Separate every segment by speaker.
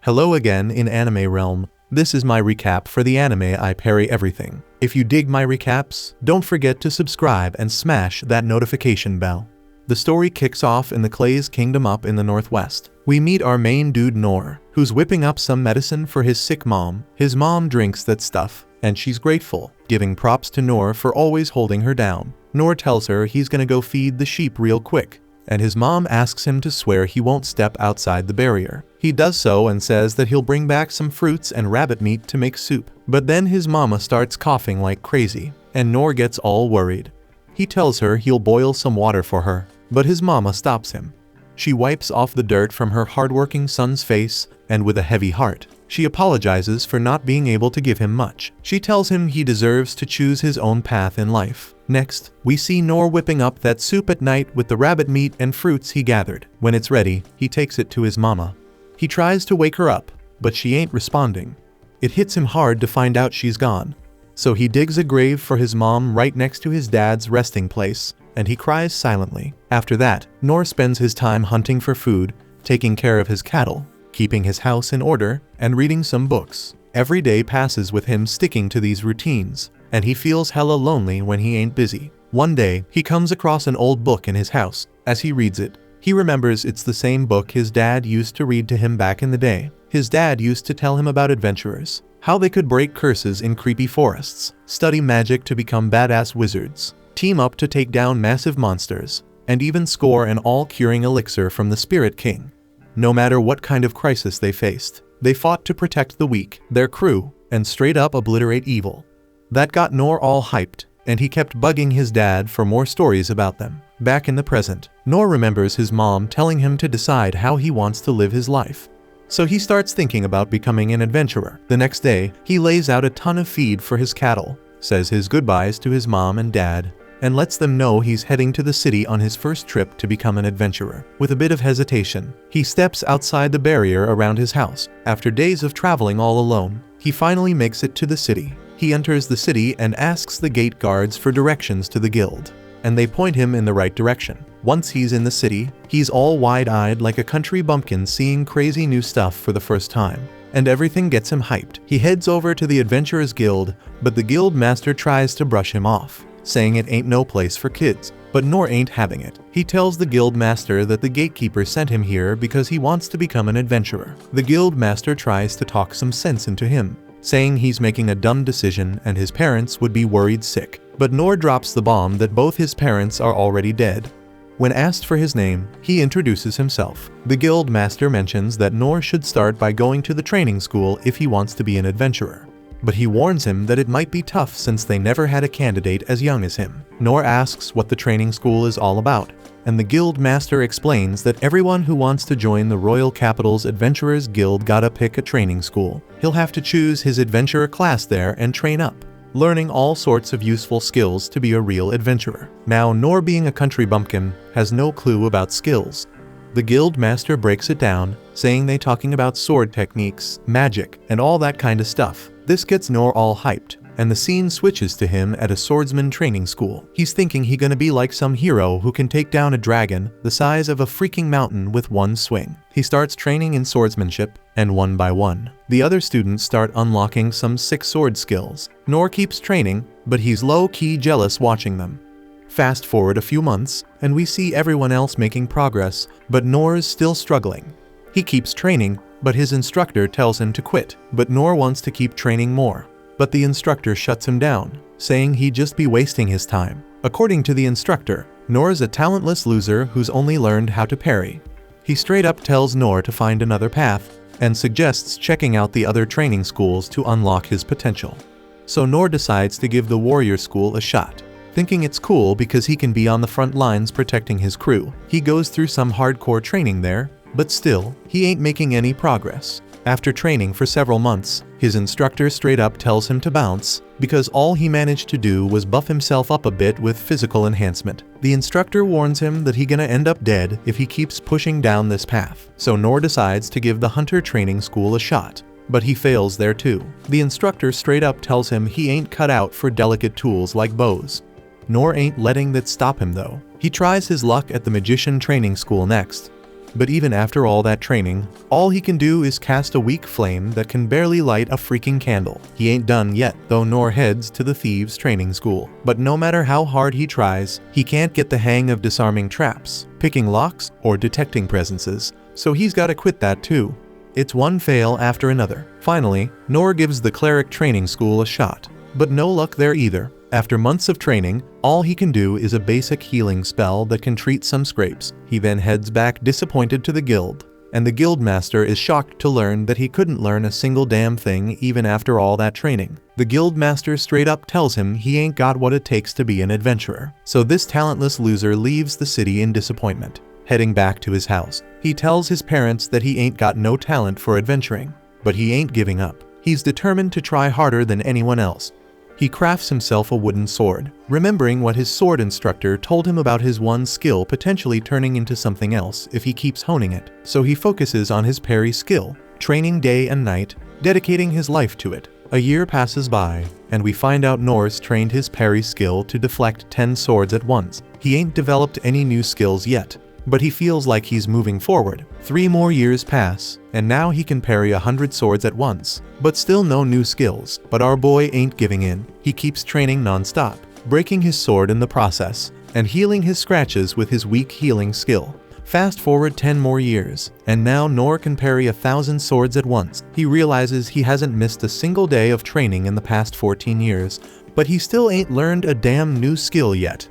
Speaker 1: Hello again in anime realm. This is my recap for the anime I Parry Everything. If you dig my recaps, don't forget to subscribe and smash that notification bell. The story kicks off in the Clay's kingdom up in the northwest. We meet our main dude Nor, who's whipping up some medicine for his sick mom. His mom drinks that stuff, and she's grateful, giving props to Nor for always holding her down. Nor tells her he's gonna go feed the sheep real quick, and his mom asks him to swear he won't step outside the barrier. He does so and says that he'll bring back some fruits and rabbit meat to make soup. But then his mama starts coughing like crazy, and Nor gets all worried. He tells her he'll boil some water for her, but his mama stops him. She wipes off the dirt from her hardworking son's face, and with a heavy heart, she apologizes for not being able to give him much. She tells him he deserves to choose his own path in life. Next, we see Nor whipping up that soup at night with the rabbit meat and fruits he gathered. When it's ready, he takes it to his mama. He tries to wake her up, but she ain't responding. It hits him hard to find out she's gone. So he digs a grave for his mom right next to his dad's resting place, and he cries silently. After that, Nor spends his time hunting for food, taking care of his cattle, keeping his house in order, and reading some books. Every day passes with him sticking to these routines, and he feels hella lonely when he ain't busy. One day, he comes across an old book in his house. As he reads it, he remembers it's the same book his dad used to read to him back in the day. His dad used to tell him about adventurers, how they could break curses in creepy forests, study magic to become badass wizards, team up to take down massive monsters, and even score an all-curing elixir from the Spirit King. No matter what kind of crisis they faced, they fought to protect the weak, their crew, and straight up obliterate evil. That got Nor all hyped, and he kept bugging his dad for more stories about them. Back in the present, Nor remembers his mom telling him to decide how he wants to live his life. So he starts thinking about becoming an adventurer. The next day, he lays out a ton of feed for his cattle, says his goodbyes to his mom and dad, and lets them know he's heading to the city on his first trip to become an adventurer. With a bit of hesitation, he steps outside the barrier around his house. After days of traveling all alone, he finally makes it to the city. He enters the city and asks the gate guards for directions to the guild, and they point him in the right direction. Once he's in the city, he's all wide-eyed like a country bumpkin seeing crazy new stuff for the first time, and everything gets him hyped. He heads over to the Adventurers Guild, but the guild master tries to brush him off, saying it ain't no place for kids. But Nor ain't having it. He tells the guild master that the gatekeeper sent him here because he wants to become an adventurer. The guild master tries to talk some sense into him, saying he's making a dumb decision and his parents would be worried sick. But Nor drops the bomb that both his parents are already dead. When asked for his name, he introduces himself. The guild master mentions that Nor should start by going to the training school if he wants to be an adventurer. But he warns him that it might be tough since they never had a candidate as young as him. Nor asks what the training school is all about, and the guild master explains that everyone who wants to join the Royal Capital's Adventurers Guild gotta pick a training school. He'll have to choose his adventurer class there and train up, learning all sorts of useful skills to be a real adventurer. Now, Nor, being a country bumpkin, has no clue about skills. The guild master breaks it down, saying they talking about sword techniques, magic, and all that kind of stuff. This gets Nor all hyped, and the scene switches to him at a swordsman training school. He's thinking he gonna be like some hero who can take down a dragon the size of a freaking mountain with one swing. He starts training in swordsmanship, and one by one, the other students start unlocking some sick sword skills. Nor keeps training, but he's low-key jealous watching them. Fast forward a few months, and we see everyone else making progress, but Nor's still struggling. He keeps training, but his instructor tells him to quit. But Nor wants to keep training more. But the instructor shuts him down, saying he'd just be wasting his time. According to the instructor, Nor's a talentless loser who's only learned how to parry. He straight up tells Nor to find another path, and suggests checking out the other training schools to unlock his potential. So Nor decides to give the warrior school a shot, thinking it's cool because he can be on the front lines protecting his crew. He goes through some hardcore training there, but still, he ain't making any progress. After training for several months, his instructor straight up tells him to bounce, because all he managed to do was buff himself up a bit with physical enhancement. The instructor warns him that he gonna end up dead if he keeps pushing down this path. So Nor decides to give the hunter training school a shot, but he fails there too. The instructor straight up tells him he ain't cut out for delicate tools like bows. Nor ain't letting that stop him though. He tries his luck at the magician training school next, But even after all that training, all he can do is cast a weak flame that can barely light a freaking candle. He ain't done yet, though Nor heads to the thieves' training school. But no matter how hard he tries, he can't get the hang of disarming traps, picking locks, or detecting presences, so he's gotta quit that too. It's one fail after another. Finally, Nor gives the cleric training school a shot. But no luck there either. After months of training, all he can do is a basic healing spell that can treat some scrapes. He then heads back disappointed to the guild, and the guild master is shocked to learn that he couldn't learn a single damn thing even after all that training. The guild master straight up tells him he ain't got what it takes to be an adventurer. So this talentless loser leaves the city in disappointment. Heading back to his house, he tells his parents that he ain't got no talent for adventuring. But he ain't giving up. He's determined to try harder than anyone else. He crafts himself a wooden sword, remembering what his sword instructor told him about his one skill potentially turning into something else if he keeps honing it. So he focuses on his parry skill, training day and night, dedicating his life to it. A year passes by, and we find out Nor's trained his parry skill to deflect 10 swords at once. He ain't developed any new skills yet, but he feels like he's moving forward. 3 more years pass, and now he can parry 100 swords at once. But still no new skills. But our boy ain't giving in. He keeps training non-stop, breaking his sword in the process, and healing his scratches with his weak healing skill. Fast forward 10 more years, and now Nor can parry 1,000 swords at once. He realizes he hasn't missed a single day of training in the past 14 years, but he still ain't learned a damn new skill yet.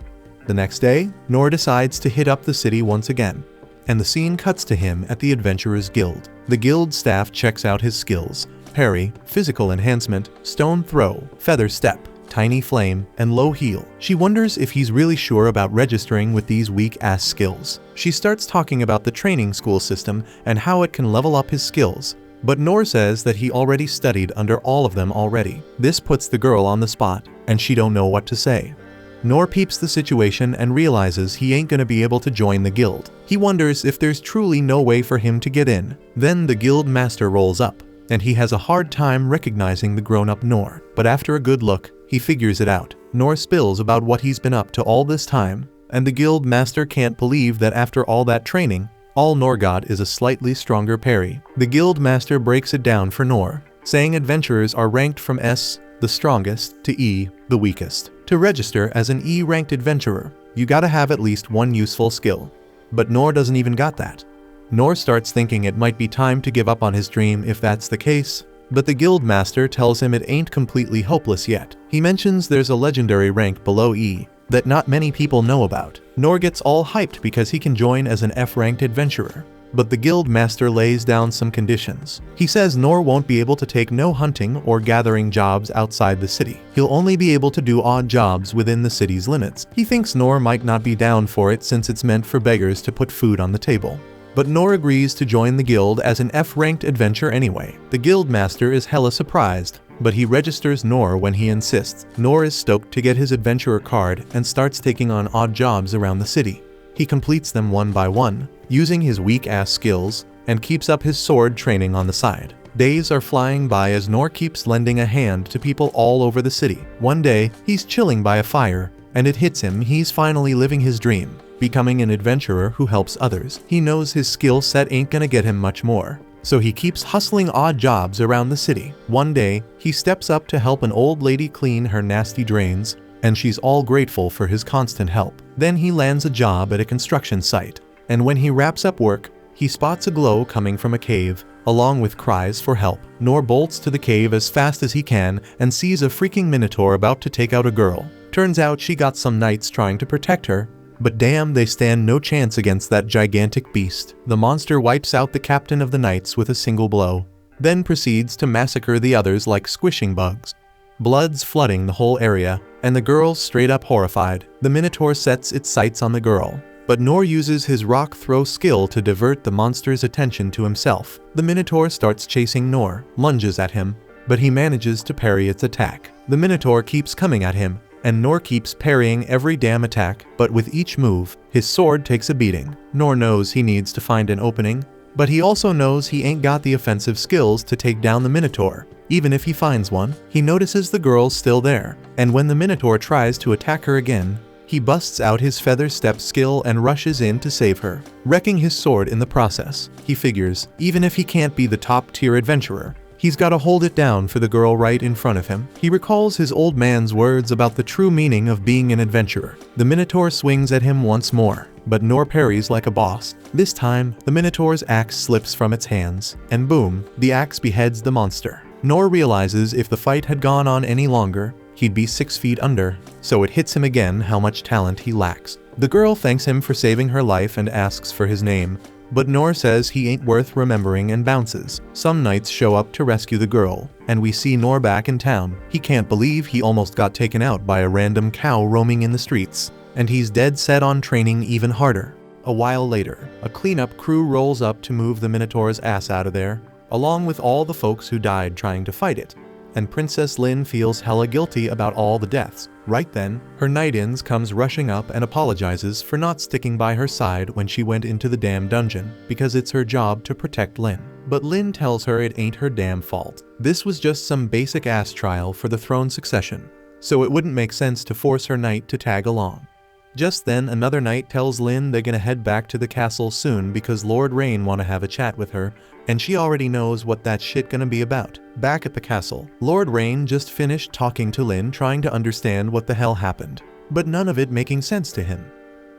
Speaker 1: The next day, Nor decides to hit up the city once again, and the scene cuts to him at the Adventurers Guild. The guild staff checks out his skills: parry, physical enhancement, stone throw, feather step, tiny flame, and low heal. She wonders if he's really sure about registering with these weak-ass skills. She starts talking about the training school system and how it can level up his skills. But Nor says that he already studied under all of them already. This puts the girl on the spot, and she don't know what to say. Nor peeps the situation and realizes he ain't gonna be able to join the guild. He wonders if there's truly no way for him to get in. Then the guild master rolls up, and he has a hard time recognizing the grown-up Nor. But after a good look, he figures it out. Nor spills about what he's been up to all this time, and the guild master can't believe that after all that training, all Nor got is a slightly stronger parry. The guild master breaks it down for Nor, saying adventurers are ranked from S, the strongest, to E, the weakest. To register as an E-ranked adventurer, you gotta have at least one useful skill. But Nor doesn't even got that. Nor starts thinking it might be time to give up on his dream if that's the case, but the guild master tells him it ain't completely hopeless yet. He mentions there's a legendary rank below E that not many people know about. Nor gets all hyped because he can join as an F-ranked adventurer. But the guild master lays down some conditions. He says Nor won't be able to take no hunting or gathering jobs outside the city. He'll only be able to do odd jobs within the city's limits. He thinks Nor might not be down for it since it's meant for beggars to put food on the table. But Nor agrees to join the guild as an F-ranked adventurer anyway. The guild master is hella surprised, but he registers Nor when he insists. Nor is stoked to get his adventurer card and starts taking on odd jobs around the city. He completes them one by one, using his weak-ass skills, and keeps up his sword training on the side. Days are flying by as Nor keeps lending a hand to people all over the city. One day, he's chilling by a fire, and it hits him he's finally living his dream, becoming an adventurer who helps others. He knows his skill set ain't gonna get him much more, so he keeps hustling odd jobs around the city. One day, he steps up to help an old lady clean her nasty drains, and she's all grateful for his constant help. Then he lands a job at a construction site, and when he wraps up work, he spots a glow coming from a cave, along with cries for help. Nor bolts to the cave as fast as he can and sees a freaking minotaur about to take out a girl. Turns out she got some knights trying to protect her, but damn, they stand no chance against that gigantic beast. The monster wipes out the captain of the knights with a single blow, then proceeds to massacre the others like squishing bugs. Blood's flooding the whole area, and the girl's straight up horrified. The minotaur sets its sights on the girl, but Nor uses his rock throw skill to divert the monster's attention to himself. The minotaur starts chasing Nor, lunges at him, but he manages to parry its attack. The minotaur keeps coming at him, and Nor keeps parrying every damn attack, but with each move, his sword takes a beating. Nor knows he needs to find an opening, but he also knows he ain't got the offensive skills to take down the minotaur. Even if he finds one, he notices the girl's still there, and when the minotaur tries to attack her again, He busts out his feather step skill and rushes in to save her, wrecking his sword in the process. He figures, even if he can't be the top-tier adventurer, he's gotta hold it down for the girl right in front of him. He recalls his old man's words about the true meaning of being an adventurer. The Minotaur swings at him once more, but Nor parries like a boss. This time, the Minotaur's axe slips from its hands, and boom, the axe beheads the monster. Nor realizes if the fight had gone on any longer, he'd be 6 feet under, so it hits him again how much talent he lacks. The girl thanks him for saving her life and asks for his name, but Nor says he ain't worth remembering and bounces. Some knights show up to rescue the girl, and we see Nor back in town. He can't believe he almost got taken out by a random cow roaming in the streets, and he's dead set on training even harder. A while later, a cleanup crew rolls up to move the Minotaur's ass out of there, along with all the folks who died trying to fight it. And Princess Lin feels hella guilty about all the deaths. Right then, her knight-ins comes rushing up and apologizes for not sticking by her side when she went into the damn dungeon, because it's her job to protect Lin. But Lin tells her it ain't her damn fault. This was just some basic ass trial for the throne succession, so it wouldn't make sense to force her knight to tag along. Just then, another knight tells Lin they're gonna head back to the castle soon because Lord Rain wanna have a chat with her, and she already knows what that shit gonna be about. Back at the castle, Lord Rain just finished talking to Lin, trying to understand what the hell happened, but none of it making sense to him.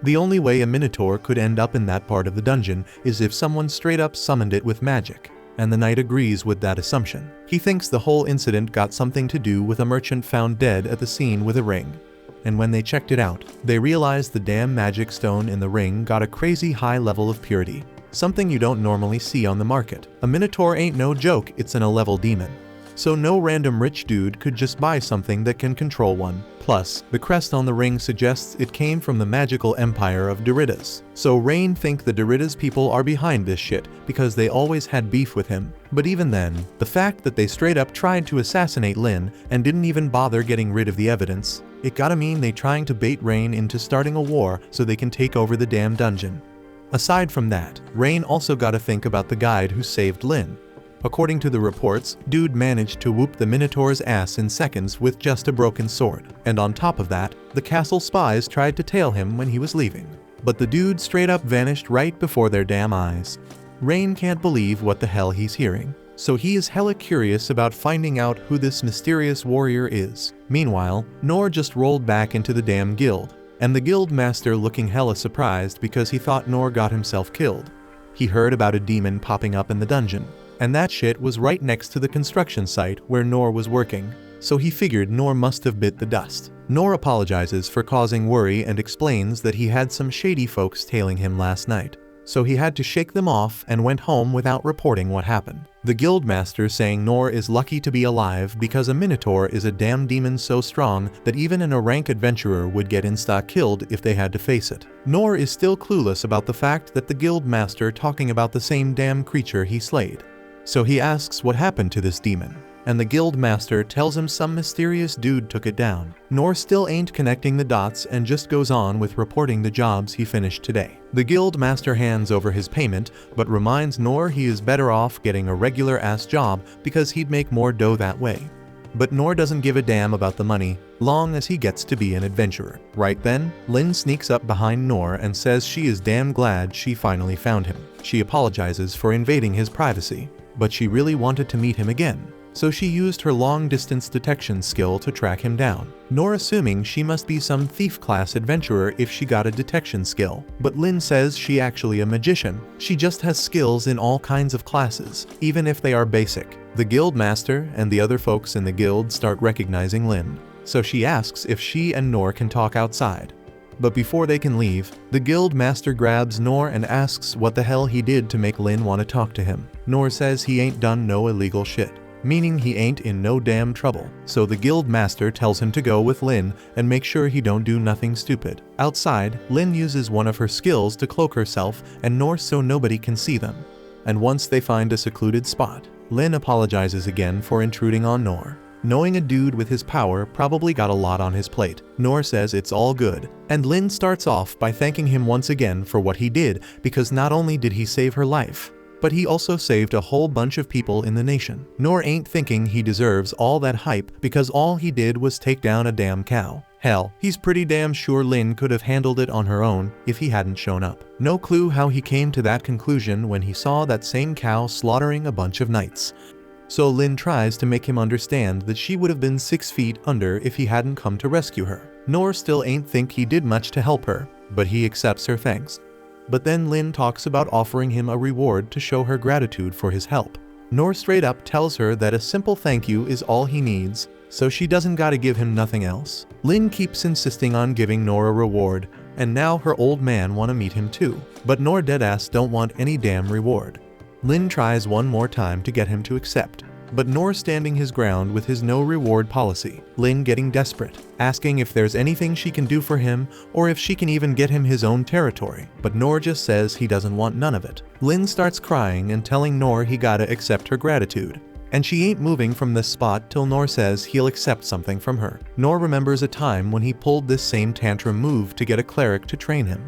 Speaker 1: The only way a Minotaur could end up in that part of the dungeon is if someone straight up summoned it with magic, and the knight agrees with that assumption. He thinks the whole incident got something to do with a merchant found dead at the scene with a ring. And when they checked it out, they realized the damn magic stone in the ring got a crazy high level of purity, something you don't normally see on the market. A Minotaur ain't no joke, it's an A-level demon. So no random rich dude could just buy something that can control one. Plus, the crest on the ring suggests it came from the magical empire of Doritas. So Rain think the Doritas people are behind this shit because they always had beef with him. But even then, the fact that they straight up tried to assassinate Lin and didn't even bother getting rid of the evidence, it gotta mean they trying to bait Rain into starting a war so they can take over the damn dungeon. Aside from that, Rain also gotta think about the guide who saved Lin. According to the reports, dude managed to whoop the Minotaur's ass in seconds with just a broken sword. And on top of that, the castle spies tried to tail him when he was leaving. But the dude straight up vanished right before their damn eyes. Rain can't believe what the hell he's hearing, so he is hella curious about finding out who this mysterious warrior is. Meanwhile, Nor just rolled back into the damn guild, and the guild master looking hella surprised because he thought Nor got himself killed. He heard about a demon popping up in the dungeon, and that shit was right next to the construction site where Nor was working, so he figured Nor must have bit the dust. Nor apologizes for causing worry and explains that he had some shady folks tailing him last night, so he had to shake them off and went home without reporting what happened. The guildmaster saying Nor is lucky to be alive because a Minotaur is a damn demon so strong that even an A-rank adventurer would get insta-killed if they had to face it. Nor is still clueless about the fact that the guildmaster talking about the same damn creature he slayed. So he asks what happened to this demon, and the guildmaster tells him some mysterious dude took it down. Nor still ain't connecting the dots and just goes on with reporting the jobs he finished today. The guildmaster hands over his payment, but reminds Nor he is better off getting a regular-ass job because he'd make more dough that way. But Nor doesn't give a damn about the money, long as he gets to be an adventurer. Right then, Lin sneaks up behind Nor and says she is damn glad she finally found him. She apologizes for invading his privacy, but she really wanted to meet him again, so she used her long-distance detection skill to track him down. Nor assuming she must be some thief-class adventurer if she got a detection skill. But Lin says she actually a magician. She just has skills in all kinds of classes, even if they are basic. The guildmaster and the other folks in the guild start recognizing Lin, so she asks if she and Nor can talk outside. But before they can leave, the guild master grabs Nor and asks what the hell he did to make Lin want to talk to him. Nor says he ain't done no illegal shit, meaning he ain't in no damn trouble. So the guild master tells him to go with Lin and make sure he don't do nothing stupid. Outside, Lin uses one of her skills to cloak herself and Nor so nobody can see them. And once they find a secluded spot, Lin apologizes again for intruding on Nor. Knowing a dude with his power probably got a lot on his plate, Nor says it's all good, and Lin starts off by thanking him once again for what he did, because not only did he save her life, but he also saved a whole bunch of people in the nation. Nor ain't thinking he deserves all that hype because all he did was take down a damn cow. Hell, he's pretty damn sure Lin could have handled it on her own if he hadn't shown up. No clue how he came to that conclusion when he saw that same cow slaughtering a bunch of knights. So Lin tries to make him understand that she would have been 6 feet under if he hadn't come to rescue her. Nor still ain't think he did much to help her, but he accepts her thanks. But then Lin talks about offering him a reward to show her gratitude for his help. Nor straight up tells her that a simple thank you is all he needs, so she doesn't gotta give him nothing else. Lin keeps insisting on giving Nor a reward, and now her old man wanna meet him too. But Nor deadass don't want any damn reward. Lin tries one more time to get him to accept, but Nor standing his ground with his no reward policy. Lin getting desperate, asking if there's anything she can do for him or if she can even get him his own territory, but Nor just says he doesn't want none of it. Lin starts crying and telling Nor he gotta accept her gratitude. And she ain't moving from this spot till Nor says he'll accept something from her. Nor remembers a time when he pulled this same tantrum move to get a cleric to train him.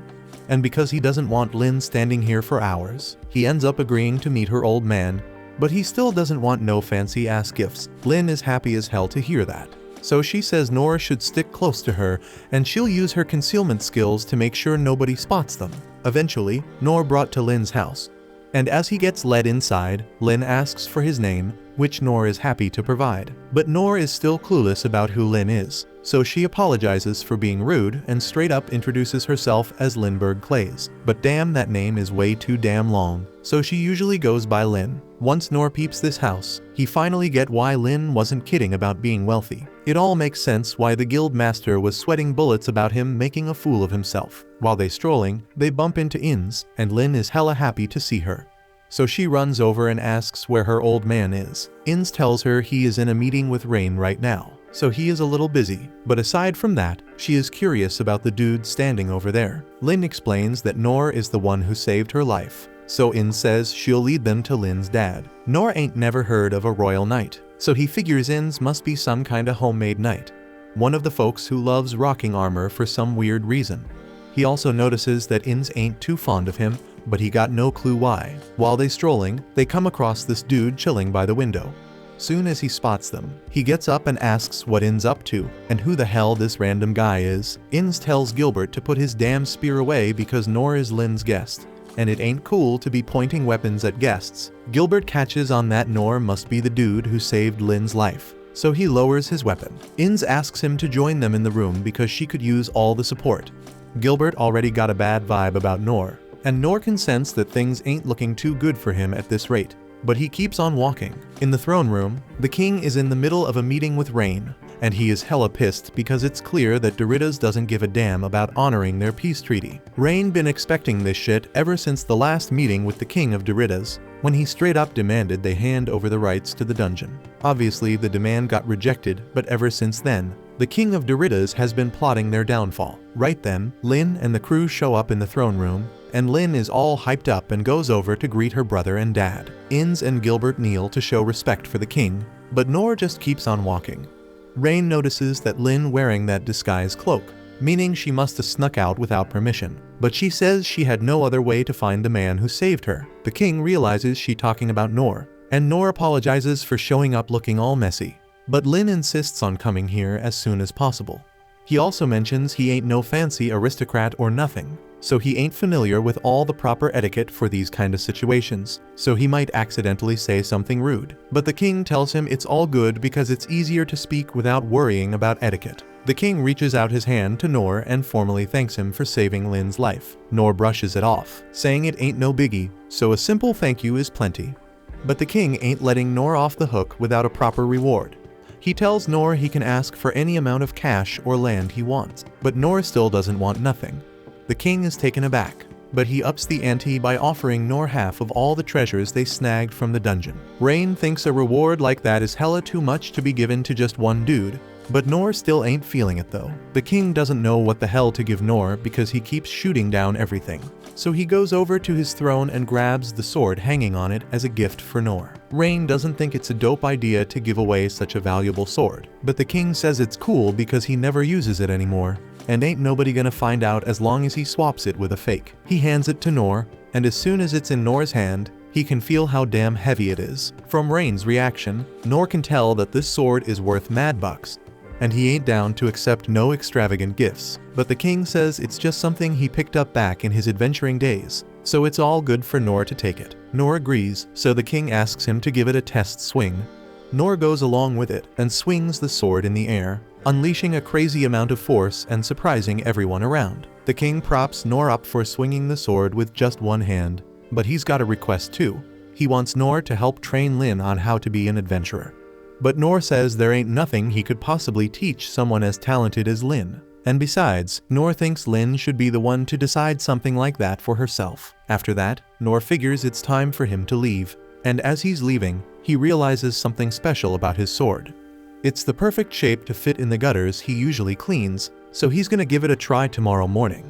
Speaker 1: And because he doesn't want Lin standing here for hours, he ends up agreeing to meet her old man, but he still doesn't want no fancy ass gifts. Lin is happy as hell to hear that. So she says Nor should stick close to her and she'll use her concealment skills to make sure nobody spots them. Eventually, Nor brought to Lin's house. And as he gets led inside, Lin asks for his name, which Nor is happy to provide. But Nor is still clueless about who Lin is, so she apologizes for being rude and straight up introduces herself as Lindbergh Clays. But damn, that name is way too damn long, so she usually goes by Lin. Once Nor peeps this house, he finally get why Lin wasn't kidding about being wealthy. It all makes sense why the guild master was sweating bullets about him making a fool of himself. While they strolling, they bump into Inns, and Lin is hella happy to see her. So she runs over and asks where her old man is. Inns tells her he is in a meeting with Rain right now, so he is a little busy. But aside from that, she is curious about the dude standing over there. Lin explains that Nor is the one who saved her life, so Inns says she'll lead them to Lin's dad. Nor ain't never heard of a royal knight, so he figures Inns must be some kinda homemade knight. One of the folks who loves rocking armor for some weird reason. He also notices that Inns ain't too fond of him, but he got no clue why. While they strolling, they come across this dude chilling by the window. Soon as he spots them, he gets up and asks what Inns up to, and who the hell this random guy is. Inns tells Gilbert to put his damn spear away because Nor is Lin's guest, and it ain't cool to be pointing weapons at guests. Gilbert catches on that Nor must be the dude who saved Lin's life, so he lowers his weapon. Inns asks him to join them in the room because she could use all the support. Gilbert already got a bad vibe about Nor, and Nor can sense that things ain't looking too good for him at this rate. But he keeps on walking. In the throne room, the king is in the middle of a meeting with Rain, and he is hella pissed because it's clear that Doritos doesn't give a damn about honoring their peace treaty. Rain been expecting this shit ever since the last meeting with the king of Doritos, when he straight up demanded they hand over the rights to the dungeon. Obviously the demand got rejected, but ever since then, the king of Doritos has been plotting their downfall. Right then, Lin and the crew show up in the throne room, and Lin is all hyped up and goes over to greet her brother and dad. Inns and Gilbert kneel to show respect for the king, but Nor just keeps on walking. Rain notices that Lin wearing that disguise cloak, meaning she must have snuck out without permission. But she says she had no other way to find the man who saved her. The king realizes she talking about Nor, and Nor apologizes for showing up looking all messy. But Lin insists on coming here as soon as possible. He also mentions he ain't no fancy aristocrat or nothing, so he ain't familiar with all the proper etiquette for these kind of situations, so he might accidentally say something rude. But the king tells him it's all good because it's easier to speak without worrying about etiquette. The king reaches out his hand to Nor and formally thanks him for saving Lin's life. Nor brushes it off, saying it ain't no biggie, so a simple thank you is plenty. But the king ain't letting Nor off the hook without a proper reward. He tells Nor he can ask for any amount of cash or land he wants, but Nor still doesn't want nothing. The king is taken aback, but he ups the ante by offering Nor half of all the treasures they snagged from the dungeon. Rain thinks a reward like that is hella too much to be given to just one dude, but Nor still ain't feeling it though. The king doesn't know what the hell to give Nor because he keeps shooting down everything. So he goes over to his throne and grabs the sword hanging on it as a gift for Nor. Rain doesn't think it's a dope idea to give away such a valuable sword, but the king says it's cool because he never uses it anymore, and ain't nobody gonna find out as long as he swaps it with a fake. He hands it to Nor, and as soon as it's in Nor's hand, he can feel how damn heavy it is. From Rain's reaction, Nor can tell that this sword is worth mad bucks. and he ain't down to accept no extravagant gifts. But the king says it's just something he picked up back in his adventuring days, so it's all good for Nor to take it. Nor agrees, so the king asks him to give it a test swing. Nor goes along with it and swings the sword in the air, unleashing a crazy amount of force and surprising everyone around. The king props Nor up for swinging the sword with just one hand, but he's got a request too. He wants Nor to help train Lin on how to be an adventurer. But Nor says there ain't nothing he could possibly teach someone as talented as Lin. And besides, Nor thinks Lin should be the one to decide something like that for herself. After that, Nor figures it's time for him to leave. And as he's leaving, he realizes something special about his sword. It's the perfect shape to fit in the gutters he usually cleans, so he's gonna give it a try tomorrow morning.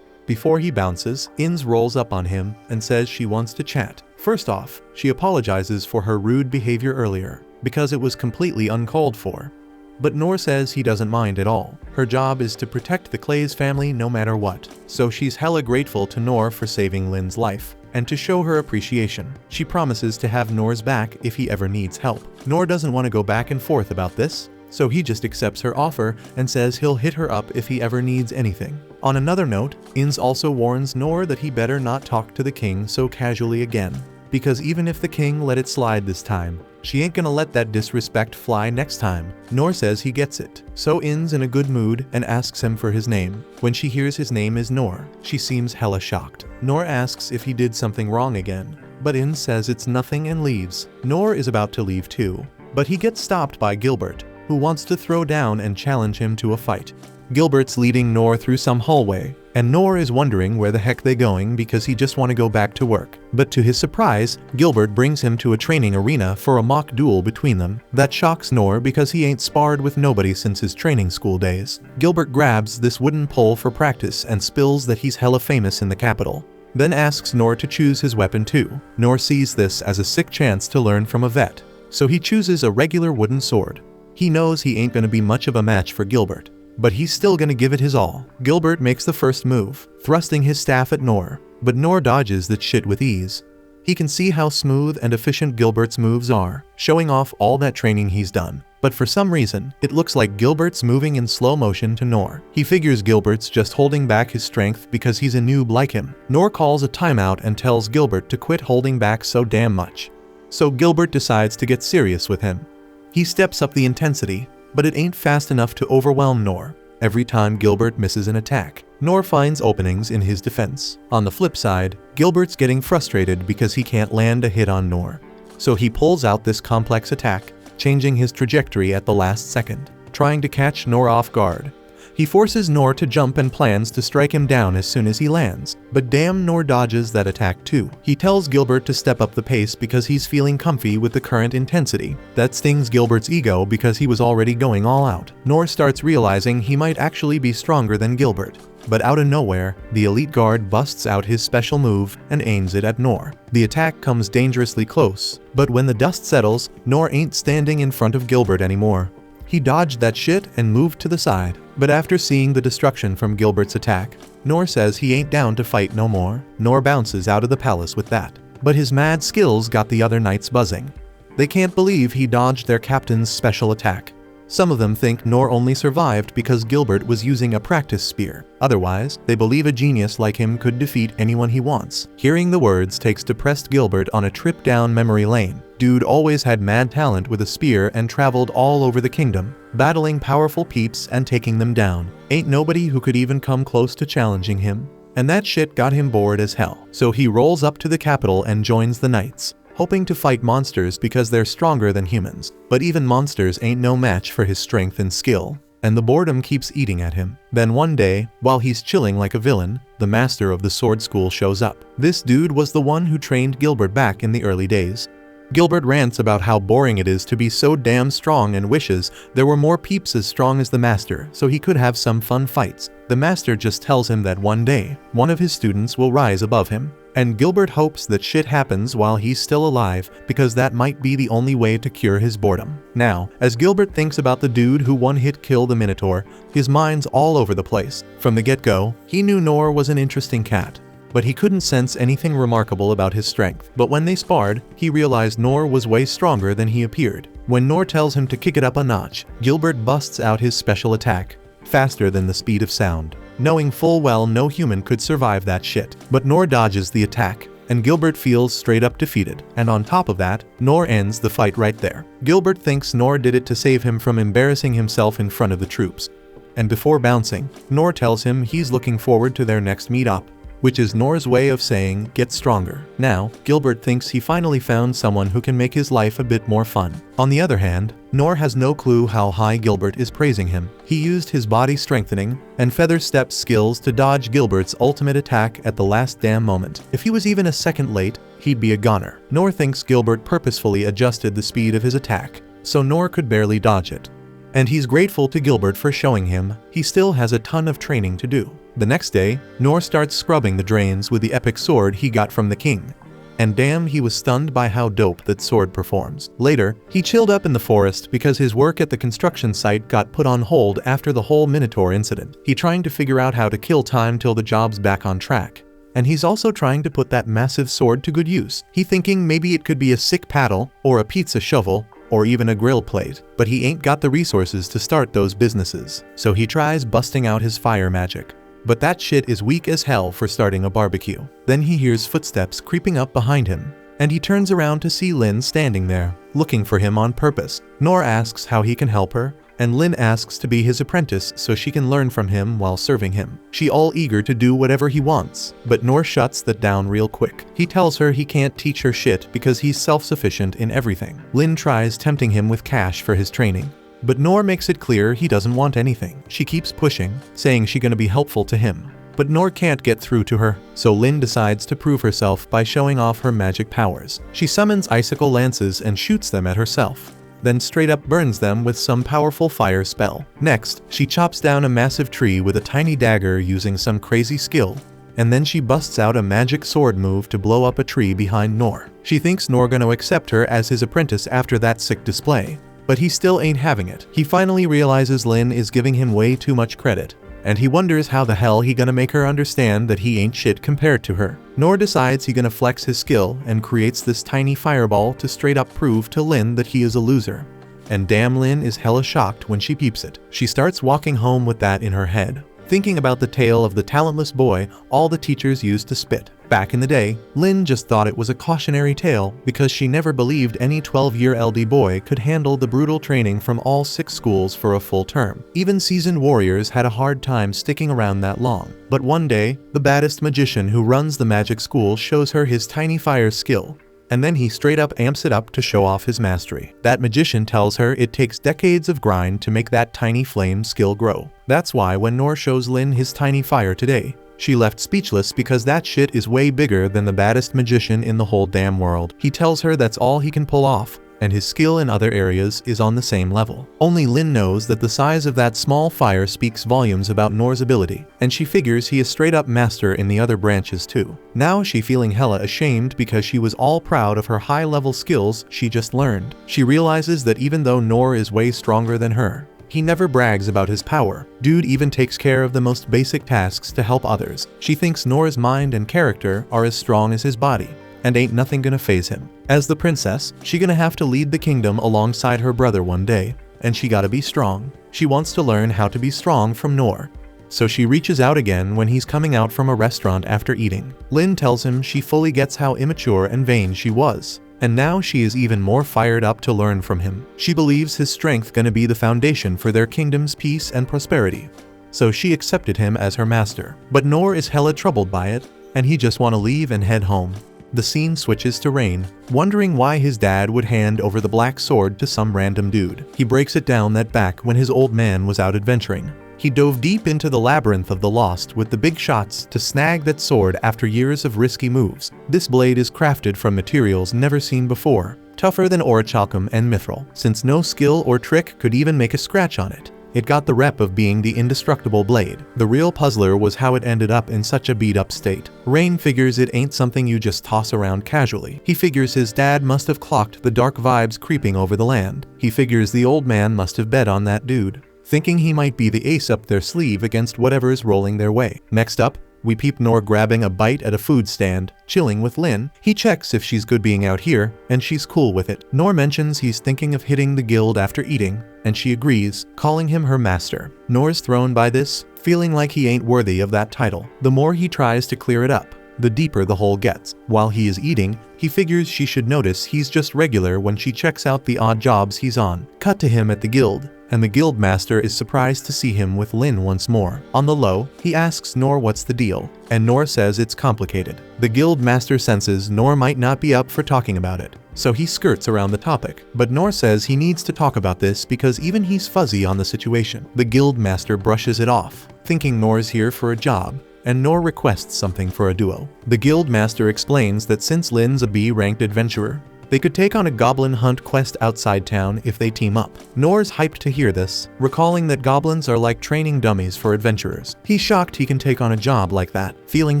Speaker 1: Before he bounces, Inz rolls up on him and says she wants to chat. First off, she apologizes for her rude behavior earlier, because it was completely uncalled for. But Nor says he doesn't mind at all. Her job is to protect the Clay's family no matter what, so she's hella grateful to Nor for saving Lin's life. And to show her appreciation, she promises to have Nor's back if he ever needs help. Nor doesn't want to go back and forth about this, so he just accepts her offer and says he'll hit her up if he ever needs anything. On another note, Inz also warns Nor that he better not talk to the king so casually again, because even if the king let it slide this time, she ain't gonna let that disrespect fly next time. Nor says he gets it, so In's in a good mood and asks him for his name. When she hears his name is Nor, she seems hella shocked. Nor asks if he did something wrong again, but In says it's nothing and leaves. Nor is about to leave too, but he gets stopped by Gilbert, who wants to throw down and challenge him to a fight. Gilbert's leading Nor through some hallway, and Nor is wondering where the heck they going because he just want to go back to work. But to his surprise, Gilbert brings him to a training arena for a mock duel between them. That shocks Nor because he ain't sparred with nobody since his training school days. Gilbert grabs this wooden pole for practice and spills that he's hella famous in the capital. Then asks Nor to choose his weapon too. Nor sees this as a sick chance to learn from a vet, so he chooses a regular wooden sword. He knows he ain't gonna be much of a match for Gilbert, but he's still gonna give it his all. Gilbert makes the first move, thrusting his staff at Nor, but Nor dodges that shit with ease. He can see how smooth and efficient Gilbert's moves are, showing off all that training he's done. But for some reason, it looks like Gilbert's moving in slow motion to Nor. He figures Gilbert's just holding back his strength because he's a noob like him. Nor calls a timeout and tells Gilbert to quit holding back so damn much. So Gilbert decides to get serious with him. He steps up the intensity, but it ain't fast enough to overwhelm Nor. Every time Gilbert misses an attack, Nor finds openings in his defense. On the flip side, Gilbert's getting frustrated because he can't land a hit on Nor. So he pulls out this complex attack, changing his trajectory at the last second, trying to catch Nor off guard. He forces Nor to jump and plans to strike him down as soon as he lands, but damn, Nor dodges that attack too. He tells Gilbert to step up the pace because he's feeling comfy with the current intensity. That stings Gilbert's ego because he was already going all out. Nor starts realizing he might actually be stronger than Gilbert. But out of nowhere, the elite guard busts out his special move and aims it at Nor. The attack comes dangerously close, but when the dust settles, Nor ain't standing in front of Gilbert anymore. He dodged that shit and moved to the side. But after seeing the destruction from Gilbert's attack, Nor says he ain't down to fight no more. Nor bounces out of the palace with that. But his mad skills got the other knights buzzing. They can't believe he dodged their captain's special attack. Some of them think Nor only survived because Gilbert was using a practice spear. Otherwise, they believe a genius like him could defeat anyone he wants. Hearing the words takes depressed Gilbert on a trip down memory lane. Dude always had mad talent with a spear and traveled all over the kingdom, battling powerful peeps and taking them down. Ain't nobody who could even come close to challenging him. And that shit got him bored as hell. So he rolls up to the capital and joins the knights, hoping to fight monsters because they're stronger than humans. But even monsters ain't no match for his strength and skill, and the boredom keeps eating at him. Then one day, while he's chilling like a villain, the master of the sword school shows up. This dude was the one who trained Gilbert back in the early days. Gilbert rants about how boring it is to be so damn strong and wishes there were more peeps as strong as the master so he could have some fun fights. The master just tells him that one day, one of his students will rise above him. And Gilbert hopes that shit happens while he's still alive because that might be the only way to cure his boredom. Now, as Gilbert thinks about the dude who one-hit killed the Minotaur, his mind's all over the place. From the get-go, he knew Nor was an interesting cat. but he couldn't sense anything remarkable about his strength. But when they sparred, he realized Noor was way stronger than he appeared. When Noor tells him to kick it up a notch, Gilbert busts out his special attack, faster than the speed of sound, knowing full well no human could survive that shit. But Noor dodges the attack, and Gilbert feels straight up defeated. And on top of that, Noor ends the fight right there. Gilbert thinks Noor did it to save him from embarrassing himself in front of the troops. And before bouncing, Noor tells him he's looking forward to their next meet-up, which is Noor's way of saying get stronger. Now, Gilbert thinks he finally found someone who can make his life a bit more fun. On the other hand, Noor has no clue how high Gilbert is praising him. He used his body strengthening and feather step skills to dodge Gilbert's ultimate attack at the last damn moment. If he was even a second late, he'd be a goner. Noor thinks Gilbert purposefully adjusted the speed of his attack, so Noor could barely dodge it. And he's grateful to Gilbert for showing him he still has a ton of training to do. The next day, Noor starts scrubbing the drains with the epic sword he got from the king. And damn, he was stunned by how dope that sword performs. Later, he chilled up in the forest because his work at the construction site got put on hold after the whole Minotaur incident. He's trying to figure out how to kill time till the job's back on track. And he's also trying to put that massive sword to good use. He thinking maybe it could be a sick paddle, or a pizza shovel, or even a grill plate, but he ain't got the resources to start those businesses. So he tries busting out his fire magic. But that shit is weak as hell for starting a barbecue. Then he hears footsteps creeping up behind him, and he turns around to see Lin standing there, looking for him on purpose. Noor asks how he can help her, and Lin asks to be his apprentice so she can learn from him while serving him. She all eager to do whatever he wants, but Noor shuts that down real quick. He tells her he can't teach her shit because he's self-sufficient in everything. Lin tries tempting him with cash for his training, but Noor makes it clear he doesn't want anything. She keeps pushing, saying she's gonna be helpful to him. But Noor can't get through to her, so Lin decides to prove herself by showing off her magic powers. She summons icicle lances and shoots them at herself, then straight up burns them with some powerful fire spell. Next, she chops down a massive tree with a tiny dagger using some crazy skill, and then she busts out a magic sword move to blow up a tree behind Noor. She thinks Noor gonna accept her as his apprentice after that sick display, but he still ain't having it. He finally realizes Lin is giving him way too much credit, and he wonders how the hell he gonna make her understand that he ain't shit compared to her. Noor decides he gonna flex his skill and creates this tiny fireball to straight up prove to Lin that he is a loser. And damn, Lin is hella shocked when she peeps it. She starts walking home with that in her head, thinking about the tale of the talentless boy all the teachers used to spit. Back in the day, Lin just thought it was a cautionary tale because she never believed any 12-year LD boy could handle the brutal training from all 6 schools for a full term. Even seasoned warriors had a hard time sticking around that long. But one day, the baddest magician who runs the magic school shows her his tiny fire skill, and then he straight up amps it up to show off his mastery. That magician tells her it takes decades of grind to make that tiny flame skill grow. That's why when Noor shows Lin his tiny fire today, she left speechless because that shit is way bigger than the baddest magician in the whole damn world. He tells her that's all he can pull off, and his skill in other areas is on the same level. Only Lin knows that the size of that small fire speaks volumes about Noor's ability, and she figures he is straight up master in the other branches too. Now she feeling hella ashamed because she was all proud of her high level skills she just learned. She realizes that even though Noor is way stronger than her, he never brags about his power. Dude even takes care of the most basic tasks to help others. She thinks Noor's mind and character are as strong as his body, and ain't nothing gonna faze him. As the princess, she gonna have to lead the kingdom alongside her brother one day, and she gotta be strong. She wants to learn how to be strong from Noor, so she reaches out again when he's coming out from a restaurant after eating. Lin tells him she fully gets how immature and vain she was, and now she is even more fired up to learn from him. She believes his strength gonna be the foundation for their kingdom's peace and prosperity, so she accepted him as her master. But Noor is hella troubled by it, and he just wanna leave and head home. The scene switches to Rain, wondering why his dad would hand over the black sword to some random dude. He breaks it down that back when his old man was out adventuring, he dove deep into the labyrinth of the lost with the big shots to snag that sword after years of risky moves. This blade is crafted from materials never seen before, tougher than orichalcum and mithril. Since no skill or trick could even make a scratch on it, it got the rep of being the indestructible blade. The real puzzler was how it ended up in such a beat-up state. Rain figures it ain't something you just toss around casually. He figures his dad must have clocked the dark vibes creeping over the land. He figures the old man must have bet on that dude, thinking he might be the ace up their sleeve against whatever is rolling their way. Next up, We peep Noor grabbing a bite at a food stand, chilling with Lin. He checks if she's good being out here, and she's cool with it. Noor mentions he's thinking of hitting the guild after eating, and she agrees, calling him her master. Noor's thrown by this, feeling like he ain't worthy of that title. The more he tries to clear it up, the deeper the hole gets. While he is eating, he figures she should notice he's just regular when she checks out the odd jobs he's on. Cut to him at the guild, and the guild master is surprised to see him with Lin once more. On the low, he asks Noor what's the deal, and Noor says it's complicated. The guild master senses Noor might not be up for talking about it, so he skirts around the topic. But Noor says he needs to talk about this because even he's fuzzy on the situation. The guild master brushes it off, thinking Noor's here for a job, and Noor requests something for a duo. The guild master explains that since Lin's a B-ranked adventurer, they could take on a goblin hunt quest outside town if they team up. Noor's hyped to hear this, recalling that goblins are like training dummies for adventurers. He's shocked he can take on a job like that, feeling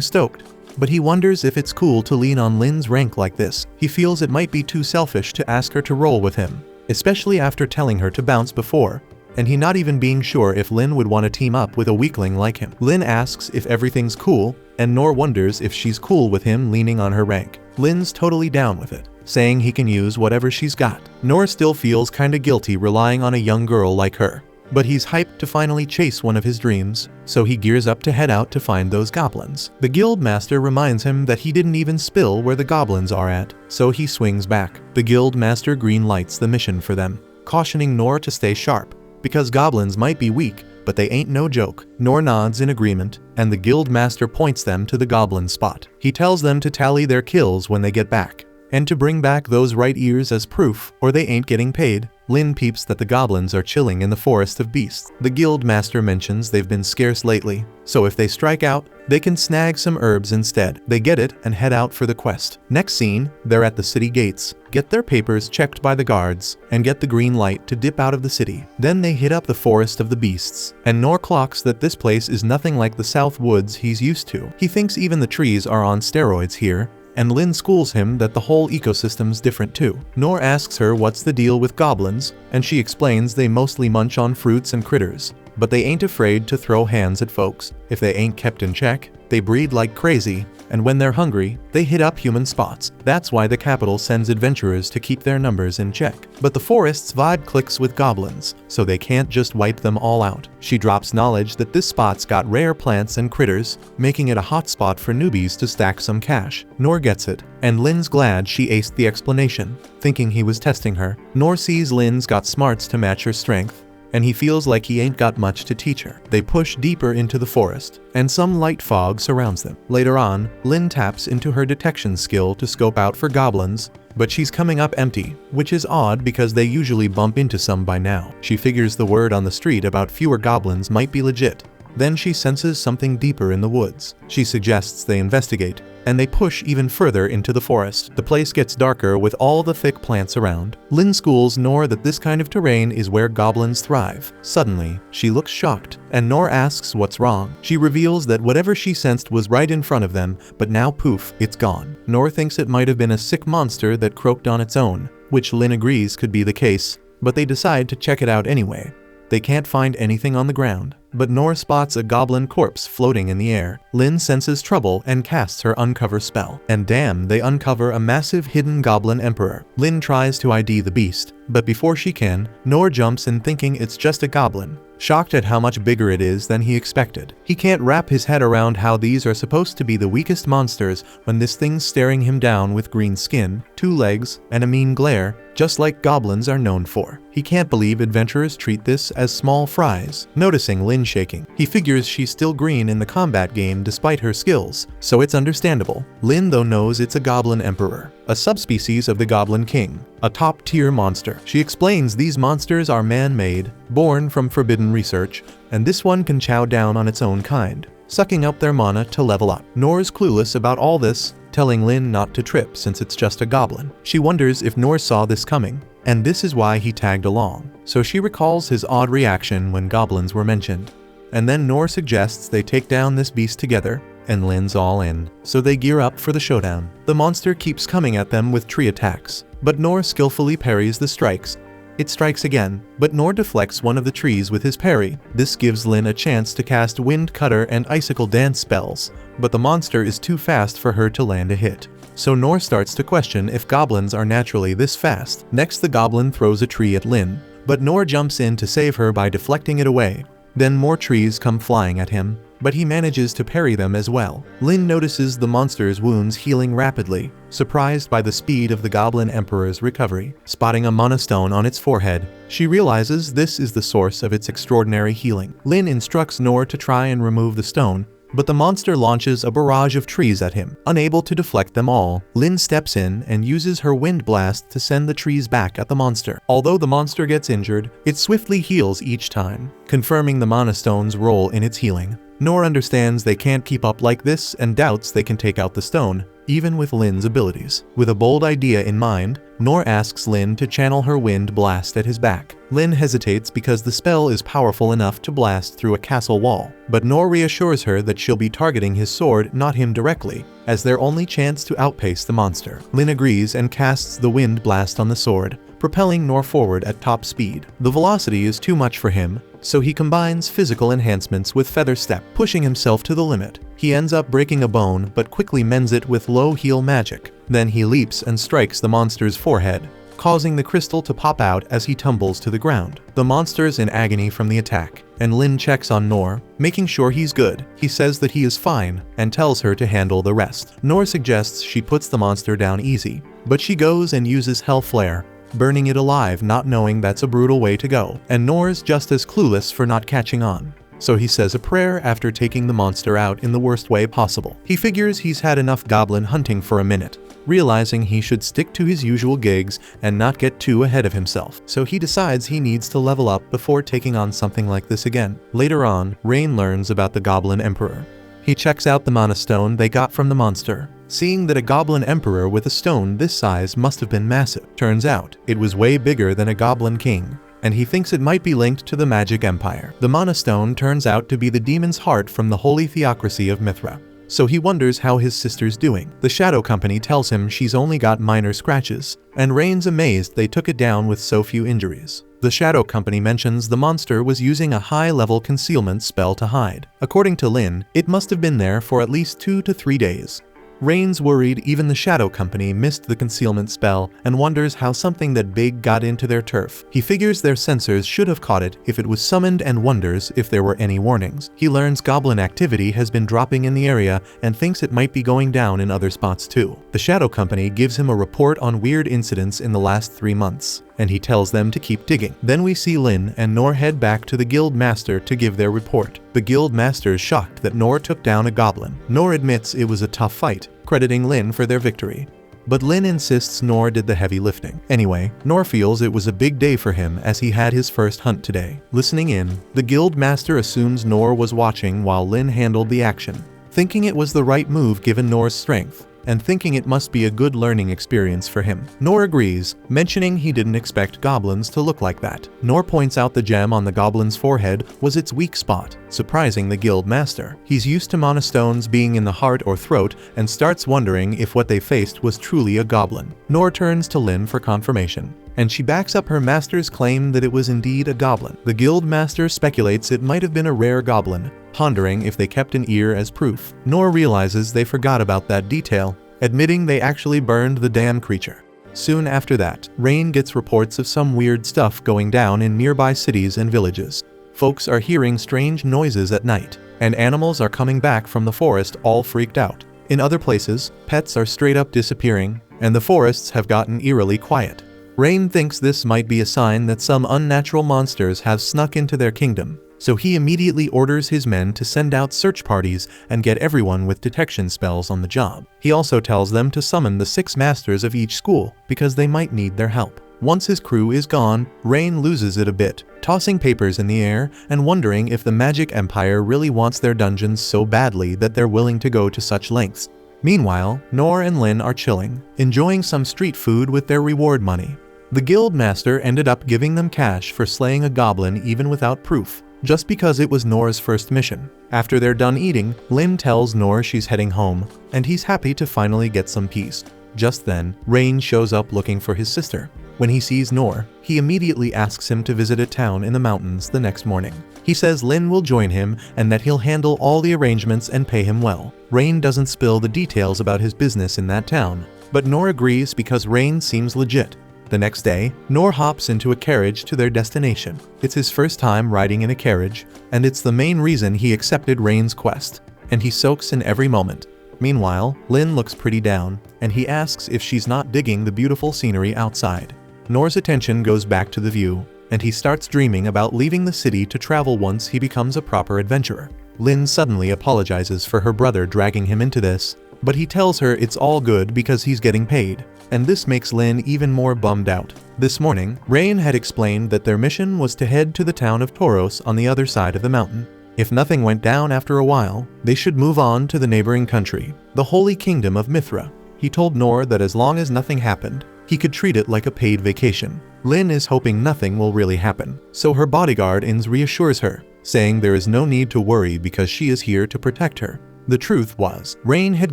Speaker 1: stoked. But he wonders if it's cool to lean on Lin's rank like this. He feels it might be too selfish to ask her to roll with him, especially after telling her to bounce before, and he not even being sure if Lin would want to team up with a weakling like him. Lin asks if everything's cool, and Noor wonders if she's cool with him leaning on her rank. Lin's totally down with it, saying he can use whatever she's got. Noor still feels kinda guilty relying on a young girl like her, but he's hyped to finally chase one of his dreams, so he gears up to head out to find those goblins. The guild master reminds him that he didn't even spill where the goblins are at, so he swings back. The guild master green lights the mission for them, cautioning Noor to stay sharp, because goblins might be weak, but they ain't no joke. Noor nods in agreement, and the guild master points them to the goblin spot. He tells them to tally their kills when they get back, and to bring back those right ears as proof, or they ain't getting paid. Lin peeps that the goblins are chilling in the forest of beasts. The guild master mentions they've been scarce lately, so if they strike out, they can snag some herbs instead. They get it and head out for the quest. Next scene, they're at the city gates, get their papers checked by the guards, and get the green light to dip out of the city. Then they hit up the forest of the beasts, and Noor clocks that this place is nothing like the south woods he's used to. He thinks even the trees are on steroids here, and Lin schools him that the whole ecosystem's different too. Noor asks her what's the deal with goblins, and she explains they mostly munch on fruits and critters, but they ain't afraid to throw hands at folks. If they ain't kept in check, they breed like crazy, and when they're hungry, they hit up human spots. That's why the capital sends adventurers to keep their numbers in check. But the forest's vibe clicks with goblins, so they can't just wipe them all out. She drops knowledge that this spot's got rare plants and critters, making it a hot spot for newbies to stack some cash. Noor gets it, and Lin's glad she aced the explanation, thinking he was testing her. Noor sees Lin's got smarts to match her strength, and he feels like he ain't got much to teach her. They push deeper into the forest, and some light fog surrounds them. Later on, Lin taps into her detection skill to scope out for goblins, but she's coming up empty, which is odd because they usually bump into some by now. She figures the word on the street about fewer goblins might be legit. Then she senses something deeper in the woods. She suggests they investigate, and they push even further into the forest. The place gets darker with all the thick plants around. Lin schools Noor that this kind of terrain is where goblins thrive. Suddenly, she looks shocked, and Noor asks what's wrong. She reveals that whatever she sensed was right in front of them, but now poof, it's gone. Noor thinks it might have been a sick monster that croaked on its own, which Lin agrees could be the case, but they decide to check it out anyway. They can't find anything on the ground, but Noor spots a goblin corpse floating in the air. Lin senses trouble and casts her uncover spell, and damn, they uncover a massive hidden goblin emperor. Lin tries to ID the beast, but before she can, Noor jumps in thinking it's just a goblin, shocked at how much bigger it is than he expected. He can't wrap his head around how these are supposed to be the weakest monsters when this thing's staring him down with green skin, 2 legs, and a mean glare, just like goblins are known for. He can't believe adventurers treat this as small fries. Noticing Lin shaking, he figures she's still green in the combat game despite her skills, so it's understandable. Lin though knows it's a goblin emperor, a subspecies of the goblin king, a top-tier monster. She explains these monsters are man-made, born from forbidden research, and this one can chow down on its own kind, sucking up their mana to level up. Noor's clueless about all this, telling Lin not to trip since it's just a goblin. She wonders if Noor saw this coming, and this is why he tagged along. So she recalls his odd reaction when goblins were mentioned. And then Noor suggests they take down this beast together, and Lin's all in. So they gear up for the showdown. The monster keeps coming at them with tree attacks, but Noor skillfully parries the strikes, It strikes again, but Nor deflects one of the trees with his parry. This gives Lin a chance to cast Wind Cutter and Icicle Dance spells, but the monster is too fast for her to land a hit. So Nor starts to question if goblins are naturally this fast. Next, the goblin throws a tree at Lin, but Nor jumps in to save her by deflecting it away. Then more trees come flying at him, but he manages to parry them as well. Lin notices the monster's wounds healing rapidly, surprised by the speed of the Goblin Emperor's recovery. Spotting a mana stone on its forehead, she realizes this is the source of its extraordinary healing. Lin instructs Nor to try and remove the stone, but the monster launches a barrage of trees at him. Unable to deflect them all, Lin steps in and uses her wind blast to send the trees back at the monster. Although the monster gets injured, it swiftly heals each time, confirming the mana stone's role in its healing. Nor understands they can't keep up like this and doubts they can take out the stone, even with Lin's abilities. With a bold idea in mind, Nor asks Lin to channel her wind blast at his back. Lin hesitates because the spell is powerful enough to blast through a castle wall, but Nor reassures her that she'll be targeting his sword, not him directly, as their only chance to outpace the monster. Lin agrees and casts the wind blast on the sword, propelling Nor forward at top speed. The velocity is too much for him, so he combines physical enhancements with Feather Step, pushing himself to the limit. He ends up breaking a bone but quickly mends it with low heal magic. Then he leaps and strikes the monster's forehead, causing the crystal to pop out as he tumbles to the ground. The monster's in agony from the attack, and Lin checks on Nor, making sure he's good. He says that he is fine and tells her to handle the rest. Nor suggests she puts the monster down easy, but she goes and uses Hell Flare, burning it alive, not knowing that's a brutal way to go. And Nor's just as clueless for not catching on. So he says a prayer after taking the monster out in the worst way possible. He figures he's had enough goblin hunting for a minute, realizing he should stick to his usual gigs and not get too ahead of himself. So he decides he needs to level up before taking on something like this again. Later on, Rain learns about the Goblin Emperor. He checks out the mana stone they got from the monster, seeing that a Goblin Emperor with a stone this size must have been massive. Turns out, it was way bigger than a Goblin King, and he thinks it might be linked to the Magic Empire. The mana stone turns out to be the demon's heart from the Holy Theocracy of Mithra. So he wonders how his sister's doing. The Shadow Company tells him she's only got minor scratches, and Rain's amazed they took it down with so few injuries. The Shadow Company mentions the monster was using a high-level concealment spell to hide. According to Lin, it must have been there for at least 2 to 3 days. Rain's worried even the Shadow Company missed the concealment spell and wonders how something that big got into their turf. He figures their sensors should have caught it if it was summoned and wonders if there were any warnings. He learns goblin activity has been dropping in the area and thinks it might be going down in other spots too. The Shadow Company gives him a report on weird incidents in the last 3 months, and he tells them to keep digging. Then we see Lin and Nor head back to the Guild Master to give their report. The Guild Master is shocked that Nor took down a goblin. Nor admits it was a tough fight, crediting Lin for their victory. But Lin insists Nor did the heavy lifting. Anyway, Nor feels it was a big day for him as he had his first hunt today. Listening in, the Guild Master assumes Nor was watching while Lin handled the action, thinking it was the right move given Nor's strength, and thinking it must be a good learning experience for him. Nor agrees, mentioning he didn't expect goblins to look like that. Nor points out the gem on the goblin's forehead was its weak spot, surprising the Guild Master. He's used to mana stones being in the heart or throat and starts wondering if what they faced was truly a goblin. Nor turns to Lin for confirmation, and she backs up her master's claim that it was indeed a goblin. The Guild Master speculates it might have been a rare goblin, pondering if they kept an ear as proof. Nor realizes they forgot about that detail, admitting they actually burned the damn creature. Soon after that, Rain gets reports of some weird stuff going down in nearby cities and villages. Folks are hearing strange noises at night, and animals are coming back from the forest all freaked out. In other places, pets are straight up disappearing, and the forests have gotten eerily quiet. Rain thinks this might be a sign that some unnatural monsters have snuck into their kingdom, so he immediately orders his men to send out search parties and get everyone with detection spells on the job. He also tells them to summon the 6 masters of each school, because they might need their help. Once his crew is gone, Rain loses it a bit, tossing papers in the air and wondering if the Magic Empire really wants their dungeons so badly that they're willing to go to such lengths. Meanwhile, Nor and Lin are chilling, enjoying some street food with their reward money. The Guild Master ended up giving them cash for slaying a goblin even without proof, just because it was Nor's first mission. After they're done eating, Lin tells Nor she's heading home, and he's happy to finally get some peace. Just then, Rain shows up looking for his sister. When he sees Nor, he immediately asks him to visit a town in the mountains the next morning. He says Lin will join him and that he'll handle all the arrangements and pay him well. Rain doesn't spill the details about his business in that town, but Nor agrees because Rain seems legit. The next day, Nor hops into a carriage to their destination. It's his first time riding in a carriage, and it's the main reason he accepted Rain's quest, and he soaks in every moment. Meanwhile, Lin looks pretty down, and he asks if she's not digging the beautiful scenery outside. Nor's attention goes back to the view, and he starts dreaming about leaving the city to travel once he becomes a proper adventurer. Lin suddenly apologizes for her brother dragging him into this, but he tells her it's all good because he's getting paid, and this makes Lin even more bummed out. This morning, Rain had explained that their mission was to head to the town of Tauros on the other side of the mountain. If nothing went down after a while, they should move on to the neighboring country, the Holy Kingdom of Mithra. He told Nor that as long as nothing happened, he could treat it like a paid vacation. Lin is hoping nothing will really happen, so her bodyguard Ins reassures her, saying there is no need to worry because she is here to protect her. The truth was, Rain had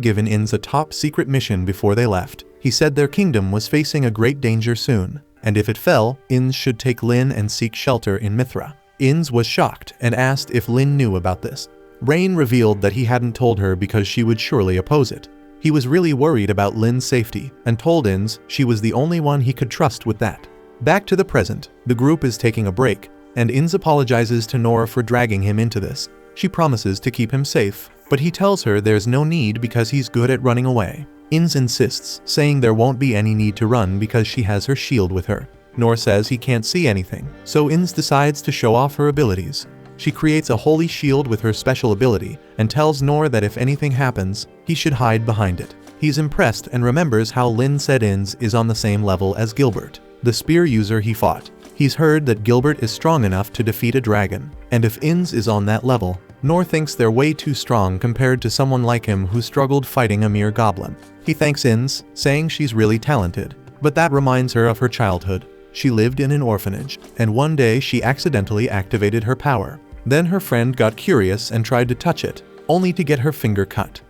Speaker 1: given Ins a top-secret mission before they left. He said their kingdom was facing a great danger soon, and if it fell, Ins should take Lin and seek shelter in Mithra. Ins was shocked and asked if Lin knew about this. Rain revealed that he hadn't told her because she would surely oppose it. He was really worried about Lin's safety and told Ins she was the only one he could trust with that. Back to the present, the group is taking a break, and Ins apologizes to Nora for dragging him into this. She promises to keep him safe, but he tells her there's no need because he's good at running away. Ins insists, saying there won't be any need to run because she has her shield with her. Nor says he can't see anything, so Ins decides to show off her abilities. She creates a holy shield with her special ability and tells Nor that if anything happens, he should hide behind it. He's impressed and remembers how Lin said Ins is on the same level as Gilbert, the spear user he fought. He's heard that Gilbert is strong enough to defeat a dragon, and if Ins is on that level, Nor thinks they're way too strong compared to someone like him who struggled fighting a mere goblin. He thanks Ins, saying she's really talented, but that reminds her of her childhood. She lived in an orphanage, and one day she accidentally activated her power. Then her friend got curious and tried to touch it, only to get her finger cut.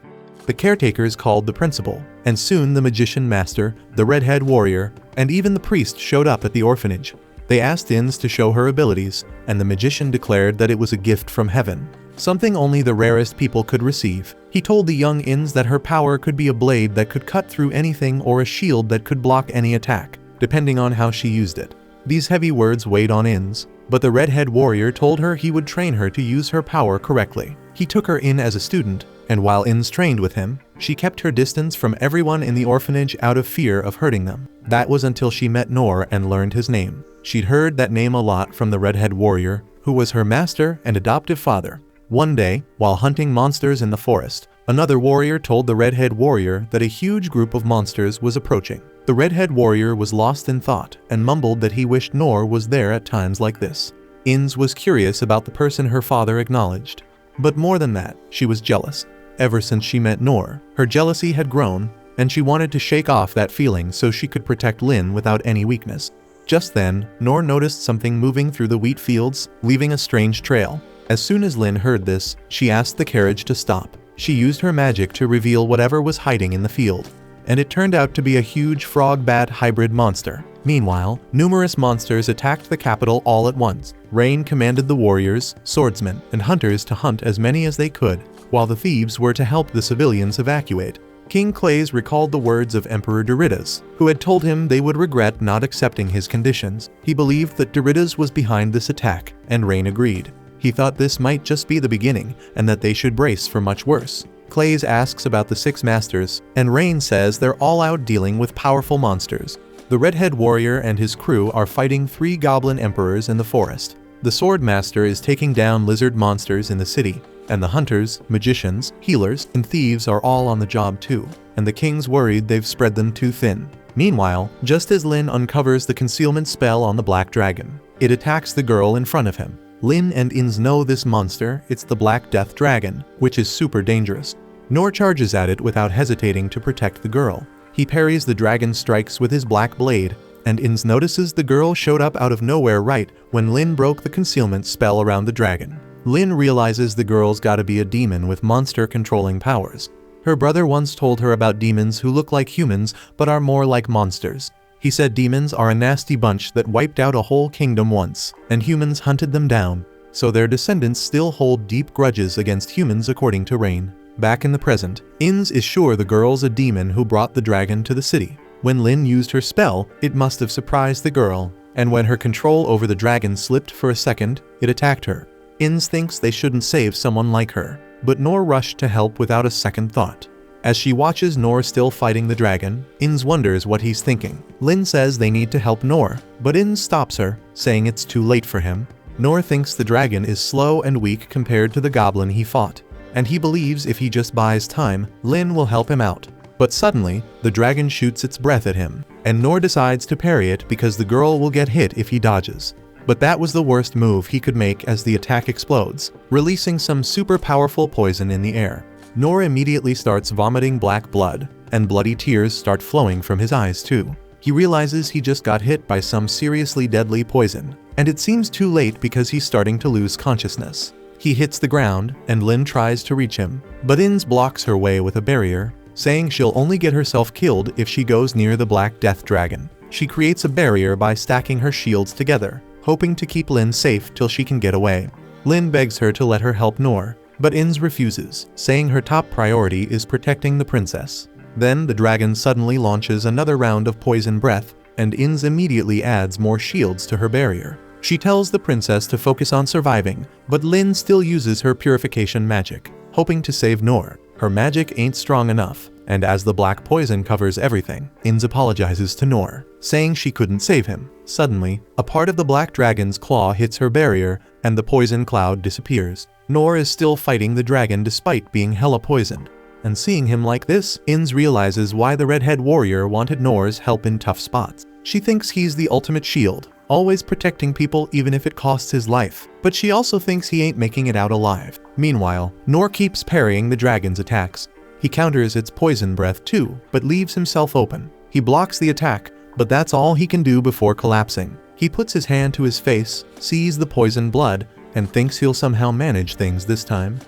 Speaker 1: The caretakers called the principal, and soon the magician master, the redhead warrior, and even the priest showed up at the orphanage. They asked Ins to show her abilities, and the magician declared that it was a gift from heaven, something only the rarest people could receive. He told the young Ins that her power could be a blade that could cut through anything or a shield that could block any attack, depending on how she used it. These heavy words weighed on Ins, but the redhead warrior told her he would train her to use her power correctly. He took her in as a student, and while Ins trained with him, she kept her distance from everyone in the orphanage out of fear of hurting them. That was until she met Nor and learned his name. She'd heard that name a lot from the redhead warrior, who was her master and adoptive father. One day, while hunting monsters in the forest, another warrior told the redhead warrior that a huge group of monsters was approaching. The redhead warrior was lost in thought and mumbled that he wished Nor was there at times like this. Ins was curious about the person her father acknowledged. But more than that, she was jealous. Ever since she met Nor, her jealousy had grown, and she wanted to shake off that feeling so she could protect Lin without any weakness. Just then, Nor noticed something moving through the wheat fields, leaving a strange trail. As soon as Lin heard this, she asked the carriage to stop. She used her magic to reveal whatever was hiding in the field, and it turned out to be a huge frog-bat hybrid monster. Meanwhile, numerous monsters attacked the capital all at once. Rain commanded the warriors, swordsmen, and hunters to hunt as many as they could, while the thieves were to help the civilians evacuate. King Clays recalled the words of Emperor Doritas, who had told him they would regret not accepting his conditions. He believed that Doritas was behind this attack, and Rain agreed. He thought this might just be the beginning, and that they should brace for much worse. Clays asks about the 6 masters, and Rain says they're all out dealing with powerful monsters. The redhead warrior and his crew are fighting 3 goblin emperors in the forest. The sword master is taking down lizard monsters in the city, and the hunters, magicians, healers, and thieves are all on the job too, and the king's worried they've spread them too thin. Meanwhile, just as Lin uncovers the concealment spell on the black dragon, it attacks the girl in front of him. Lin and Ins know this monster, it's the Black Death Dragon, which is super dangerous. Nor charges at it without hesitating to protect the girl. He parries the dragon's strikes with his black blade, and Ins notices the girl showed up out of nowhere right when Lin broke the concealment spell around the dragon. Lin realizes the girl's gotta be a demon with monster-controlling powers. Her brother once told her about demons who look like humans but are more like monsters. He said demons are a nasty bunch that wiped out a whole kingdom once, and humans hunted them down, so their descendants still hold deep grudges against humans according to Rain. Back in the present, Inz is sure the girl's a demon who brought the dragon to the city. When Lin used her spell, it must have surprised the girl, and when her control over the dragon slipped for a second, it attacked her. Inz thinks they shouldn't save someone like her, but Noor rushed to help without a second thought. As she watches Noor still fighting the dragon, Inz wonders what he's thinking. Lin says they need to help Noor, but Inz stops her, saying it's too late for him. Noor thinks the dragon is slow and weak compared to the goblin he fought, and he believes if he just buys time, Lin will help him out. But suddenly, the dragon shoots its breath at him, and Noor decides to parry it because the girl will get hit if he dodges. But that was the worst move he could make as the attack explodes, releasing some super powerful poison in the air. Noor immediately starts vomiting black blood, and bloody tears start flowing from his eyes too. He realizes he just got hit by some seriously deadly poison, and it seems too late because he's starting to lose consciousness. He hits the ground, and Lin tries to reach him, but Inz blocks her way with a barrier, saying she'll only get herself killed if she goes near the Black Death Dragon. She creates a barrier by stacking her shields together, hoping to keep Lin safe till she can get away. Lin begs her to let her help Noor, but Inz refuses, saying her top priority is protecting the princess. Then the dragon suddenly launches another round of poison breath, and Inz immediately adds more shields to her barrier. She tells the princess to focus on surviving, but Lin still uses her purification magic, hoping to save Noor. Her magic ain't strong enough, and as the black poison covers everything, Inz apologizes to Noor, saying she couldn't save him. Suddenly, a part of the black dragon's claw hits her barrier, and the poison cloud disappears. Noor is still fighting the dragon despite being hella poisoned. And seeing him like this, Inz realizes why the redhead warrior wanted Noor's help in tough spots. She thinks he's the ultimate shield, always protecting people even if it costs his life, but she also thinks he ain't making it out alive. Meanwhile, Noor keeps parrying the dragon's attacks. He counters its poison breath too, but leaves himself open. He blocks the attack, but that's all he can do before collapsing. He puts his hand to his face, sees the poison blood, and thinks he'll somehow manage things this time.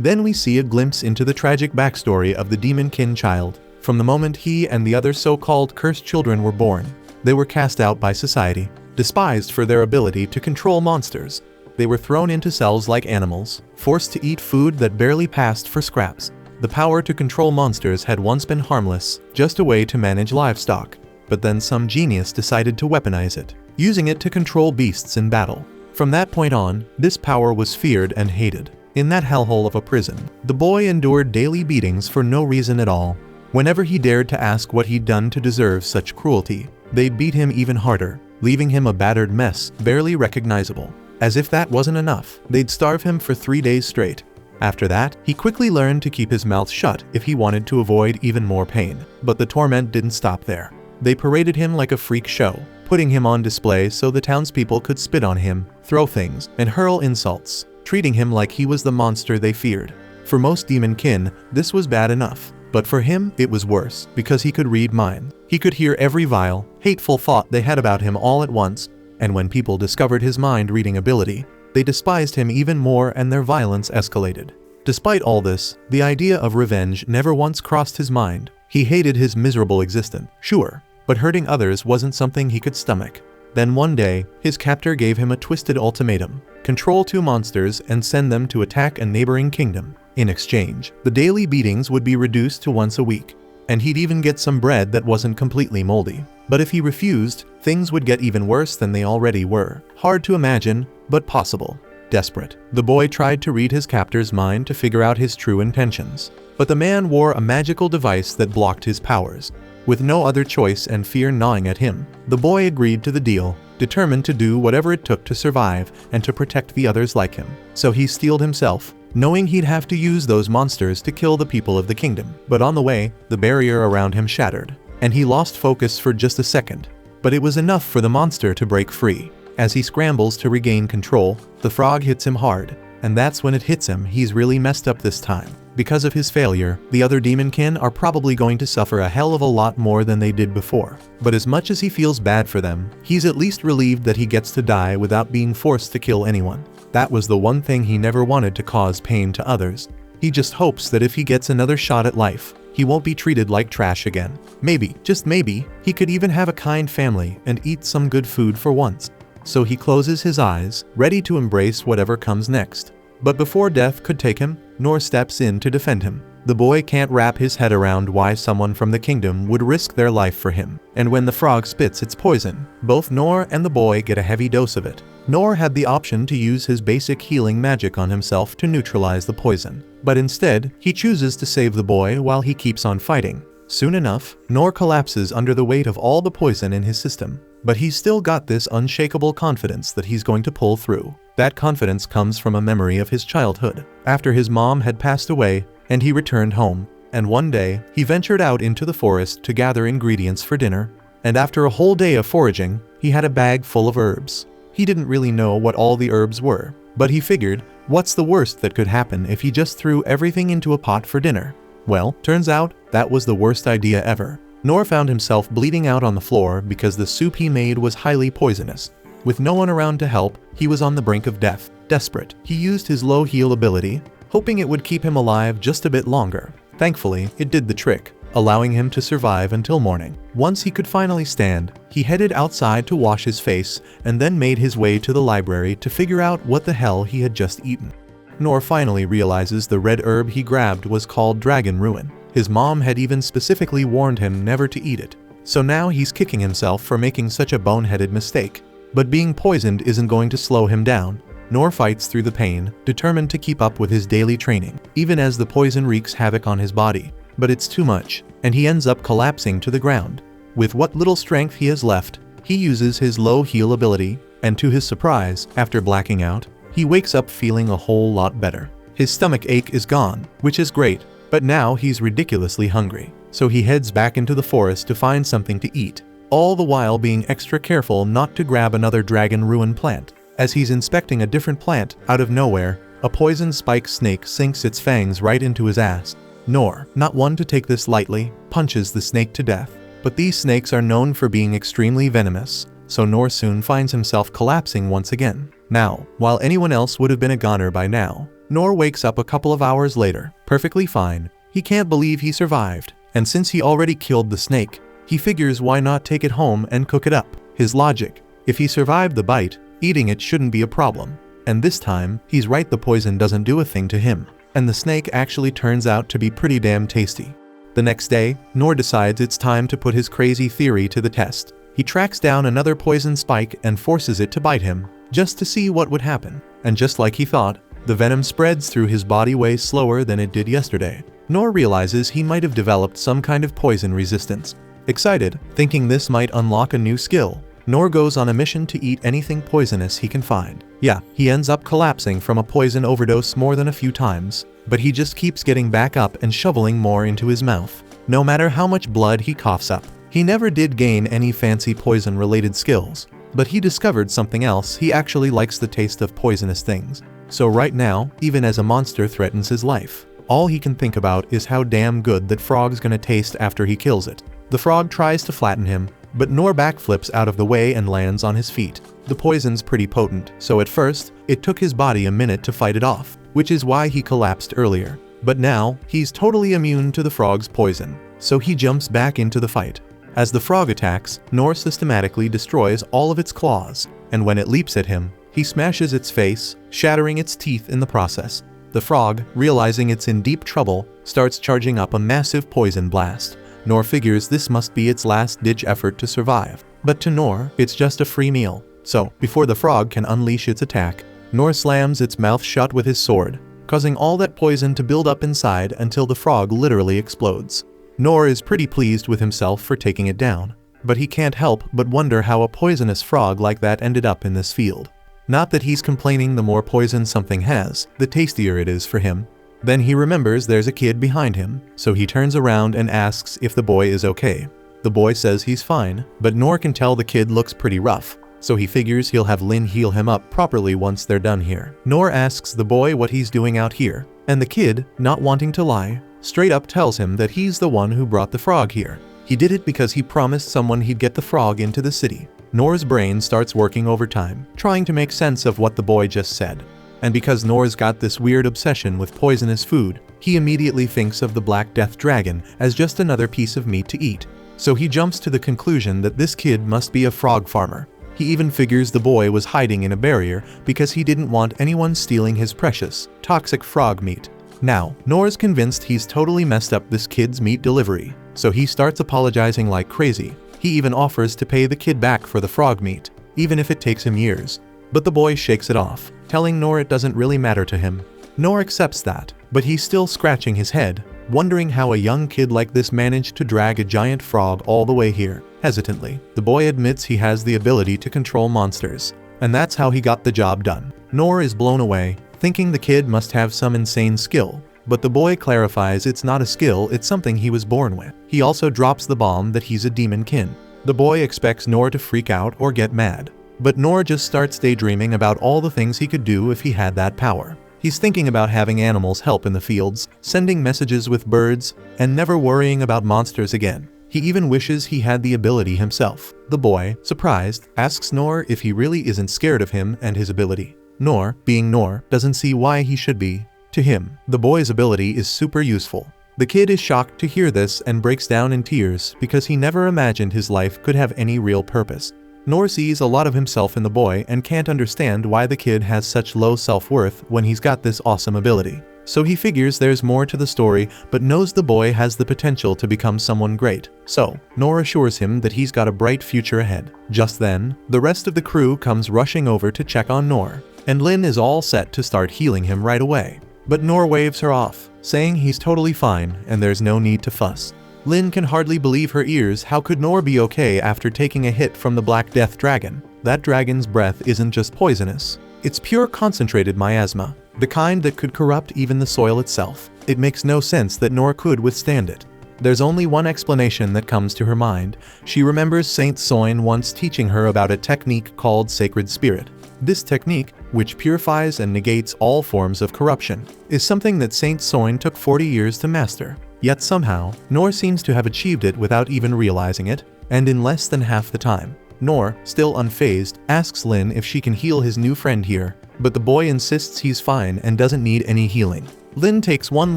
Speaker 1: Then we see a glimpse into the tragic backstory of the demon-kin child. From the moment he and the other so-called cursed children were born, they were cast out by society, despised for their ability to control monsters. They were thrown into cells like animals, forced to eat food that barely passed for scraps. The power to control monsters had once been harmless, just a way to manage livestock, but then some genius decided to weaponize it, using it to control beasts in battle. From that point on, this power was feared and hated. In that hellhole of a prison, the boy endured daily beatings for no reason at all. Whenever he dared to ask what he'd done to deserve such cruelty, they beat him even harder, leaving him a battered mess, barely recognizable. As if that wasn't enough, they'd starve him for 3 days straight. After that, he quickly learned to keep his mouth shut if he wanted to avoid even more pain. But the torment didn't stop there. They paraded him like a freak show, putting him on display so the townspeople could spit on him, throw things, and hurl insults, treating him like he was the monster they feared. For most demon-kin, this was bad enough. But for him, it was worse, because he could read minds. He could hear every vile, hateful thought they had about him all at once, and when people discovered his mind-reading ability, they despised him even more and their violence escalated. Despite all this, the idea of revenge never once crossed his mind. He hated his miserable existence, sure, but hurting others wasn't something he could stomach. Then one day, his captor gave him a twisted ultimatum: control 2 monsters and send them to attack a neighboring kingdom. In exchange, the daily beatings would be reduced to once a week, and he'd even get some bread that wasn't completely moldy. But if he refused, things would get even worse than they already were. Hard to imagine, but possible. Desperate, the boy tried to read his captor's mind to figure out his true intentions. But the man wore a magical device that blocked his powers. With no other choice and fear gnawing at him, the boy agreed to the deal, determined to do whatever it took to survive and to protect the others like him. So he steeled himself, knowing he'd have to use those monsters to kill the people of the kingdom. But on the way, the barrier around him shattered, and he lost focus for just a second. But it was enough for the monster to break free. As he scrambles to regain control, the frog hits him hard, and that's when it hits him he's really messed up this time. Because of his failure, the other demon-kin are probably going to suffer a hell of a lot more than they did before. But as much as he feels bad for them, he's at least relieved that he gets to die without being forced to kill anyone. That was the one thing he never wanted, to cause pain to others. He just hopes that if he gets another shot at life, he won't be treated like trash again. Maybe, just maybe, he could even have a kind family and eat some good food for once. So he closes his eyes, ready to embrace whatever comes next. But before death could take him, Noor steps in to defend him. The boy can't wrap his head around why someone from the kingdom would risk their life for him. And when the frog spits its poison, both Noor and the boy get a heavy dose of it. Noor had the option to use his basic healing magic on himself to neutralize the poison. But instead, he chooses to save the boy while he keeps on fighting. Soon enough, Noor collapses under the weight of all the poison in his system. But he's still got this unshakable confidence that he's going to pull through. That confidence comes from a memory of his childhood, after his mom had passed away and he returned home. And one day, he ventured out into the forest to gather ingredients for dinner. And after a whole day of foraging, he had a bag full of herbs. He didn't really know what all the herbs were, but he figured, what's the worst that could happen if he just threw everything into a pot for dinner? Well, turns out, that was the worst idea ever. Noor found himself bleeding out on the floor because the soup he made was highly poisonous. With no one around to help, he was on the brink of death. Desperate, he used his low heal ability, hoping it would keep him alive just a bit longer. Thankfully, it did the trick, allowing him to survive until morning. Once he could finally stand, he headed outside to wash his face and then made his way to the library to figure out what the hell he had just eaten. Noor finally realizes the red herb he grabbed was called Dragon Ruin. His mom had even specifically warned him never to eat it. So now he's kicking himself for making such a boneheaded mistake. But being poisoned isn't going to slow him down. Noor fights through the pain, determined to keep up with his daily training, even as the poison wreaks havoc on his body. But it's too much, and he ends up collapsing to the ground. With what little strength he has left, he uses his low heal ability, and to his surprise, after blacking out, he wakes up feeling a whole lot better. His stomach ache is gone, which is great, but now he's ridiculously hungry. So he heads back into the forest to find something to eat, all the while being extra careful not to grab another Dragon Ruin plant. As he's inspecting a different plant, out of nowhere, a poison spike snake sinks its fangs right into his ass. Noor, not one to take this lightly, punches the snake to death. But these snakes are known for being extremely venomous, so Noor soon finds himself collapsing once again. Now, while anyone else would have been a goner by now, Noor wakes up a couple of hours later, perfectly fine. He can't believe he survived, and since he already killed the snake, he figures why not take it home and cook it up. His logic, if he survived the bite, eating it shouldn't be a problem. And this time, he's right, the poison doesn't do a thing to him. And the snake actually turns out to be pretty damn tasty. The next day, Noor decides it's time to put his crazy theory to the test. He tracks down another poison spike and forces it to bite him, just to see what would happen. And just like he thought, the venom spreads through his body way slower than it did yesterday. Noor realizes he might have developed some kind of poison resistance. Excited, thinking this might unlock a new skill, Noor goes on a mission to eat anything poisonous he can find. Yeah, he ends up collapsing from a poison overdose more than a few times, but he just keeps getting back up and shoveling more into his mouth. No matter how much blood he coughs up. He never did gain any fancy poison-related skills, but he discovered something else. He actually likes the taste of poisonous things. So right now, even as a monster threatens his life, all he can think about is how damn good that frog's gonna taste after he kills it. The frog tries to flatten him, but Noor backflips out of the way and lands on his feet. The poison's pretty potent, so at first, it took his body a minute to fight it off, which is why he collapsed earlier. But now, he's totally immune to the frog's poison, so he jumps back into the fight. As the frog attacks, Noor systematically destroys all of its claws, and when it leaps at him, he smashes its face, shattering its teeth in the process. The frog, realizing it's in deep trouble, starts charging up a massive poison blast. Noor figures this must be its last-ditch effort to survive. But to Noor, it's just a free meal. So, before the frog can unleash its attack, Noor slams its mouth shut with his sword, causing all that poison to build up inside until the frog literally explodes. Noor is pretty pleased with himself for taking it down, but he can't help but wonder how a poisonous frog like that ended up in this field. Not that he's complaining, the more poison something has, the tastier it is for him. Then he remembers there's a kid behind him, so he turns around and asks if the boy is okay. The boy says he's fine, but Noor can tell the kid looks pretty rough, so he figures he'll have Lin heal him up properly once they're done here. Noor asks the boy what he's doing out here, and the kid, not wanting to lie, straight up tells him that he's the one who brought the frog here. He did it because he promised someone he'd get the frog into the city. Noor's brain starts working overtime, trying to make sense of what the boy just said. And because Noor's got this weird obsession with poisonous food, He immediately thinks of the Black Death Dragon as just another piece of meat to eat. So he jumps to the conclusion that this kid must be a frog farmer. He even figures the boy was hiding in a barrier because he didn't want anyone stealing his precious, toxic frog meat. Now, Noor's convinced he's totally messed up this kid's meat delivery, so he starts apologizing like crazy. He even offers to pay the kid back for the frog meat, even if it takes him years. But the boy shakes it off, telling Noor it doesn't really matter to him. Noor accepts that, but he's still scratching his head, wondering how a young kid like this managed to drag a giant frog all the way here. Hesitantly, the boy admits he has the ability to control monsters, and that's how he got the job done. Noor is blown away, thinking the kid must have some insane skill, but the boy clarifies it's not a skill, it's something he was born with. He also drops the bomb that he's a demon kin. The boy expects Noor to freak out or get mad, but Noor just starts daydreaming about all the things he could do if he had that power. He's thinking about having animals help in the fields, sending messages with birds, and never worrying about monsters again. He even wishes he had the ability himself. The boy, surprised, asks Noor if he really isn't scared of him and his ability. Noor, being Noor, doesn't see why he should be. To him, the boy's ability is super useful. The kid is shocked to hear this and breaks down in tears because he never imagined his life could have any real purpose. Noor sees a lot of himself in the boy and can't understand why the kid has such low self-worth when he's got this awesome ability. So he figures there's more to the story, but knows the boy has the potential to become someone great. So, Noor assures him that he's got a bright future ahead. Just then, the rest of the crew comes rushing over to check on Noor, and Lin is all set to start healing him right away. But Noor waves her off, saying he's totally fine and there's no need to fuss. Lin can hardly believe her ears. How could Noor be okay after taking a hit from the Black Death Dragon? That dragon's breath isn't just poisonous. It's pure concentrated miasma, the kind that could corrupt even the soil itself. It makes no sense that Noor could withstand it. There's only one explanation that comes to her mind. She remembers Saint Soin once teaching her about a technique called Sacred Spirit. This technique, which purifies and negates all forms of corruption, is something that Saint Soin took 40 years to master. Yet somehow, Noor seems to have achieved it without even realizing it, and in less than half the time. Noor, still unfazed, asks Lin if she can heal his new friend here, but the boy insists he's fine and doesn't need any healing. Lin takes one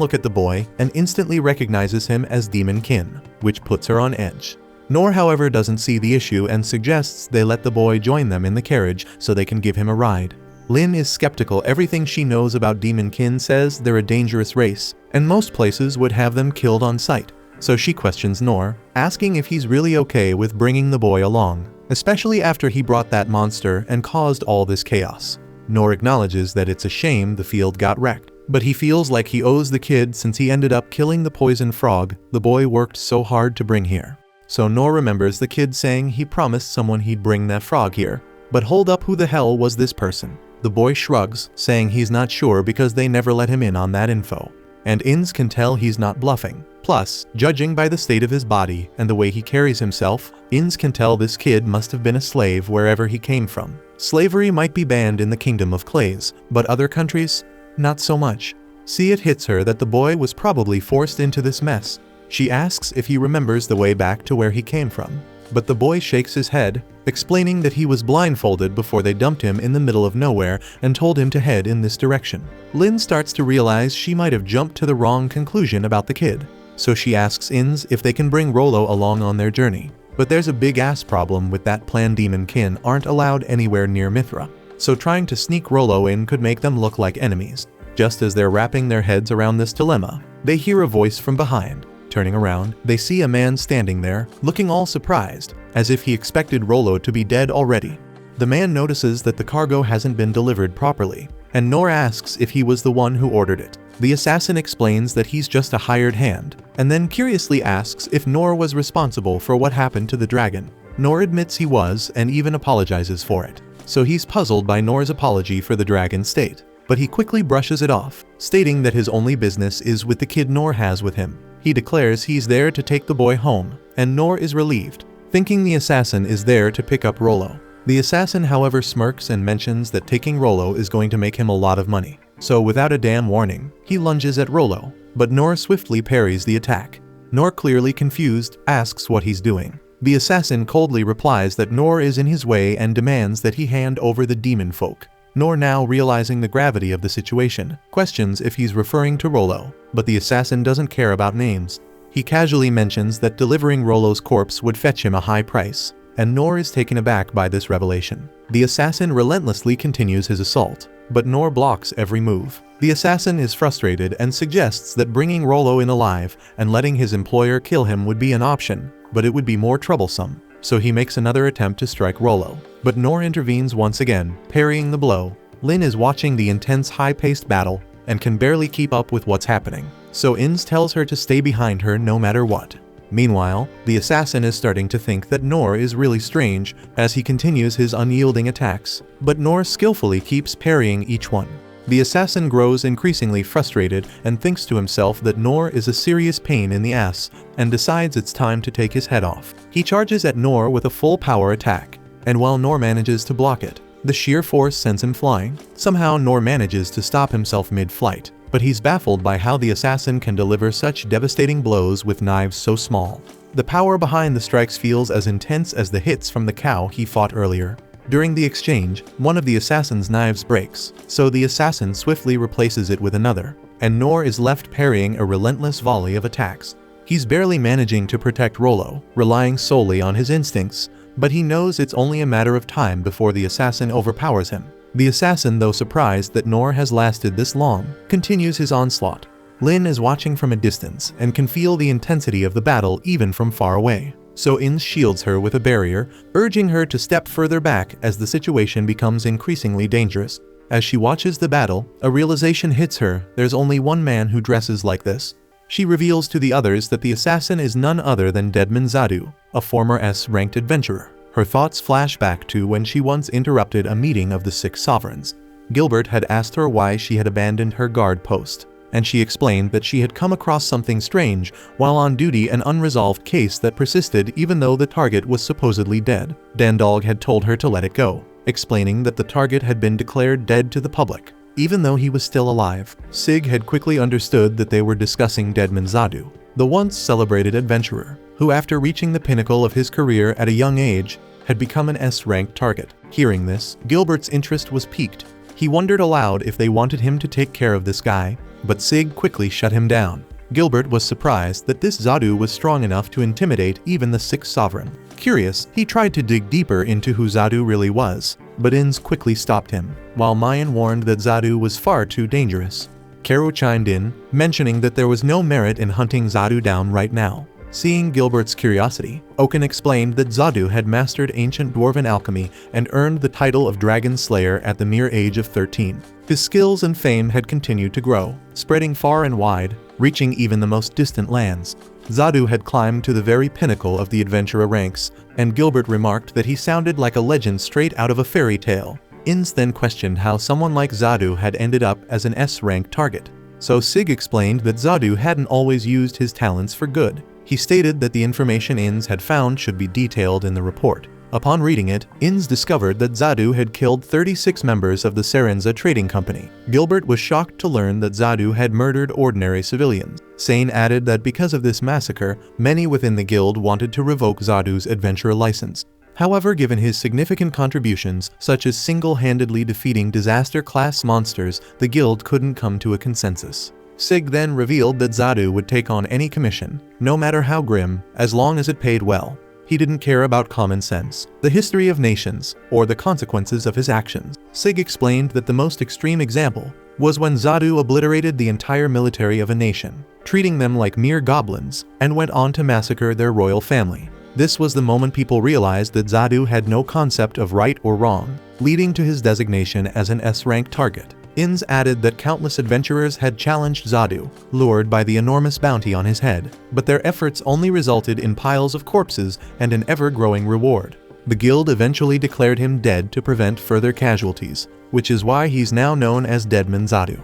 Speaker 1: look at the boy and instantly recognizes him as Demon Kin, which puts her on edge. Noor, however, doesn't see the issue and suggests they let the boy join them in the carriage so they can give him a ride. Lin is skeptical. Everything she knows about Demon Kin says they're a dangerous race, and most places would have them killed on sight. So she questions Noor, asking if he's really okay with bringing the boy along, especially after he brought that monster and caused all this chaos. Noor acknowledges that it's a shame the field got wrecked, but he feels like he owes the kid since he ended up killing the poison frog the boy worked so hard to bring here. So Noor remembers the kid saying he promised someone he'd bring that frog here. But hold up, who the hell was this person? The boy shrugs, saying he's not sure because they never let him in on that info. And Inns can tell he's not bluffing. Plus, judging by the state of his body and the way he carries himself, Inns can tell this kid must have been a slave wherever he came from. Slavery might be banned in the Kingdom of Clays, but other countries? Not so much. See, it hits her that the boy was probably forced into this mess. She asks if he remembers the way back to where he came from, but the boy shakes his head, explaining that he was blindfolded before they dumped him in the middle of nowhere and told him to head in this direction. Lin starts to realize she might have jumped to the wrong conclusion about the kid, so she asks Inns if they can bring Rollo along on their journey. But there's a big-ass problem with that plan. Demon Kin aren't allowed anywhere near Mithra, so trying to sneak Rollo in could make them look like enemies. Just as they're wrapping their heads around this dilemma, they hear a voice from behind. Turning around, they see a man standing there, looking all surprised, as if he expected Rollo to be dead already. The man notices that the cargo hasn't been delivered properly, and Noor asks if he was the one who ordered it. The assassin explains that he's just a hired hand, and then curiously asks if Noor was responsible for what happened to the dragon. Noor admits he was and even apologizes for it, so he's puzzled by Noor's apology for the dragon's state. But he quickly brushes it off, stating that his only business is with the kid Noor has with him. He declares he's there to take the boy home, and Noor is relieved, thinking the assassin is there to pick up Rollo. The assassin, however, smirks and mentions that taking Rollo is going to make him a lot of money. So without a damn warning, he lunges at Rollo, but Noor swiftly parries the attack. Noor, clearly confused, asks what he's doing. The assassin coldly replies that Noor is in his way and demands that he hand over the demon folk. Noor, now realizing the gravity of the situation, questions if he's referring to Rollo, but the assassin doesn't care about names. He casually mentions that delivering Rollo's corpse would fetch him a high price, and Noor is taken aback by this revelation. The assassin relentlessly continues his assault, but Noor blocks every move. The assassin is frustrated and suggests that bringing Rollo in alive and letting his employer kill him would be an option, but it would be more troublesome. So he makes another attempt to strike Rollo, but Noor intervenes once again, parrying the blow. Lin is watching the intense high-paced battle and can barely keep up with what's happening, so Ins tells her to stay behind her no matter what. Meanwhile, the assassin is starting to think that Noor is really strange as he continues his unyielding attacks, but Noor skillfully keeps parrying each one. The assassin grows increasingly frustrated and thinks to himself that Noor is a serious pain in the ass and decides it's time to take his head off. He charges at Noor with a full power attack, and while Noor manages to block it, the sheer force sends him flying. Somehow Noor manages to stop himself mid-flight, but he's baffled by how the assassin can deliver such devastating blows with knives so small. The power behind the strikes feels as intense as the hits from the cow he fought earlier. During the exchange, one of the assassin's knives breaks, so the assassin swiftly replaces it with another, and Noor is left parrying a relentless volley of attacks. He's barely managing to protect Rollo, relying solely on his instincts, but he knows it's only a matter of time before the assassin overpowers him. The assassin, though surprised that Noor has lasted this long, continues his onslaught. Lin is watching from a distance and can feel the intensity of the battle even from far away. So Ins shields her with a barrier, urging her to step further back as the situation becomes increasingly dangerous. As she watches the battle, a realization hits her: there's only one man who dresses like this. She reveals to the others that the assassin is none other than Deadman Zadu, a former S-ranked adventurer. Her thoughts flash back to when she once interrupted a meeting of the 6 sovereigns. Gilbert had asked her why she had abandoned her guard post, and she explained that she had come across something strange while on duty, an unresolved case that persisted even though the target was supposedly dead. Dandalg had told her to let it go, explaining that the target had been declared dead to the public, even though he was still alive. Sig had quickly understood that they were discussing Deadman Zadu, the once celebrated adventurer, who after reaching the pinnacle of his career at a young age, had become an S-ranked target. Hearing this, Gilbert's interest was piqued. He wondered aloud if they wanted him to take care of this guy, but Sig quickly shut him down. Gilbert was surprised that this Zadu was strong enough to intimidate even the 6th sovereign. Curious, he tried to dig deeper into who Zadu really was, but Ins quickly stopped him, while Mayan warned that Zadu was far too dangerous. Kero chimed in, mentioning that there was no merit in hunting Zadu down right now. Seeing Gilbert's curiosity, Oken explained that Zadu had mastered ancient dwarven alchemy and earned the title of Dragon Slayer at the mere age of 13. His skills and fame had continued to grow, spreading far and wide, reaching even the most distant lands. Zadu had climbed to the very pinnacle of the adventurer ranks, and Gilbert remarked that he sounded like a legend straight out of a fairy tale. Ins then questioned how someone like Zadu had ended up as an S-ranked target. So Sig explained that Zadu hadn't always used his talents for good. He stated that the information Ins had found should be detailed in the report. Upon reading it, Ins discovered that Zadu had killed 36 members of the Serenza trading company. Gilbert was shocked to learn that Zadu had murdered ordinary civilians. Sane added that because of this massacre, many within the guild wanted to revoke Zadu's adventurer license. However, given his significant contributions, such as single-handedly defeating disaster-class monsters, the guild couldn't come to a consensus. Sig then revealed that Zadu would take on any commission, no matter how grim, as long as it paid well. He didn't care about common sense, the history of nations, or the consequences of his actions. Sig explained that the most extreme example was when Zadu obliterated the entire military of a nation, treating them like mere goblins, and went on to massacre their royal family. This was the moment people realized that Zadu had no concept of right or wrong, leading to his designation as an S-ranked target. Ins added that countless adventurers had challenged Zadu, lured by the enormous bounty on his head, but their efforts only resulted in piles of corpses and an ever-growing reward. The guild eventually declared him dead to prevent further casualties, which is why he's now known as Deadman Zadu.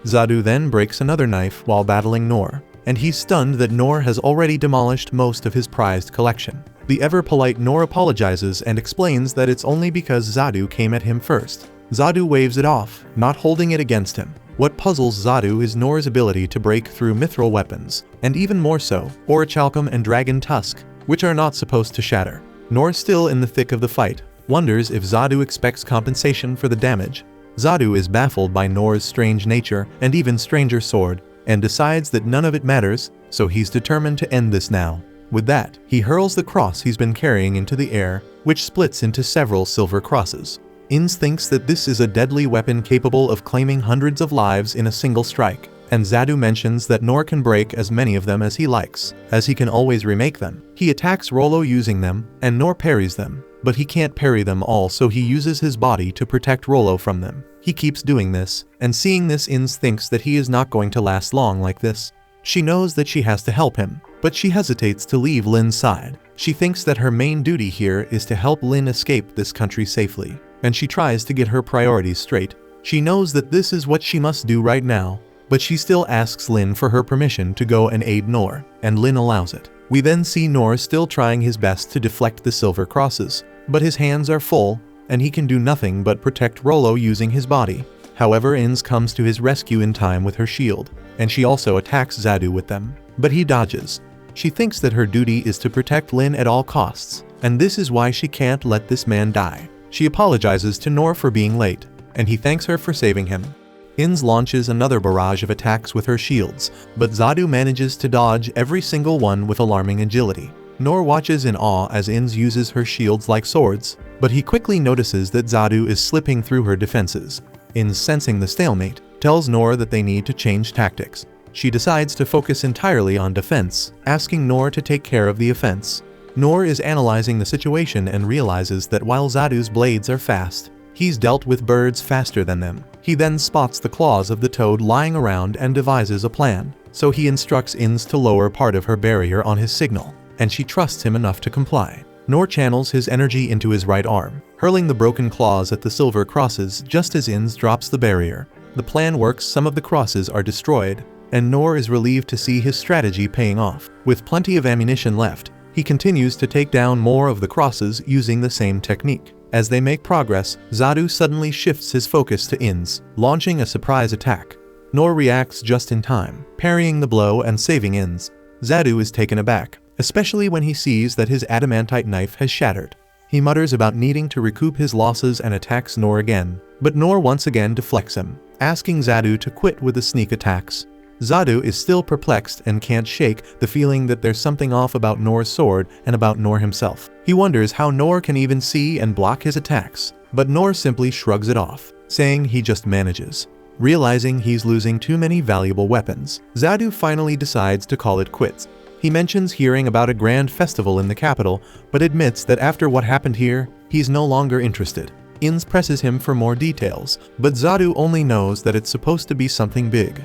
Speaker 1: Zadu then breaks another knife while battling Noor, and he's stunned that Noor has already demolished most of his prized collection. The ever-polite Noor apologizes and explains that it's only because Zadu came at him first. Zadu waves it off, not holding it against him. What puzzles Zadu is Noor's ability to break through mithril weapons, and even more so, orichalcum and dragon tusk, which are not supposed to shatter. Noor still in the thick of the fight, wonders if Zadu expects compensation for the damage. Zadu is baffled by Nor's strange nature and even stranger sword, and decides that none of it matters, so he's determined to end this now. With that, he hurls the cross he's been carrying into the air, which splits into several silver crosses. Ins thinks that this is a deadly weapon capable of claiming hundreds of lives in a single strike, and Zadu mentions that Nor can break as many of them as he likes, as he can always remake them. He attacks Rollo using them, and Nor parries them, but he can't parry them all, so he uses his body to protect Rollo from them. He keeps doing this, and seeing this, Ins thinks that he is not going to last long like this. She knows that she has to help him, but she hesitates to leave Lin's side. She thinks that her main duty here is to help Lin escape this country safely, and she tries to get her priorities straight. She knows that this is what she must do right now, but she still asks Lin for her permission to go and aid Nor, and Lin allows it. We then see Nor still trying his best to deflect the silver crosses, but his hands are full, and he can do nothing but protect Rollo using his body. However, Ins comes to his rescue in time with her shield, and she also attacks Zadu with them, but he dodges. She thinks that her duty is to protect Lin at all costs, and this is why she can't let this man die. She apologizes to Nor for being late, and he thanks her for saving him. Ins launches another barrage of attacks with her shields, but Zadu manages to dodge every single one with alarming agility. Nor watches in awe as Ins uses her shields like swords, but he quickly notices that Zadu is slipping through her defenses. Ins, sensing the stalemate, tells Nor that they need to change tactics. She decides to focus entirely on defense, asking Nor to take care of the offense. Nor is analyzing the situation and realizes that while Zadu's blades are fast, he's dealt with birds faster than them. He then spots the claws of the toad lying around and devises a plan, so he instructs Ins to lower part of her barrier on his signal, and she trusts him enough to comply. Nor channels his energy into his right arm, hurling the broken claws at the silver crosses just as Ins drops the barrier. The plan works, some of the crosses are destroyed, and Nor is relieved to see his strategy paying off. With plenty of ammunition left, he continues to take down more of the crosses using the same technique. As they make progress, Zadu suddenly shifts his focus to Ins, launching a surprise attack. Nor reacts just in time, parrying the blow and saving Ins. Zadu is taken aback, especially when he sees that his adamantite knife has shattered. He mutters about needing to recoup his losses and attacks Nor again, but Nor once again deflects him, asking Zadu to quit with the sneak attacks. Zadu is still perplexed and can't shake the feeling that there's something off about Nor's sword and about Nor himself. He wonders how Nor can even see and block his attacks, but Nor simply shrugs it off, saying he just manages. Realizing he's losing too many valuable weapons, Zadu finally decides to call it quits. He mentions hearing about a grand festival in the capital, but admits that after what happened here, he's no longer interested. Ins presses him for more details, but Zadu only knows that it's supposed to be something big.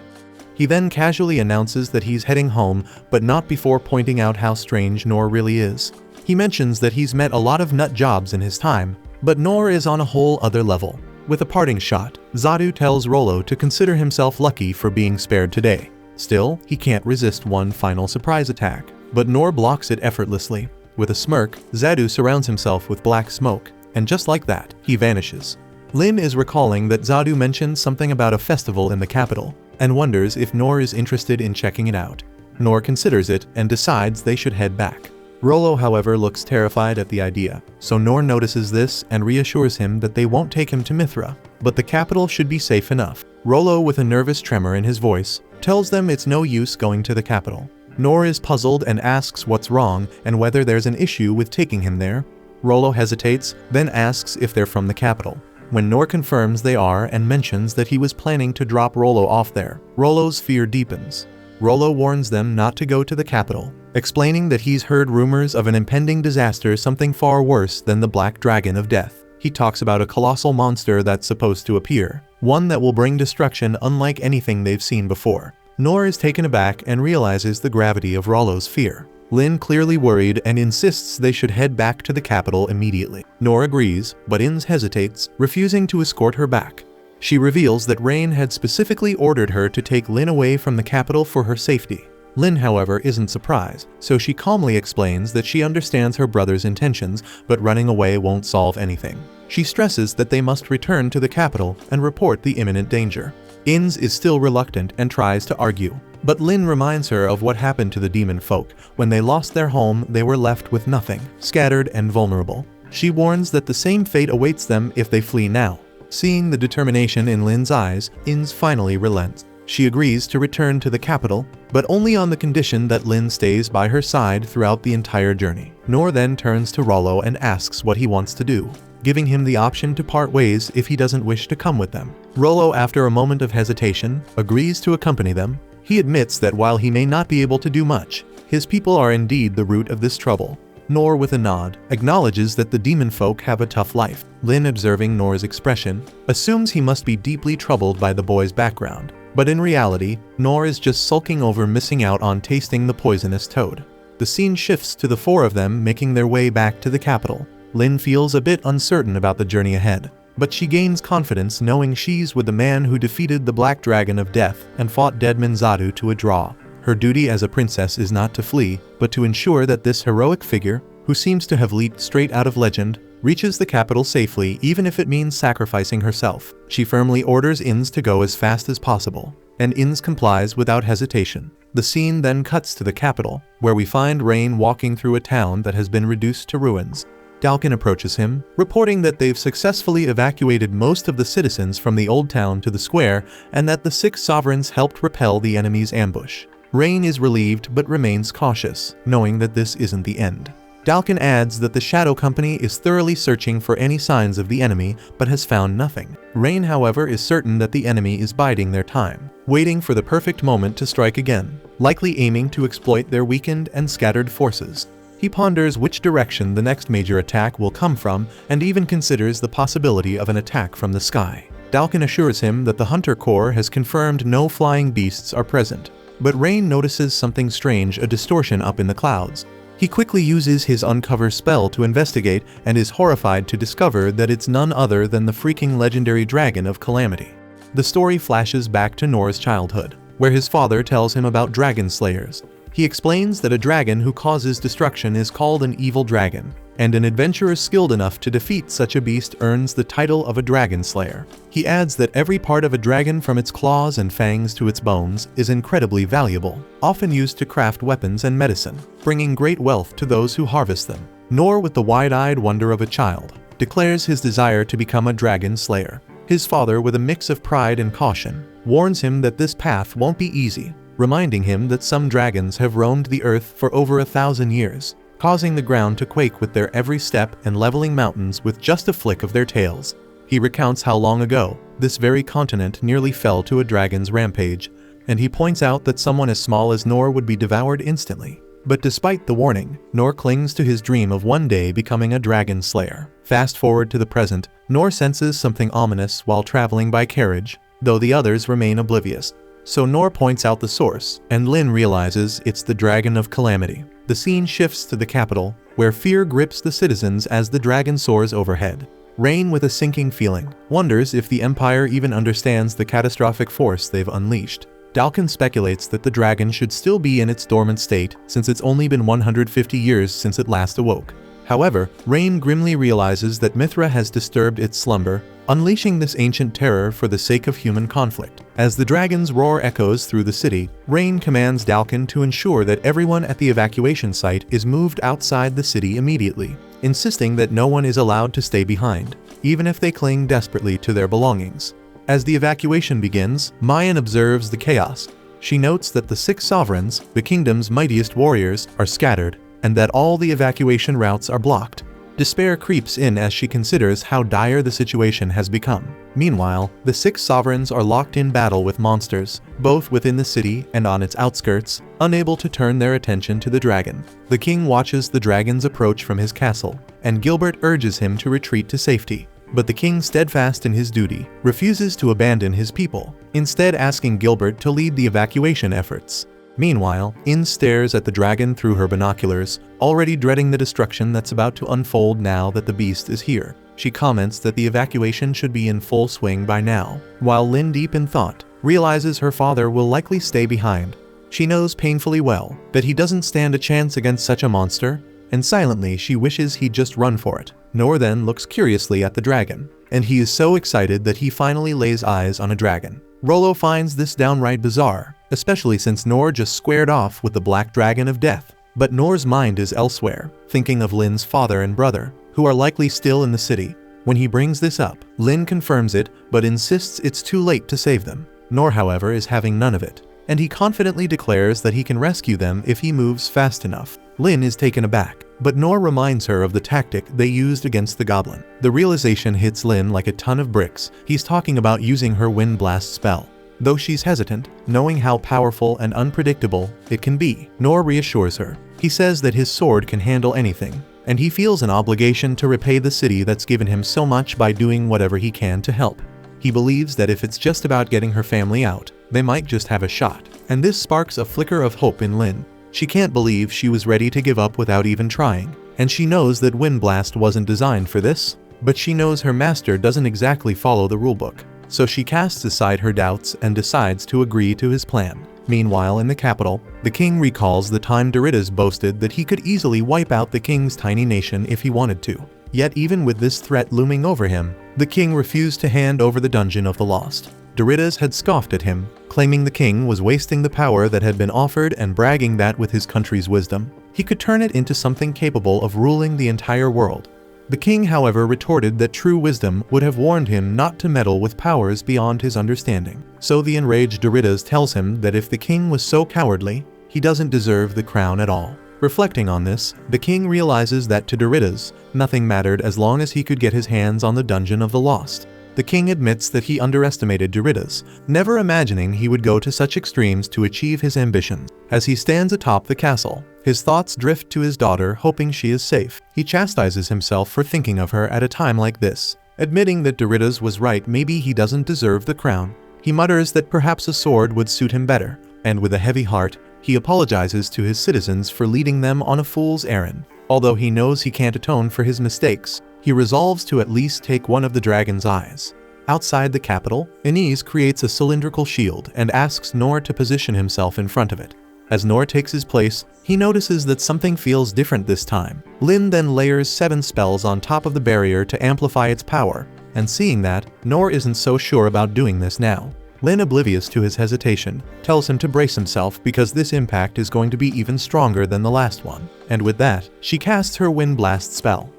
Speaker 1: He then casually announces that he's heading home, but not before pointing out how strange Nor really is. He mentions that he's met a lot of nut jobs in his time, but Nor is on a whole other level. With a parting shot, Zadu tells Rollo to consider himself lucky for being spared today. Still, he can't resist one final surprise attack, but Nor blocks it effortlessly. With a smirk, Zadu surrounds himself with black smoke, and just like that, he vanishes. Lin is recalling that Zadu mentioned something about a festival in the capital, and wonders if Nor is interested in checking it out. Nor considers it and decides they should head back. Rollo, however, looks terrified at the idea, so Nor notices this and reassures him that they won't take him to Mithra, but the capital should be safe enough. Rollo, with a nervous tremor in his voice, tells them it's no use going to the capital. Nor is puzzled and asks what's wrong and whether there's an issue with taking him there. Rollo hesitates, then asks if they're from the capital. When Nor confirms they are and mentions that he was planning to drop Rollo off there, Rollo's fear deepens. Rollo warns them not to go to the capital, explaining that he's heard rumors of an impending disaster, something far worse than the Black Dragon of Death. He talks about a colossal monster that's supposed to appear, one that will bring destruction unlike anything they've seen before. Nor is taken aback and realizes the gravity of Rollo's fear. Lin, clearly worried, and insists they should head back to the capital immediately. Nor agrees, but Ins hesitates, refusing to escort her back. She reveals that Rain had specifically ordered her to take Lin away from the capital for her safety. Lin, however, isn't surprised, so she calmly explains that she understands her brother's intentions, but running away won't solve anything. She stresses that they must return to the capital and report the imminent danger. Ins is still reluctant and tries to argue, but Lin reminds her of what happened to the demon folk. When they lost their home, they were left with nothing, scattered and vulnerable. She warns that the same fate awaits them if they flee now. Seeing the determination in Lin's eyes, Ins finally relents. She agrees to return to the capital, but only on the condition that Lin stays by her side throughout the entire journey. Noor then turns to Rollo and asks what he wants to do, giving him the option to part ways if he doesn't wish to come with them. Rollo, after a moment of hesitation, agrees to accompany them. He admits that while he may not be able to do much, his people are indeed the root of this trouble. Noor, with a nod, acknowledges that the demon folk have a tough life. Lin, observing Noor's expression, assumes he must be deeply troubled by the boy's background. But in reality, Noor is just sulking over missing out on tasting the poisonous toad. The scene shifts to the four of them making their way back to the capital. Lin feels a bit uncertain about the journey ahead, but she gains confidence knowing she's with the man who defeated the Black Dragon of Death and fought Deadman Zadu to a draw. Her duty as a princess is not to flee, but to ensure that this heroic figure, who seems to have leaped straight out of legend, reaches the capital safely even if it means sacrificing herself. She firmly orders Ins to go as fast as possible, and Ins complies without hesitation. The scene then cuts to the capital, where we find Rain walking through a town that has been reduced to ruins. Dalkin approaches him, reporting that they've successfully evacuated most of the citizens from the old town to the square and that the 6 sovereigns helped repel the enemy's ambush. Rain is relieved but remains cautious, knowing that this isn't the end. Dalkin adds that the Shadow Company is thoroughly searching for any signs of the enemy but has found nothing. Rain, however, is certain that the enemy is biding their time, waiting for the perfect moment to strike again, likely aiming to exploit their weakened and scattered forces. He ponders which direction the next major attack will come from and even considers the possibility of an attack from the sky. Dalkin assures him that the Hunter Corps has confirmed no flying beasts are present, but Rain notices something strange, a distortion up in the clouds. He quickly uses his uncover spell to investigate and is horrified to discover that it's none other than the freaking legendary dragon of Calamity. The story flashes back to Noor's childhood, where his father tells him about dragon slayers. He explains that a dragon who causes destruction is called an evil dragon, and an adventurer skilled enough to defeat such a beast earns the title of a dragon slayer. He adds that every part of a dragon, from its claws and fangs to its bones, is incredibly valuable, often used to craft weapons and medicine, bringing great wealth to those who harvest them. Noor, with the wide-eyed wonder of a child, declares his desire to become a dragon slayer. His father, with a mix of pride and caution, warns him that this path won't be easy, reminding him that some dragons have roamed the earth for over 1,000 years, causing the ground to quake with their every step and leveling mountains with just a flick of their tails. He recounts how long ago, this very continent nearly fell to a dragon's rampage, and he points out that someone as small as Noor would be devoured instantly. But despite the warning, Noor clings to his dream of one day becoming a dragon slayer. Fast forward to the present, Noor senses something ominous while traveling by carriage, though the others remain oblivious. So Noor points out the source, and Lin realizes it's the Dragon of Calamity. The scene shifts to the capital, where fear grips the citizens as the dragon soars overhead. Rain, with a sinking feeling, wonders if the Empire even understands the catastrophic force they've unleashed. Dalkin speculates that the dragon should still be in its dormant state, since it's only been 150 years since it last awoke. However, Rain grimly realizes that Mithra has disturbed its slumber, unleashing this ancient terror for the sake of human conflict. As the dragon's roar echoes through the city, Rain commands Dalkin to ensure that everyone at the evacuation site is moved outside the city immediately, insisting that no one is allowed to stay behind, even if they cling desperately to their belongings. As the evacuation begins, Mayan observes the chaos. She notes that the 6 sovereigns, the kingdom's mightiest warriors, are scattered, and that all the evacuation routes are blocked. Despair creeps in as she considers how dire the situation has become. Meanwhile, the 6 sovereigns are locked in battle with monsters, both within the city and on its outskirts, unable to turn their attention to the dragon. The king watches the dragon's approach from his castle, and Gilbert urges him to retreat to safety. But the king, steadfast in his duty, refuses to abandon his people, instead asking Gilbert to lead the evacuation efforts. Meanwhile, In stares at the dragon through her binoculars, already dreading the destruction that's about to unfold now that the beast is here. She comments that the evacuation should be in full swing by now, while Lin, deep in thought, realizes her father will likely stay behind. She knows painfully well that he doesn't stand a chance against such a monster, and silently she wishes he'd just run for it. Noor then looks curiously at the dragon, and he is so excited that he finally lays eyes on a dragon. Rollo finds this downright bizarre, especially since Noor just squared off with the Black Dragon of Death. But Noor's mind is elsewhere, thinking of Lin's father and brother. who are likely still in the city. When he brings this up, Lin confirms it but insists it's too late to save them. Nor, however, is having none of it, and he confidently declares that he can rescue them if he moves fast enough. Lin is taken aback, but Nor reminds her of the tactic they used against the goblin. The realization hits Lin like a ton of bricks. He's talking about using her wind blast spell. Though she's hesitant, knowing how powerful and unpredictable it can be, Nor reassures her. He says that his sword can handle anything, and he feels an obligation to repay the city that's given him so much by doing whatever he can to help. He believes that if it's just about getting her family out, they might just have a shot, and this sparks a flicker of hope in Lin. She can't believe she was ready to give up without even trying, and she knows that Wind Blast wasn't designed for this, but she knows her master doesn't exactly follow the rulebook, so she casts aside her doubts and decides to agree to his plan. Meanwhile, in the capital, the king recalls the time Doritas boasted that he could easily wipe out the king's tiny nation if he wanted to. Yet even with this threat looming over him, the king refused to hand over the Dungeon of the Lost. Doritas had scoffed at him, claiming the king was wasting the power that had been offered and bragging that with his country's wisdom, he could turn it into something capable of ruling the entire world. The king, however, retorted that true wisdom would have warned him not to meddle with powers beyond his understanding. So the enraged Doritas tells him that if the king was so cowardly, he doesn't deserve the crown at all. Reflecting on this, the king realizes that to Doritas, nothing mattered as long as he could get his hands on the Dungeon of the Lost. The king admits that he underestimated Doritas, never imagining he would go to such extremes to achieve his ambitions. As he stands atop the castle, his thoughts drift to his daughter, hoping she is safe. He chastises himself for thinking of her at a time like this. Admitting that Doritas was right, maybe he doesn't deserve the crown. He mutters that perhaps a sword would suit him better, and with a heavy heart, he apologizes to his citizens for leading them on a fool's errand. Although he knows he can't atone for his mistakes, he resolves to at least take one of the dragon's eyes. Outside the capital, Ines creates a cylindrical shield and asks Nor to position himself in front of it. As Nor takes his place, he notices that something feels different this time. Lin then layers 7 spells on top of the barrier to amplify its power, and seeing that, Nor isn't so sure about doing this now. Lin, oblivious to his hesitation, tells him to brace himself because this impact is going to be even stronger than the last one. And with that, she casts her Wind Blast spell.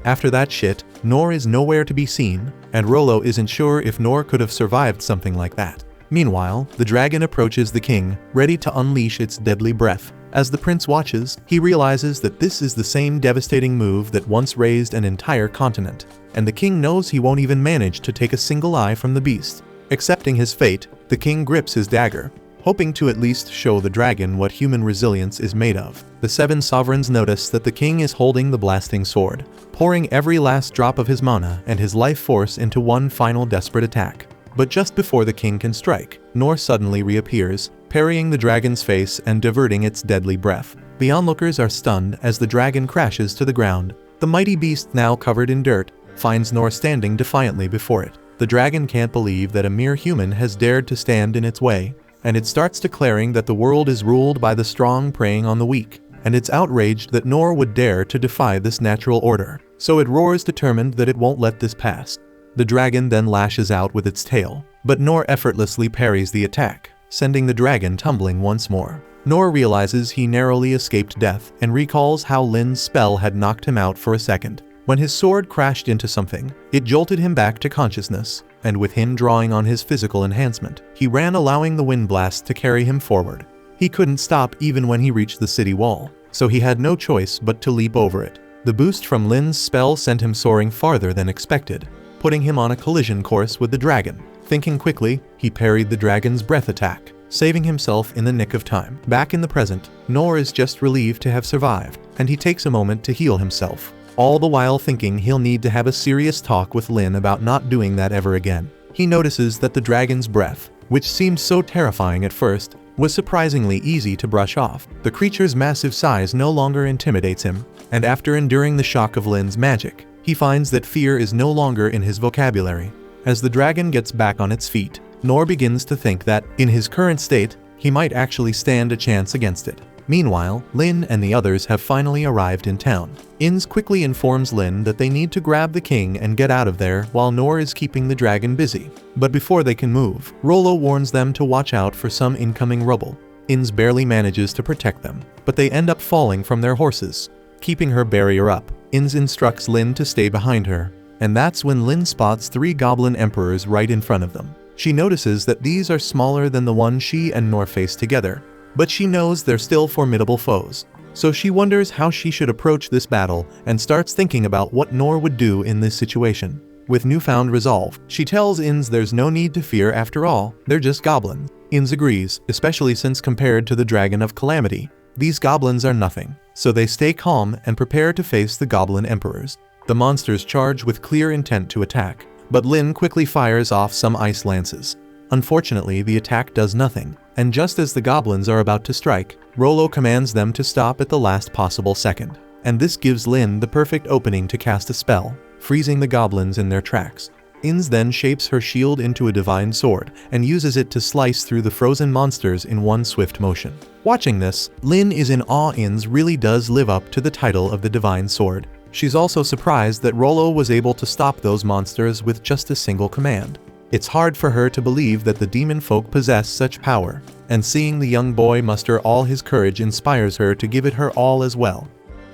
Speaker 1: After that shit, Nor is nowhere to be seen, and Rollo isn't sure if Nor could have survived something like that. Meanwhile, the dragon approaches the king, ready to unleash its deadly breath. As the prince watches, he realizes that this is the same devastating move that once raised an entire continent, and the king knows he won't even manage to take a single eye from the beast. Accepting his fate, the king grips his dagger, hoping to at least show the dragon what human resilience is made of. The 7 sovereigns notice that the king is holding the blasting sword, pouring every last drop of his mana and his life force into one final desperate attack. But just before the king can strike, Nor suddenly reappears, parrying the dragon's face and diverting its deadly breath. The onlookers are stunned as the dragon crashes to the ground. The mighty beast, now covered in dirt, finds Nor standing defiantly before it. The dragon can't believe that a mere human has dared to stand in its way, and it starts declaring that the world is ruled by the strong preying on the weak, and it's outraged that Nor would dare to defy this natural order. So it roars, determined that it won't let this pass. The dragon then lashes out with its tail, but Nor effortlessly parries the attack, sending the dragon tumbling once more. Nor realizes he narrowly escaped death and recalls how Lin's spell had knocked him out for a second. When his sword crashed into something, it jolted him back to consciousness, and with him drawing on his physical enhancement, he ran, allowing the wind blast to carry him forward. He couldn't stop even when he reached the city wall, so he had no choice but to leap over it. The boost from Lin's spell sent him soaring farther than expected, putting him on a collision course with the dragon. Thinking quickly, he parried the dragon's breath attack, saving himself in the nick of time. Back in the present, Nor is just relieved to have survived, and he takes a moment to heal himself, all the while thinking he'll need to have a serious talk with Lin about not doing that ever again. He notices that the dragon's breath, which seemed so terrifying at first, was surprisingly easy to brush off. The creature's massive size no longer intimidates him, and after enduring the shock of Lin's magic, he finds that fear is no longer in his vocabulary. As the dragon gets back on its feet, Nor begins to think that, in his current state, he might actually stand a chance against it. Meanwhile, Lin and the others have finally arrived in town. Ins quickly informs Lin that they need to grab the king and get out of there while Nor is keeping the dragon busy. But before they can move, Rollo warns them to watch out for some incoming rubble. Ins barely manages to protect them, but they end up falling from their horses. Keeping her barrier up, Ins instructs Lin to stay behind her, and that's when Lin spots 3 goblin emperors right in front of them. She notices that these are smaller than the one she and Nor face together, but she knows they're still formidable foes. So she wonders how she should approach this battle and starts thinking about what Nor would do in this situation. With newfound resolve, she tells Ins there's no need to fear after all, they're just goblins. Ins agrees, especially since compared to the Dragon of Calamity, these goblins are nothing. So they stay calm and prepare to face the goblin emperors. The monsters charge with clear intent to attack, but Lin quickly fires off some ice lances. Unfortunately, the attack does nothing, and just as the goblins are about to strike, Rollo commands them to stop at the last possible second. And this gives Lin the perfect opening to cast a spell, freezing the goblins in their tracks. Ins then shapes her shield into a divine sword and uses it to slice through the frozen monsters in one swift motion. Watching this, Lin is in awe. Ins really does live up to the title of the divine sword. She's also surprised that Rollo was able to stop those monsters with just a single command. It's hard for her to believe that the demon folk possess such power, and seeing the young boy muster all his courage inspires her to give it her all as well.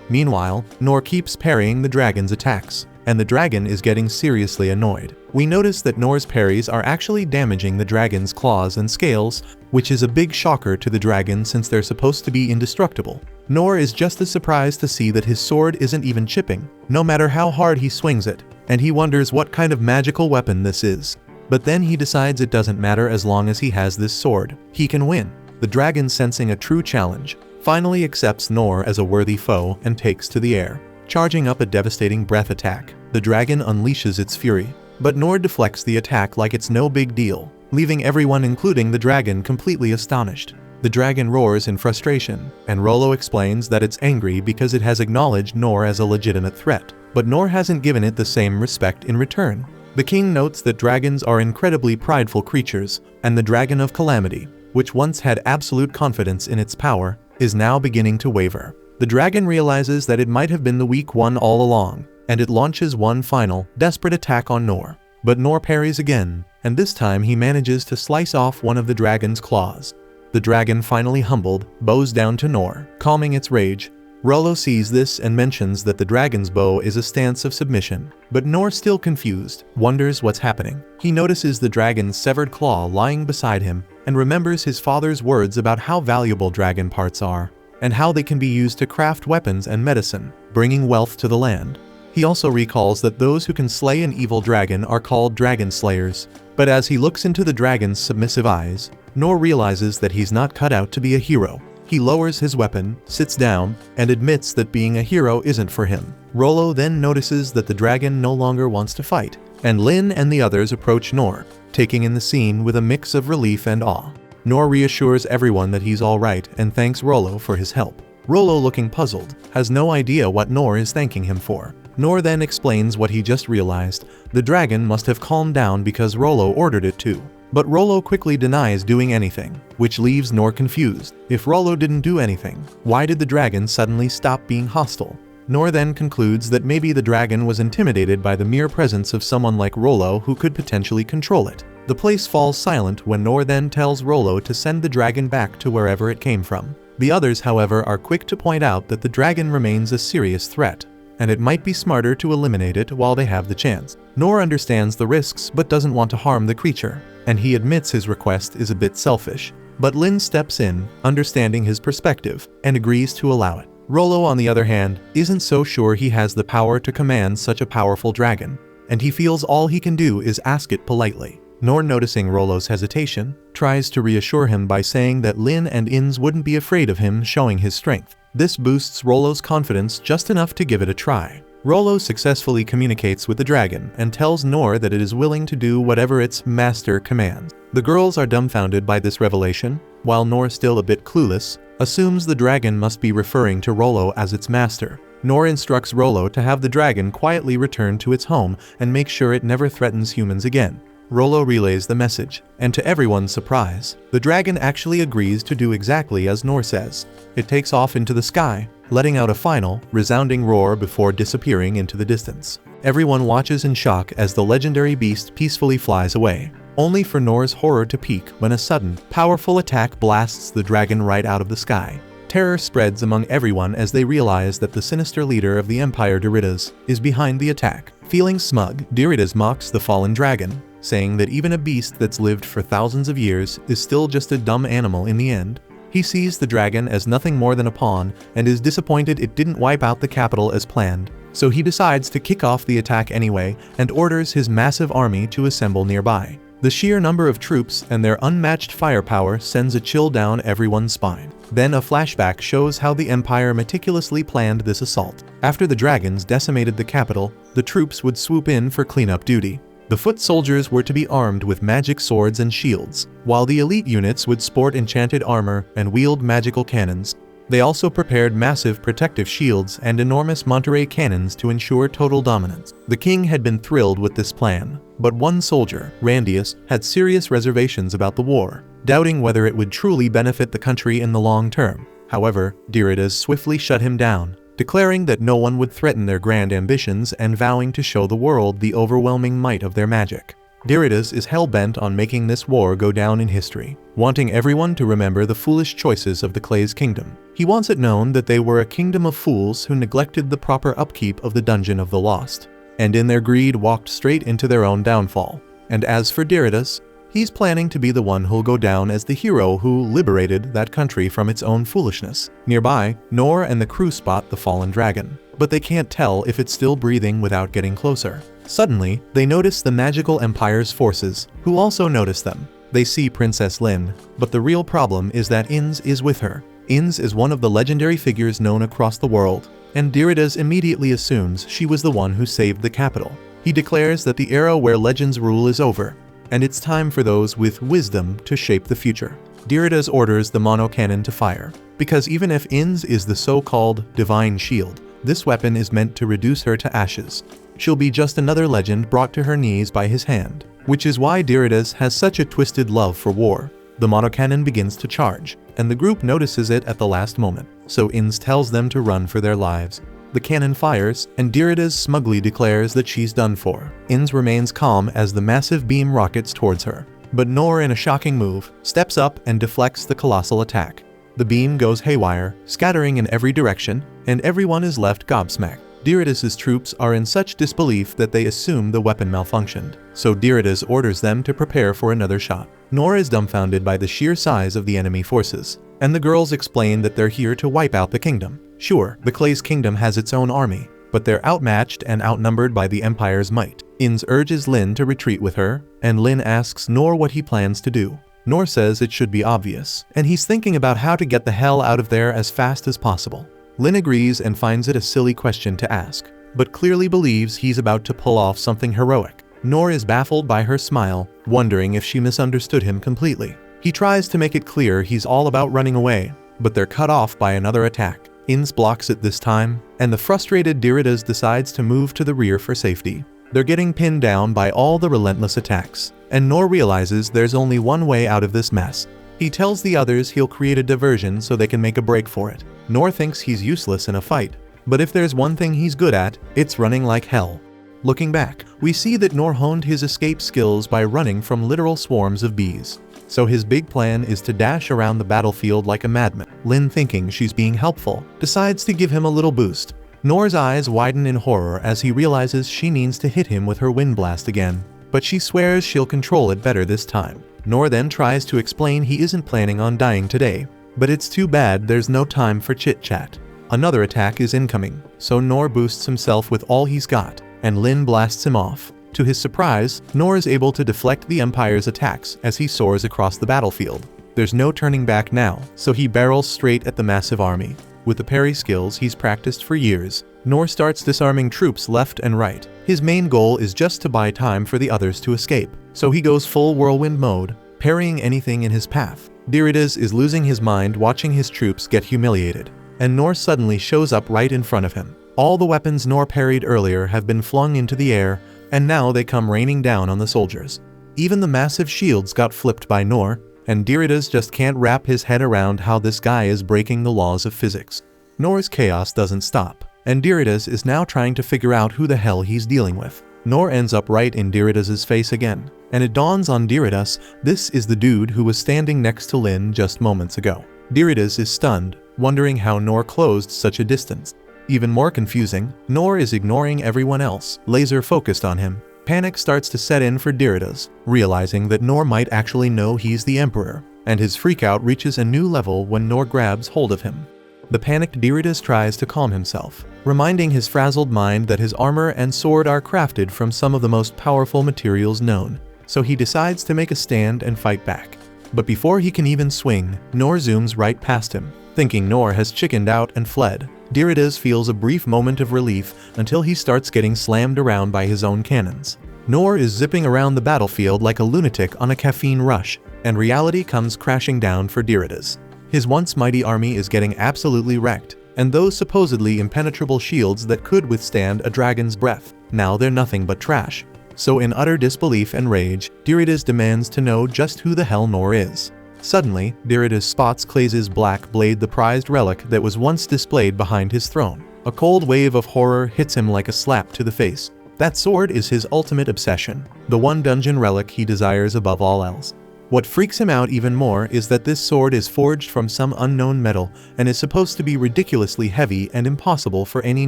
Speaker 1: Meanwhile, Nor keeps parrying the dragon's attacks, and the dragon is getting seriously annoyed. We notice that Nor's parries are actually damaging the dragon's claws and scales, which is a big shocker to the dragon since they're supposed to be indestructible. Nor is just as surprised to see that his sword isn't even chipping, no matter how hard he swings it, and he wonders what kind of magical weapon this is. But then he decides it doesn't matter as long as he has this sword. He can win. The dragon, sensing a true challenge, finally accepts Nor as a worthy foe and takes to the air. Charging up a devastating breath attack, the dragon unleashes its fury, but Nor deflects the attack like it's no big deal, leaving everyone including the dragon completely astonished. The dragon roars in frustration, and Rollo explains that it's angry because it has acknowledged Nor as a legitimate threat, but Nor hasn't given it the same respect in return. The king notes that dragons are incredibly prideful creatures, and the Dragon of Calamity, which once had absolute confidence in its power, is now beginning to waver. The dragon realizes that it might have been the weak one all along, and it launches one final, desperate attack on Nor. But Nor parries again, and this time he manages to slice off one of the dragon's claws. The dragon, finally humbled, bows down to Nor, calming its rage. Rollo sees this and mentions that the dragon's bow is a stance of submission, but Nor, still confused, wonders what's happening. He notices the dragon's severed claw lying beside him and remembers his father's words about how valuable dragon parts are, and how they can be used to craft weapons and medicine, bringing wealth to the land. He also recalls that those who can slay an evil dragon are called dragon slayers, but as he looks into the dragon's submissive eyes, Nor realizes that he's not cut out to be a hero. He lowers his weapon, sits down, and admits that being a hero isn't for him. Rollo then notices that the dragon no longer wants to fight, and Lin and the others approach Nor, taking in the scene with a mix of relief and awe. Nor reassures everyone that he's alright and thanks Rollo for his help. Rollo, looking puzzled, has no idea what Nor is thanking him for. Nor then explains what he just realized. The dragon must have calmed down because Rollo ordered it to. But Rollo quickly denies doing anything, which leaves Nor confused. If Rollo didn't do anything, why did the dragon suddenly stop being hostile? Nor then concludes that maybe the dragon was intimidated by the mere presence of someone like Rollo who could potentially control it. The place falls silent when Nor then tells Rollo to send the dragon back to wherever it came from. The others, however, are quick to point out that the dragon remains a serious threat, and it might be smarter to eliminate it while they have the chance. Nor understands the risks but doesn't want to harm the creature, and he admits his request is a bit selfish. But Lin steps in, understanding his perspective, and agrees to allow it. Rollo, on the other hand, isn't so sure he has the power to command such a powerful dragon, and he feels all he can do is ask it politely. Nor, noticing Rollo's hesitation, tries to reassure him by saying that Lin and Ins wouldn't be afraid of him showing his strength. This boosts Rollo's confidence just enough to give it a try. Rollo successfully communicates with the dragon and tells Nor that it is willing to do whatever its master commands. The girls are dumbfounded by this revelation, while Nor, still a bit clueless, assumes the dragon must be referring to Rollo as its master. Nor instructs Rollo to have the dragon quietly return to its home and make sure it never threatens humans again. Rollo relays the message, and to everyone's surprise, the dragon actually agrees to do exactly as Nor says. It takes off into the sky, letting out a final, resounding roar before disappearing into the distance. Everyone watches in shock as the legendary beast peacefully flies away, only for Nor's horror to peak when a sudden, powerful attack blasts the dragon right out of the sky. Terror spreads among everyone as they realize that the sinister leader of the Empire, Diridas, is behind the attack. Feeling smug, Diridas mocks the fallen dragon, saying that even a beast that's lived for thousands of years is still just a dumb animal in the end. He sees the dragon as nothing more than a pawn and is disappointed it didn't wipe out the capital as planned. So he decides to kick off the attack anyway and orders his massive army to assemble nearby. The sheer number of troops and their unmatched firepower sends a chill down everyone's spine. Then a flashback shows how the Empire meticulously planned this assault. After the dragons decimated the capital, the troops would swoop in for cleanup duty. The foot soldiers were to be armed with magic swords and shields, while the elite units would sport enchanted armor and wield magical cannons. They also prepared massive protective shields and enormous Monterey cannons to ensure total dominance. The king had been thrilled with this plan, but one soldier, Randius, had serious reservations about the war, doubting whether it would truly benefit the country in the long term. However, Diridas swiftly shut him down, declaring that no one would threaten their grand ambitions and vowing to show the world the overwhelming might of their magic. Diridas is hell-bent on making this war go down in history, wanting everyone to remember the foolish choices of the Clay's kingdom. He wants it known that they were a kingdom of fools who neglected the proper upkeep of the Dungeon of the Lost, and in their greed walked straight into their own downfall. And as for Diridas, he's planning to be the one who'll go down as the hero who liberated that country from its own foolishness. Nearby, Nor and the crew spot the fallen dragon, but they can't tell if it's still breathing without getting closer. Suddenly, they notice the magical Empire's forces, who also notice them. They see Princess Lin, but the real problem is that Inz is with her. Inz is one of the legendary figures known across the world, and Diridas immediately assumes she was the one who saved the capital. He declares that the era where legends rule is over, and it's time for those with wisdom to shape the future. Diridas orders the monocannon to fire, because even if Inz is the so-called divine shield, this weapon is meant to reduce her to ashes. She'll be just another legend brought to her knees by his hand, which is why Diridas has such a twisted love for war. The monocannon begins to charge, and the group notices it at the last moment, so Inz tells them to run for their lives. The cannon fires, and Diridas smugly declares that she's done for. Inz remains calm as the massive beam rockets towards her, but Nor, in a shocking move, steps up and deflects the colossal attack. The beam goes haywire, scattering in every direction, and everyone is left gobsmacked. Diridas' troops are in such disbelief that they assume the weapon malfunctioned, so Diridas orders them to prepare for another shot. Nor is dumbfounded by the sheer size of the enemy forces, and the girls explain that they're here to wipe out the kingdom. Sure, the Clay's kingdom has its own army, but they're outmatched and outnumbered by the Empire's might. Inz urges Lin to retreat with her, and Lin asks Nor what he plans to do. Nor says it should be obvious, and he's thinking about how to get the hell out of there as fast as possible. Lin agrees and finds it a silly question to ask, but clearly believes he's about to pull off something heroic. Nor is baffled by her smile, wondering if she misunderstood him completely. He tries to make it clear he's all about running away, but they're cut off by another attack. Inz blocks it this time, and the frustrated Diridas decides to move to the rear for safety. They're getting pinned down by all the relentless attacks, and Nor realizes there's only one way out of this mess. He tells the others he'll create a diversion so they can make a break for it. Nor thinks he's useless in a fight, but if there's one thing he's good at, it's running like hell. Looking back, we see that Nor honed his escape skills by running from literal swarms of bees. So his big plan is to dash around the battlefield like a madman. Lin, thinking she's being helpful, decides to give him a little boost. Nor's eyes widen in horror as he realizes she means to hit him with her wind blast again, but she swears she'll control it better this time. Nor then tries to explain he isn't planning on dying today, but it's too bad there's no time for chit-chat. Another attack is incoming, so Nor boosts himself with all he's got, and Lin blasts him off. To his surprise, Nor is able to deflect the Empire's attacks as he soars across the battlefield. There's no turning back now, so he barrels straight at the massive army. With the parry skills he's practiced for years, Nor starts disarming troops left and right. His main goal is just to buy time for the others to escape, so he goes full whirlwind mode, parrying anything in his path. Diridas is losing his mind watching his troops get humiliated, and Nor suddenly shows up right in front of him. All the weapons Nor parried earlier have been flung into the air, and now they come raining down on the soldiers. Even the massive shields got flipped by Nor, and Diridas just can't wrap his head around how this guy is breaking the laws of physics. Nor's chaos doesn't stop, and Diridas is now trying to figure out who the hell he's dealing with. Nor ends up right in Diridas's face again, and it dawns on Diridas this is the dude who was standing next to Lin just moments ago. Diridas is stunned, wondering how Nor closed such a distance. Even more confusing, Nor is ignoring everyone else, laser focused on him. Panic starts to set in for Diridas, realizing that Nor might actually know he's the Emperor, and his freakout reaches a new level when Nor grabs hold of him. The panicked Diridas tries to calm himself, reminding his frazzled mind that his armor and sword are crafted from some of the most powerful materials known, so he decides to make a stand and fight back. But before he can even swing, Nor zooms right past him. Thinking Nor has chickened out and fled, Diridas feels a brief moment of relief until he starts getting slammed around by his own cannons. Nor is zipping around the battlefield like a lunatic on a caffeine rush, and reality comes crashing down for Diridas. His once mighty army is getting absolutely wrecked, and those supposedly impenetrable shields that could withstand a dragon's breath, now they're nothing but trash. So in utter disbelief and rage, Diridas demands to know just who the hell Nor is. Suddenly, Diridas spots Clay's black blade, the prized relic that was once displayed behind his throne. A cold wave of horror hits him like a slap to the face. That sword is his ultimate obsession, the one dungeon relic he desires above all else. What freaks him out even more is that this sword is forged from some unknown metal and is supposed to be ridiculously heavy and impossible for any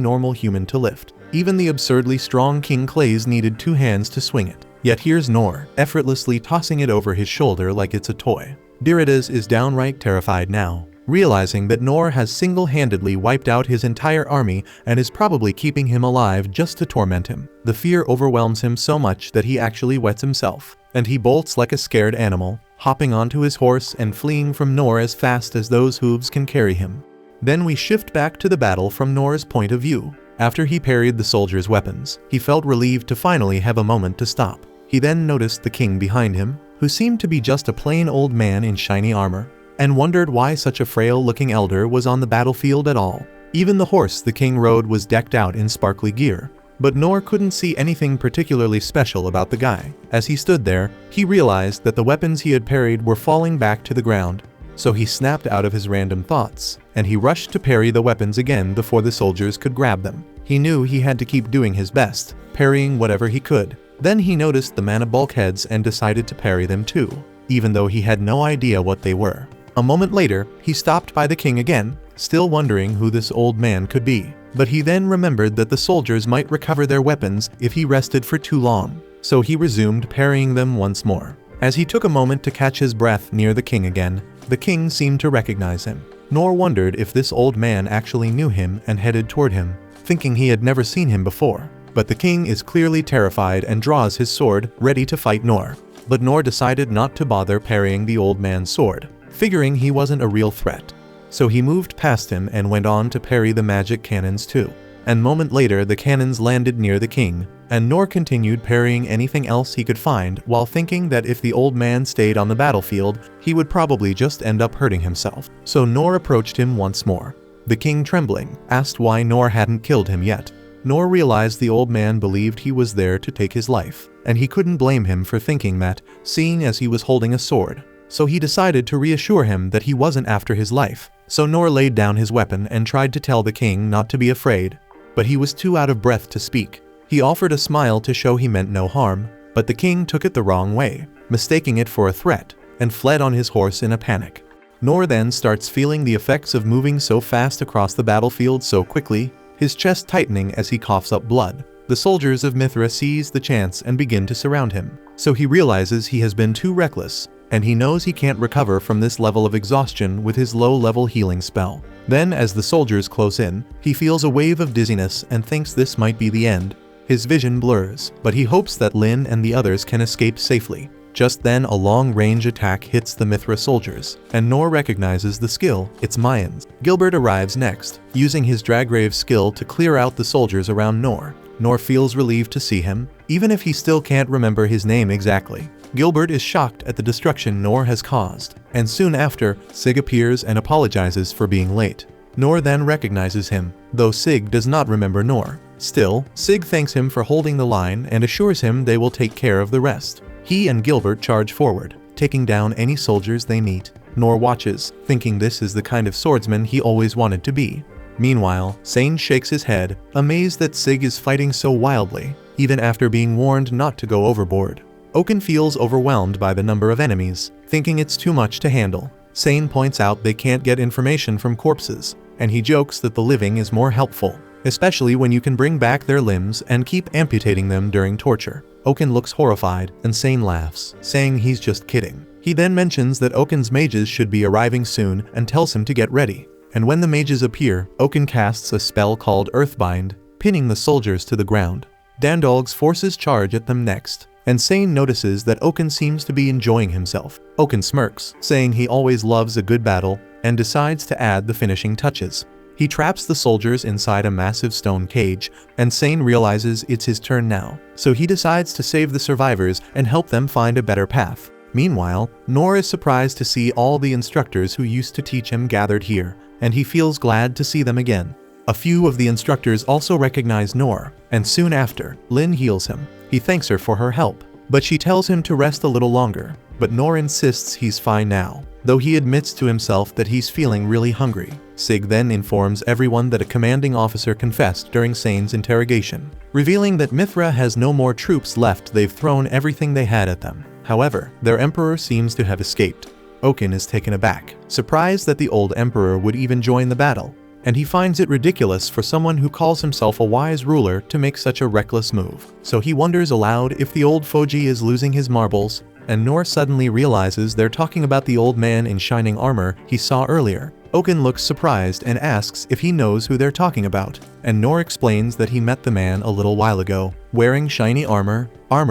Speaker 1: normal human to lift. Even the absurdly strong King Clay's needed 2 hands to swing it. Yet here's Nor, effortlessly tossing it over his shoulder like it's a toy. Diridas is downright terrified now, realizing that Nor has single-handedly wiped out his entire army and is probably keeping him alive just to torment him. The fear overwhelms him so much that he actually wets himself, and he bolts like a scared animal, hopping onto his horse and fleeing from Nor as fast as those hooves can carry him. Then we shift back to the battle from Nor's point of view. After he parried the soldiers' weapons, he felt relieved to finally have a moment to stop. He then noticed the king behind him, who seemed to be just a plain old man in shiny armor, and wondered why such a frail-looking elder was on the battlefield at all. Even the horse the king rode was decked out in sparkly gear. But Nor couldn't see anything particularly special about the guy. As he stood there, he realized that the weapons he had parried were falling back to the ground. So he snapped out of his random thoughts, and he rushed to parry the weapons again before the soldiers could grab them. He knew he had to keep doing his best, parrying whatever he could. Then he noticed the mana bulkheads and decided to parry them too, even though he had no idea what they were. A moment later, he stopped by the king again, still wondering who this old man could be. But he then remembered that the soldiers might recover their weapons if he rested for too long, so he resumed parrying them once more. As he took a moment to catch his breath near the king again, the king seemed to recognize him. Nor wondered if this old man actually knew him and headed toward him, thinking he had never seen him before. But the king is clearly terrified and draws his sword, ready to fight Nor. But Nor decided not to bother parrying the old man's sword, figuring he wasn't a real threat. So he moved past him and went on to parry the magic cannons too. And a moment later the cannons landed near the king, and Nor continued parrying anything else he could find while thinking that if the old man stayed on the battlefield, he would probably just end up hurting himself. So Nor approached him once more. The king, trembling, asked why Nor hadn't killed him yet. Nor realized the old man believed he was there to take his life, and he couldn't blame him for thinking that, seeing as he was holding a sword. So he decided to reassure him that he wasn't after his life. So Nor laid down his weapon and tried to tell the king not to be afraid, but he was too out of breath to speak. He offered a smile to show he meant no harm, but the king took it the wrong way, mistaking it for a threat, and fled on his horse in a panic. Nor then starts feeling the effects of moving so fast across the battlefield so quickly, his chest tightening as he coughs up blood. The soldiers of Mithra seize the chance and begin to surround him. So he realizes he has been too reckless, and he knows he can't recover from this level of exhaustion with his low-level healing spell. Then, as the soldiers close in, he feels a wave of dizziness and thinks this might be the end. His vision blurs, but he hopes that Lin and the others can escape safely. Just then a long-range attack hits the Mithra soldiers, and Nor recognizes the skill, it's Mayans. Gilbert arrives next, using his Dragrave skill to clear out the soldiers around Nor. Nor feels relieved to see him, even if he still can't remember his name exactly. Gilbert is shocked at the destruction Nor has caused, and soon after, Sig appears and apologizes for being late. Nor then recognizes him, though Sig does not remember Nor. Still, Sig thanks him for holding the line and assures him they will take care of the rest. He and Gilbert charge forward, taking down any soldiers they meet. Nor watches, thinking this is the kind of swordsman he always wanted to be. Meanwhile, Sane shakes his head, amazed that Sig is fighting so wildly, even after being warned not to go overboard. Oaken feels overwhelmed by the number of enemies, thinking it's too much to handle. Sane points out they can't get information from corpses, and he jokes that the living is more helpful, especially when you can bring back their limbs and keep amputating them during torture. Oken looks horrified, and Sane laughs, saying he's just kidding. He then mentions that Oken's mages should be arriving soon and tells him to get ready. And when the mages appear, Oken casts a spell called Earthbind, pinning the soldiers to the ground. Dandog's forces charge at them next, and Sane notices that Oken seems to be enjoying himself. Oken smirks, saying he always loves a good battle, and decides to add the finishing touches. He traps the soldiers inside a massive stone cage, and Sane realizes it's his turn now, so he decides to save the survivors and help them find a better path. Meanwhile, Noor is surprised to see all the instructors who used to teach him gathered here, and he feels glad to see them again. A few of the instructors also recognize Noor, and soon after, Lin heals him. He thanks her for her help, but she tells him to rest a little longer, but Noor insists he's fine now, though he admits to himself that he's feeling really hungry. Sig then informs everyone that a commanding officer confessed during Sane's interrogation, revealing that Mithra has no more troops left. They've thrown everything they had at them. However, their emperor seems to have escaped. Oken is taken aback, surprised that the old emperor would even join the battle, and he finds it ridiculous for someone who calls himself a wise ruler to make such a reckless move. So he wonders aloud if the old Foji is losing his marbles, and Noor suddenly realizes they're talking about the old man in shining armor he saw earlier. Oken looks surprised and asks if he knows who they're talking about, and Noor explains that he met the man a little while ago, wearing shiny armor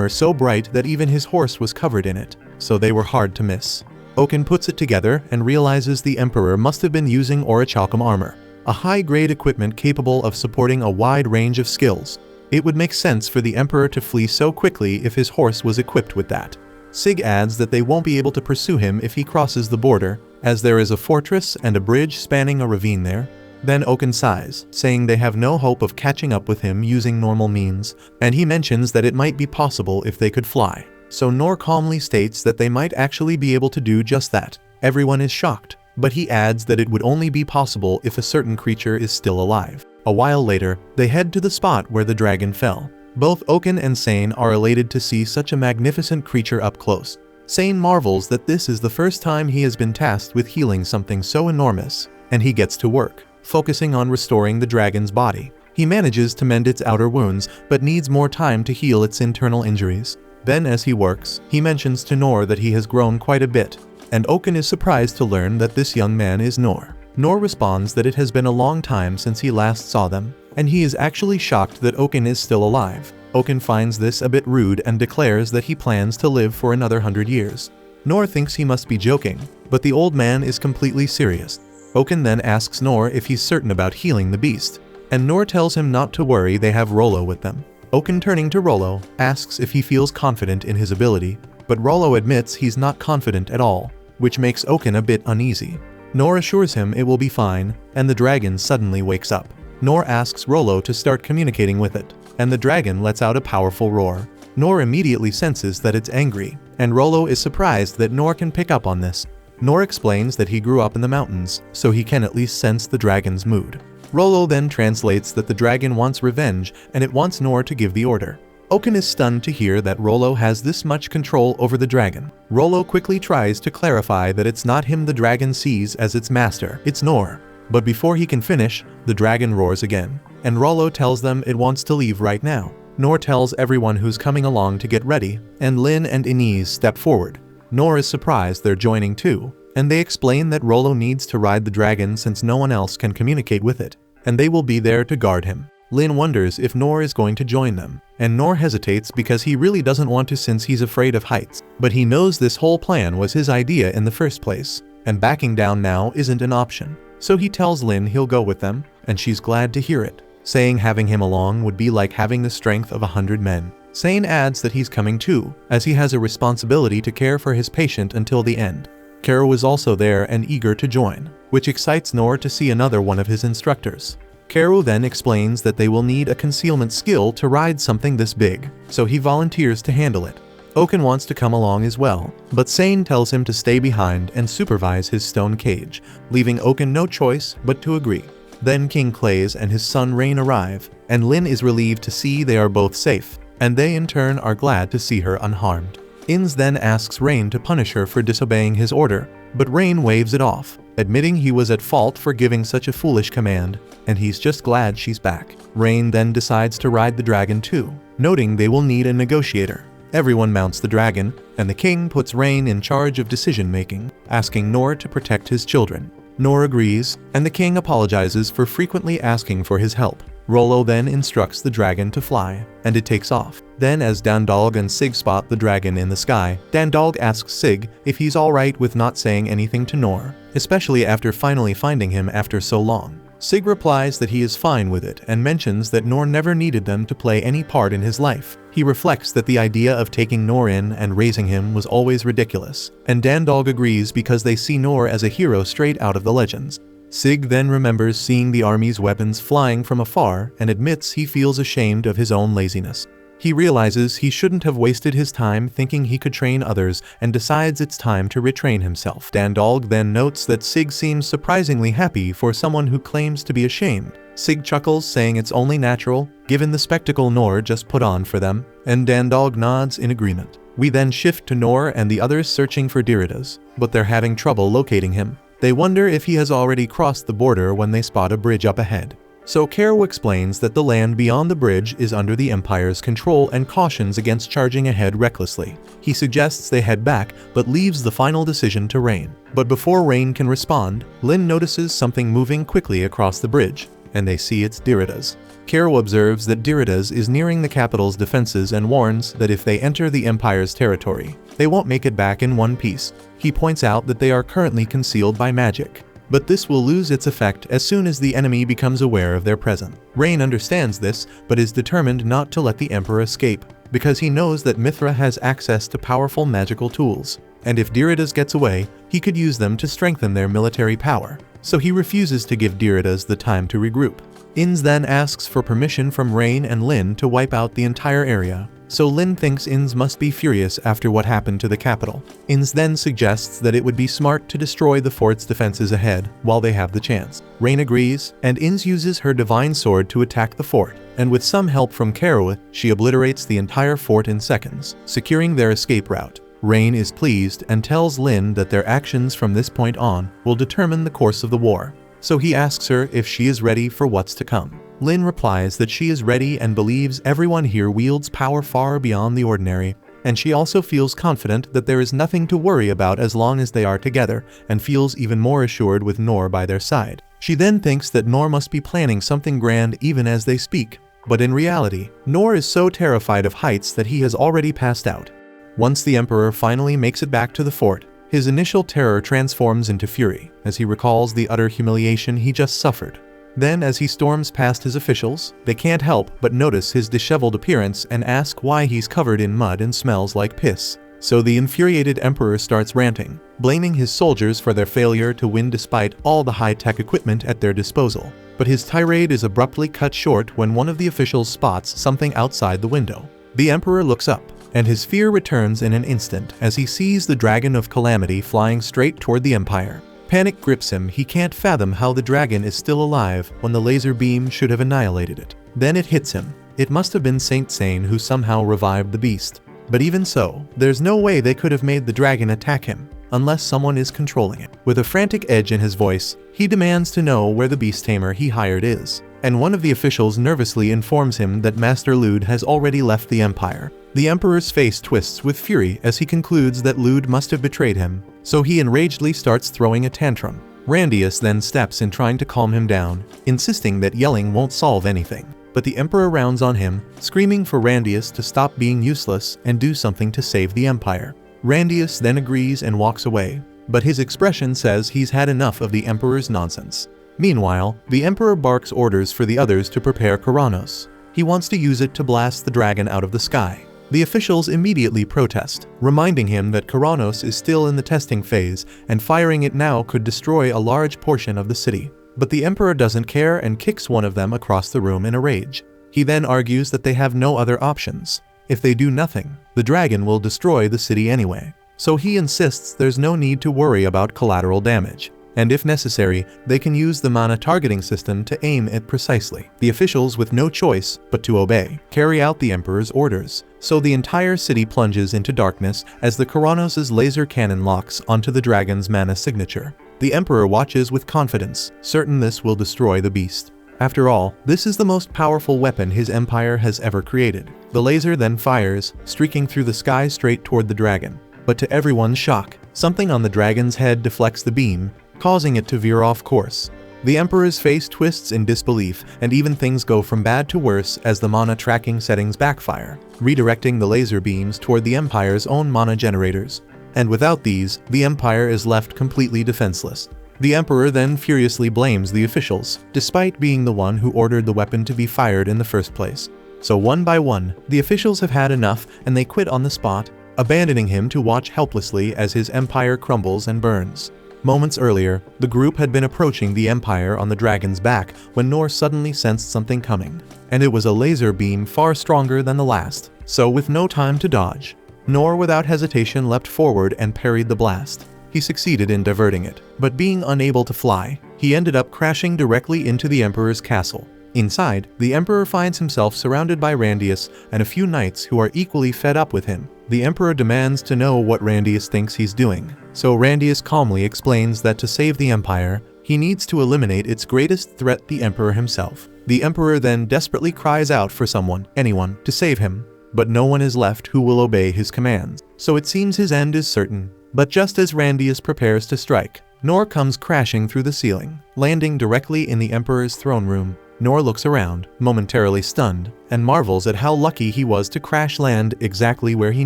Speaker 1: so bright that even his horse was covered in it, so they were hard to miss. Oken puts it together and realizes the emperor must have been using orichalcum armor, a high-grade equipment capable of supporting a wide range of skills. It would make sense for the emperor to flee so quickly if his horse was equipped with that. Sig adds that they won't be able to pursue him if he crosses the border, as there is a fortress and a bridge spanning a ravine there. Then Oken sighs, saying they have no hope of catching up with him using normal means, and he mentions that it might be possible if they could fly. So Noor calmly states that they might actually be able to do just that. Everyone is shocked, but he adds that it would only be possible if a certain creature is still alive. A while later, they head to the spot where the dragon fell. Both Oken and Sane are elated to see such a magnificent creature up close. Sane marvels that this is the first time he has been tasked with healing something so enormous, and he gets to work, focusing on restoring the dragon's body. He manages to mend its outer wounds, but needs more time to heal its internal injuries. Then as he works, he mentions to Noor that he has grown quite a bit, and Oken is surprised to learn that this young man is Noor. Noor responds that it has been a long time since he last saw them, and he is actually shocked that Oken is still alive. Oken finds this a bit rude and declares that he plans to live for another 100 years. Noor thinks he must be joking, but the old man is completely serious. Oken then asks Noor if he's certain about healing the beast, and Noor tells him not to worry, they have Rollo with them. Oken, turning to Rollo, asks if he feels confident in his ability, but Rollo admits he's not confident at all, which makes Oken a bit uneasy. Noor assures him it will be fine, and the dragon suddenly wakes up. Noor asks Rollo to start communicating with it, and the dragon lets out a powerful roar. Noor immediately senses that it's angry, and Rollo is surprised that Noor can pick up on this. Noor explains that he grew up in the mountains, so he can at least sense the dragon's mood. Rollo then translates that the dragon wants revenge, and it wants Noor to give the order. Oken is stunned to hear that Rollo has this much control over the dragon. Rollo quickly tries to clarify that it's not him the dragon sees as its master, it's Noor. But before he can finish, the dragon roars again, and Rollo tells them it wants to leave right now. Noor tells everyone who's coming along to get ready, and Lin and Inez step forward. Noor is surprised they're joining too, and they explain that Rollo needs to ride the dragon since no one else can communicate with it, and they will be there to guard him. Lin wonders if Noor is going to join them, and Noor hesitates because he really doesn't want to since he's afraid of heights. But he knows this whole plan was his idea in the first place, and backing down now isn't an option. So he tells Lin he'll go with them, and she's glad to hear it, saying having him along would be like having the strength of 100 men. Sane adds that he's coming too, as he has a responsibility to care for his patient until the end. Karo is also there and eager to join, which excites Noor to see another one of his instructors. Karo then explains that they will need a concealment skill to ride something this big, so he volunteers to handle it. Oken wants to come along as well, but Sane tells him to stay behind and supervise his stone cage, leaving Oken no choice but to agree. Then King Clays and his son Rain arrive, and Lin is relieved to see they are both safe, and they in turn are glad to see her unharmed. Inz then asks Rain to punish her for disobeying his order, but Rain waves it off, admitting he was at fault for giving such a foolish command, and he's just glad she's back. Rain then decides to ride the dragon too, noting they will need a negotiator. Everyone mounts the dragon, and the king puts Rain in charge of decision-making, asking Noor to protect his children. Noor agrees, and the king apologizes for frequently asking for his help. Rollo then instructs the dragon to fly, and it takes off. Then as Dandalg and Sig spot the dragon in the sky, Dandalg asks Sig if he's alright with not saying anything to Noor, especially after finally finding him after so long. Sig replies that he is fine with it and mentions that Noor never needed them to play any part in his life. He reflects that the idea of taking Noor in and raising him was always ridiculous, and Dandalg agrees because they see Noor as a hero straight out of the legends. Sig then remembers seeing the army's weapons flying from afar and admits he feels ashamed of his own laziness. He realizes he shouldn't have wasted his time thinking he could train others and decides it's time to retrain himself. Dandalg then notes that Sig seems surprisingly happy for someone who claims to be ashamed. Sig chuckles, saying it's only natural, given the spectacle Noor just put on for them, and Dandalg nods in agreement. We then shift to Noor and the others searching for Diridas, but they're having trouble locating him. They wonder if he has already crossed the border when they spot a bridge up ahead. So Karo explains that the land beyond the bridge is under the Empire's control and cautions against charging ahead recklessly. He suggests they head back, but leaves the final decision to Rain. But before Rain can respond, Lin notices something moving quickly across the bridge, and they see it's Diridas. Karo observes that Diridas is nearing the capital's defenses and warns that if they enter the Empire's territory, they won't make it back in one piece. He points out that they are currently concealed by magic, but this will lose its effect as soon as the enemy becomes aware of their presence. Rain understands this, but is determined not to let the Emperor escape, because he knows that Mithra has access to powerful magical tools, and if Diridas gets away, he could use them to strengthen their military power, so he refuses to give Diridas the time to regroup. Inz then asks for permission from Rain and Lin to wipe out the entire area, so Lin thinks Inz must be furious after what happened to the capital. Inz then suggests that it would be smart to destroy the fort's defenses ahead while they have the chance. Rain agrees, and Inz uses her divine sword to attack the fort, and with some help from Karo, she obliterates the entire fort in seconds, securing their escape route. Rain is pleased and tells Lin that their actions from this point on will determine the course of the war, so he asks her if she is ready for what's to come. Lin replies that she is ready and believes everyone here wields power far beyond the ordinary, and she also feels confident that there is nothing to worry about as long as they are together, and feels even more assured with Noor by their side. She then thinks that Noor must be planning something grand even as they speak, but in reality, Noor is so terrified of heights that he has already passed out. Once the Emperor finally makes it back to the fort, his initial terror transforms into fury as he recalls the utter humiliation he just suffered. Then as he storms past his officials, they can't help but notice his disheveled appearance and ask why he's covered in mud and smells like piss. So the infuriated Emperor starts ranting, blaming his soldiers for their failure to win despite all the high-tech equipment at their disposal. But his tirade is abruptly cut short when one of the officials spots something outside the window. The Emperor looks up, and his fear returns in an instant as he sees the Dragon of Calamity flying straight toward the Empire. Panic grips him. He can't fathom how the dragon is still alive when the laser beam should have annihilated it. Then it hits him. It must have been Saint Sane who somehow revived the beast. But even so, there's no way they could have made the dragon attack him, unless someone is controlling it. With a frantic edge in his voice, he demands to know where the beast tamer he hired is, and one of the officials nervously informs him that Master Lude has already left the Empire. The Emperor's face twists with fury as he concludes that Lude must have betrayed him, so he enragedly starts throwing a tantrum. Randius then steps in trying to calm him down, insisting that yelling won't solve anything. But the Emperor rounds on him, screaming for Randius to stop being useless and do something to save the Empire. Randius then agrees and walks away, but his expression says he's had enough of the Emperor's nonsense. Meanwhile, the Emperor barks orders for the others to prepare Kuranos. He wants to use it to blast the dragon out of the sky. The officials immediately protest, reminding him that Kuranos is still in the testing phase and firing it now could destroy a large portion of the city. But the Emperor doesn't care and kicks one of them across the room in a rage. He then argues that they have no other options. If they do nothing, the dragon will destroy the city anyway. So he insists there's no need to worry about collateral damage. and if necessary, they can use the mana targeting system to aim it precisely. The officials, with no choice but to obey, carry out the Emperor's orders. So the entire city plunges into darkness as the Kuranos' laser cannon locks onto the dragon's mana signature. The Emperor watches with confidence, certain this will destroy the beast. After all, this is the most powerful weapon his empire has ever created. The laser then fires, streaking through the sky straight toward the dragon. But to everyone's shock, something on the dragon's head deflects the beam, causing it to veer off course. The Emperor's face twists in disbelief, and even things go from bad to worse as the mana tracking settings backfire, redirecting the laser beams toward the Empire's own mana generators. And without these, the Empire is left completely defenseless. The Emperor then furiously blames the officials, despite being the one who ordered the weapon to be fired in the first place. So one by one, the officials have had enough and they quit on the spot, abandoning him to watch helplessly as his empire crumbles and burns. Moments earlier, the group had been approaching the Empire on the dragon's back when Nor suddenly sensed something coming. And it was a laser beam far stronger than the last. So with no time to dodge, Nor without hesitation leapt forward and parried the blast. He succeeded in diverting it, but being unable to fly, he ended up crashing directly into the Emperor's castle. Inside, the Emperor finds himself surrounded by Randius and a few knights who are equally fed up with him. The Emperor demands to know what Randius thinks he's doing, so Randius calmly explains that to save the Empire, he needs to eliminate its greatest threat, the Emperor himself. The Emperor then desperately cries out for someone, anyone, to save him, but no one is left who will obey his commands. So it seems his end is certain. But just as Randius prepares to strike, Nor comes crashing through the ceiling, landing directly in the Emperor's throne room. Nor looks around, momentarily stunned, and marvels at how lucky he was to crash land exactly where he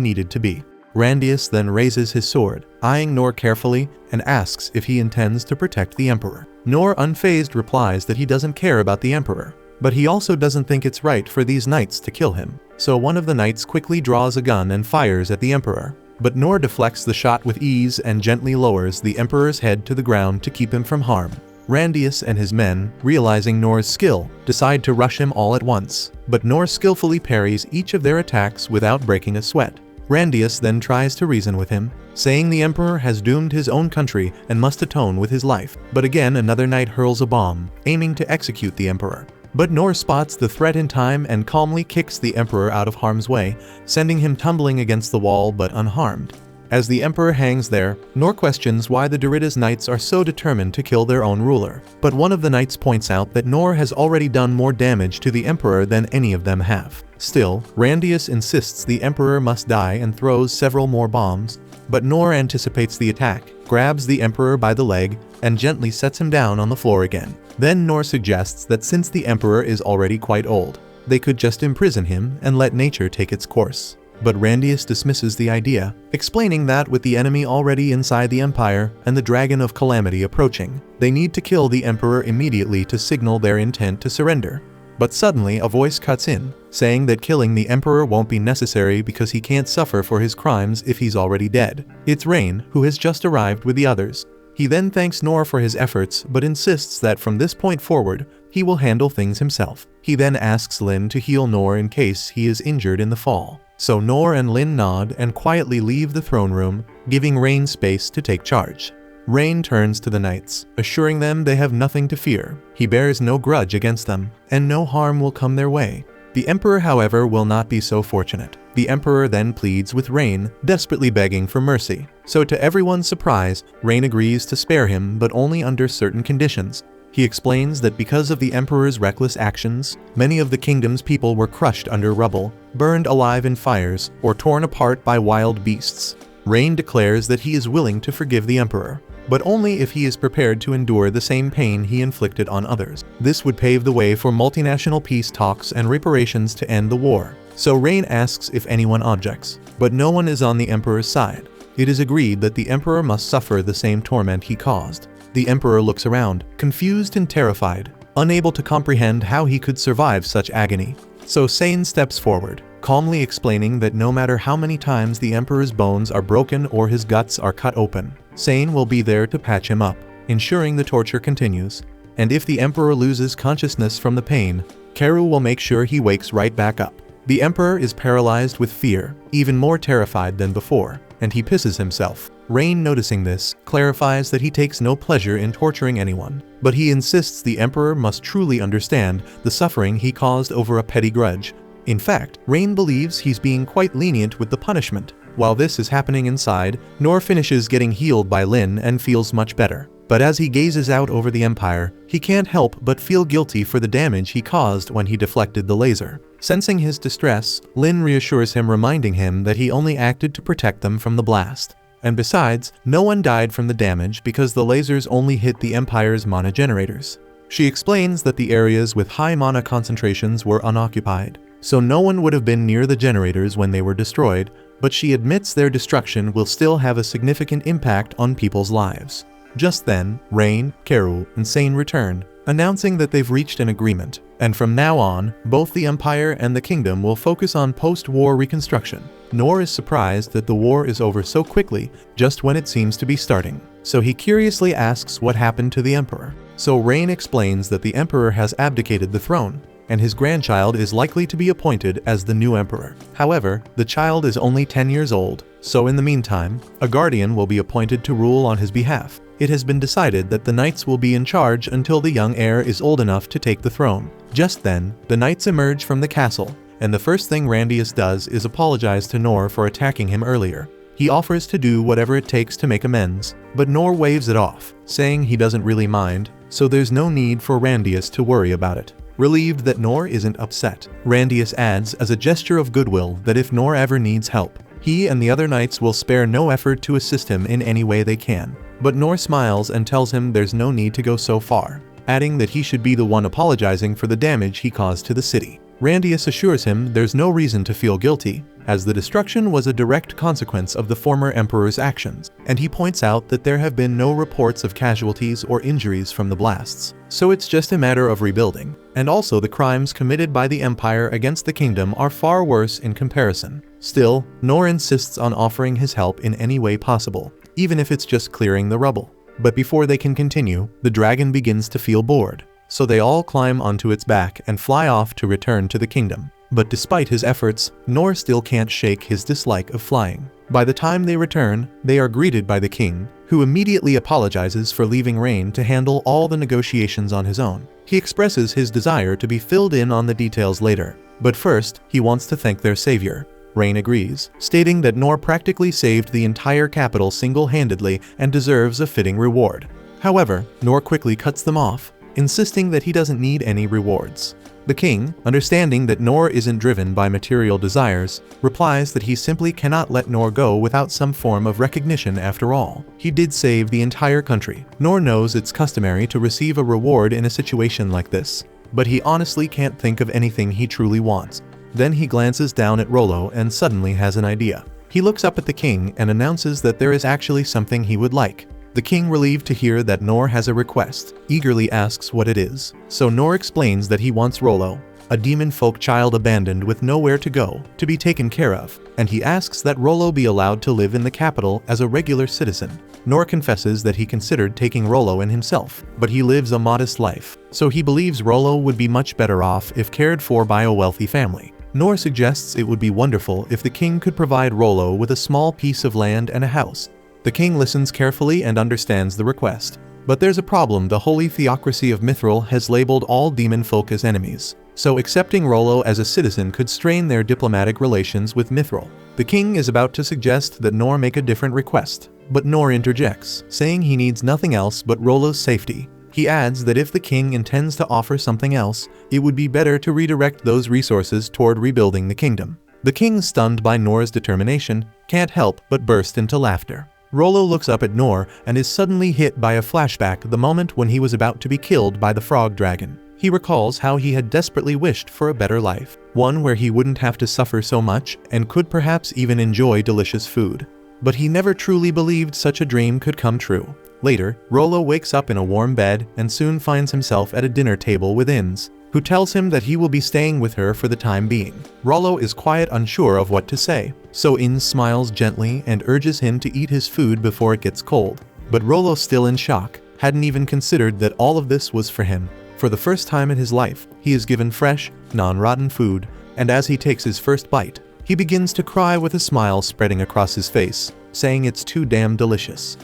Speaker 1: needed to be. Randius then raises his sword, eyeing Nor carefully, and asks if he intends to protect the Emperor. Nor unfazed replies that he doesn't care about the Emperor, but he also doesn't think it's right for these knights to kill him. So one of the knights quickly draws a gun and fires at the Emperor. But Nor deflects the shot with ease and gently lowers the Emperor's head to the ground to keep him from harm. Randius and his men, realizing Nor's skill, decide to rush him all at once, but Nor skillfully parries each of their attacks without breaking a sweat. Randius then tries to reason with him, saying the Emperor has doomed his own country and must atone with his life. But again another knight hurls a bomb, aiming to execute the Emperor. But Nor spots the threat in time and calmly kicks the Emperor out of harm's way, sending him tumbling against the wall but unharmed. As the Emperor hangs there, Nor questions why the Doritas Knights are so determined to kill their own ruler. But one of the knights points out that Nor has already done more damage to the Emperor than any of them have. Still, Randius insists the Emperor must die and throws several more bombs, but Nor anticipates the attack, grabs the Emperor by the leg, and gently sets him down on the floor again. Then Nor suggests that since the Emperor is already quite old, they could just imprison him and let nature take its course. But Randius dismisses the idea, explaining that with the enemy already inside the Empire and the Dragon of Calamity approaching, they need to kill the Emperor immediately to signal their intent to surrender. But suddenly a voice cuts in, saying that killing the Emperor won't be necessary because he can't suffer for his crimes if he's already dead. It's Rain, who has just arrived with the others. He then thanks Nor for his efforts but insists that from this point forward, he will handle things himself. He then asks Lin to heal Nor in case he is injured in the fall. So Nor and Lin nod and quietly leave the throne room, giving Rain space to take charge. Rain turns to the knights, assuring them they have nothing to fear. He bears no grudge against them, and no harm will come their way. The Emperor, however, will not be so fortunate. The Emperor then pleads with Rain, desperately begging for mercy. So to everyone's surprise, Rain agrees to spare him, but only under certain conditions. He explains that because of the Emperor's reckless actions, many of the kingdom's people were crushed under rubble, burned alive in fires, or torn apart by wild beasts. Rain declares that he is willing to forgive the Emperor, but only if he is prepared to endure the same pain he inflicted on others. This would pave the way for multinational peace talks and reparations to end the war. So Rain asks if anyone objects, but no one is on the Emperor's side. It is agreed that the Emperor must suffer the same torment he caused. The Emperor looks around, confused and terrified, unable to comprehend how he could survive such agony. So Sane steps forward, calmly explaining that no matter how many times the Emperor's bones are broken or his guts are cut open, Sane will be there to patch him up, ensuring the torture continues. And if the Emperor loses consciousness from the pain, Karu will make sure he wakes right back up. The Emperor is paralyzed with fear, even more terrified than before, and he pisses himself. Rain, noticing this, clarifies that he takes no pleasure in torturing anyone, but he insists the Emperor must truly understand the suffering he caused over a petty grudge. In fact, Rain believes he's being quite lenient with the punishment. While this is happening inside, Nor finishes getting healed by Lin and feels much better. But as he gazes out over the Empire, he can't help but feel guilty for the damage he caused when he deflected the laser. Sensing his distress, Lin reassures him, reminding him that he only acted to protect them from the blast. And besides, no one died from the damage because the lasers only hit the Empire's mana generators. She explains that the areas with high mana concentrations were unoccupied, so no one would have been near the generators when they were destroyed, but she admits their destruction will still have a significant impact on people's lives. Just then, Rain, Keru, and Sane return, announcing that they've reached an agreement, and from now on, both the Empire and the Kingdom will focus on post-war reconstruction. Nor is surprised that the war is over so quickly, just when it seems to be starting. So he curiously asks what happened to the Emperor. So Rain explains that the Emperor has abdicated the throne, and his grandchild is likely to be appointed as the new Emperor. However, the child is only 10 years old, so in the meantime, a guardian will be appointed to rule on his behalf. It has been decided that the knights will be in charge until the young heir is old enough to take the throne. Just then, the knights emerge from the castle, and the first thing Randius does is apologize to Nor for attacking him earlier. He offers to do whatever it takes to make amends, but Nor waves it off, saying he doesn't really mind, so there's no need for Randius to worry about it. Relieved that Nor isn't upset, Randius adds as a gesture of goodwill that if Nor ever needs help, he and the other knights will spare no effort to assist him in any way they can. But Nor smiles and tells him there's no need to go so far, adding that he should be the one apologizing for the damage he caused to the city. Randius assures him there's no reason to feel guilty, as the destruction was a direct consequence of the former Emperor's actions, and he points out that there have been no reports of casualties or injuries from the blasts, so it's just a matter of rebuilding. And also the crimes committed by the Empire against the Kingdom are far worse in comparison. Still, Nor insists on offering his help in any way possible, even if it's just clearing the rubble. But before they can continue, the dragon begins to feel bored, so they all climb onto its back and fly off to return to the kingdom. But despite his efforts, Nor still can't shake his dislike of flying. By the time they return, they are greeted by the king, who immediately apologizes for leaving Rain to handle all the negotiations on his own. He expresses his desire to be filled in on the details later, but first, he wants to thank their savior. Rain agrees, stating that Nor practically saved the entire capital single-handedly and deserves a fitting reward. However, Nor quickly cuts them off, insisting that he doesn't need any rewards. The king, understanding that Nor isn't driven by material desires, replies that he simply cannot let Nor go without some form of recognition after all. He did save the entire country. Nor knows it's customary to receive a reward in a situation like this, but he honestly can't think of anything he truly wants. Then he glances down at Rollo and suddenly has an idea. He looks up at the king and announces that there is actually something he would like. The king, relieved to hear that Nor has a request, eagerly asks what it is. So Nor explains that he wants Rollo, a demon folk child abandoned with nowhere to go, to be taken care of, and he asks that Rollo be allowed to live in the capital as a regular citizen. Nor confesses that he considered taking Rollo in himself, but he lives a modest life, so he believes Rollo would be much better off if cared for by a wealthy family. Nor suggests it would be wonderful if the king could provide Rollo with a small piece of land and a house. The king listens carefully and understands the request. But there's a problem. The holy theocracy of Mithril has labeled all demon folk as enemies, so accepting Rollo as a citizen could strain their diplomatic relations with Mithril. The king is about to suggest that Nor make a different request, but Nor interjects, saying he needs nothing else but Rollo's safety. He adds that if the king intends to offer something else, it would be better to redirect those resources toward rebuilding the kingdom. The king, stunned by Nor's determination, can't help but burst into laughter. Rollo looks up at Nor and is suddenly hit by a flashback, the moment when he was about to be killed by the frog dragon. He recalls how he had desperately wished for a better life, one where he wouldn't have to suffer so much and could perhaps even enjoy delicious food. But he never truly believed such a dream could come true. Later, Rollo wakes up in a warm bed and soon finds himself at a dinner table with Inns, who tells him that he will be staying with her for the time being. Rollo is quite unsure of what to say, so Inns smiles gently and urges him to eat his food before it gets cold. But Rollo, still in shock, hadn't even considered that all of this was for him. For the first time in his life, he is given fresh, non-rotten food, and as he takes his first bite, he begins to cry with a smile spreading across his face. saying it's too damn delicious.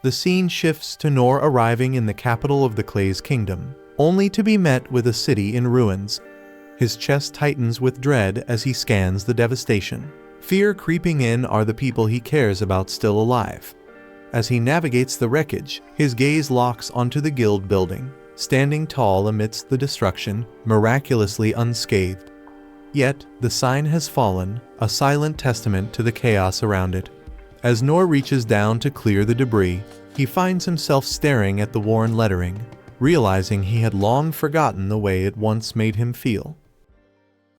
Speaker 1: The scene shifts to Nor arriving in the capital of the Clay's kingdom, only to be met with a city in ruins. His chest tightens with dread as he scans the devastation. Fear creeping in are the people he cares about still alive. As he navigates the wreckage, his gaze locks onto the guild building, standing tall amidst the destruction, miraculously unscathed. Yet, the sign has fallen, a silent testament to the chaos around it. As Nor reaches down to clear the debris, he finds himself staring at the worn lettering, realizing he had long forgotten the way it once made him feel.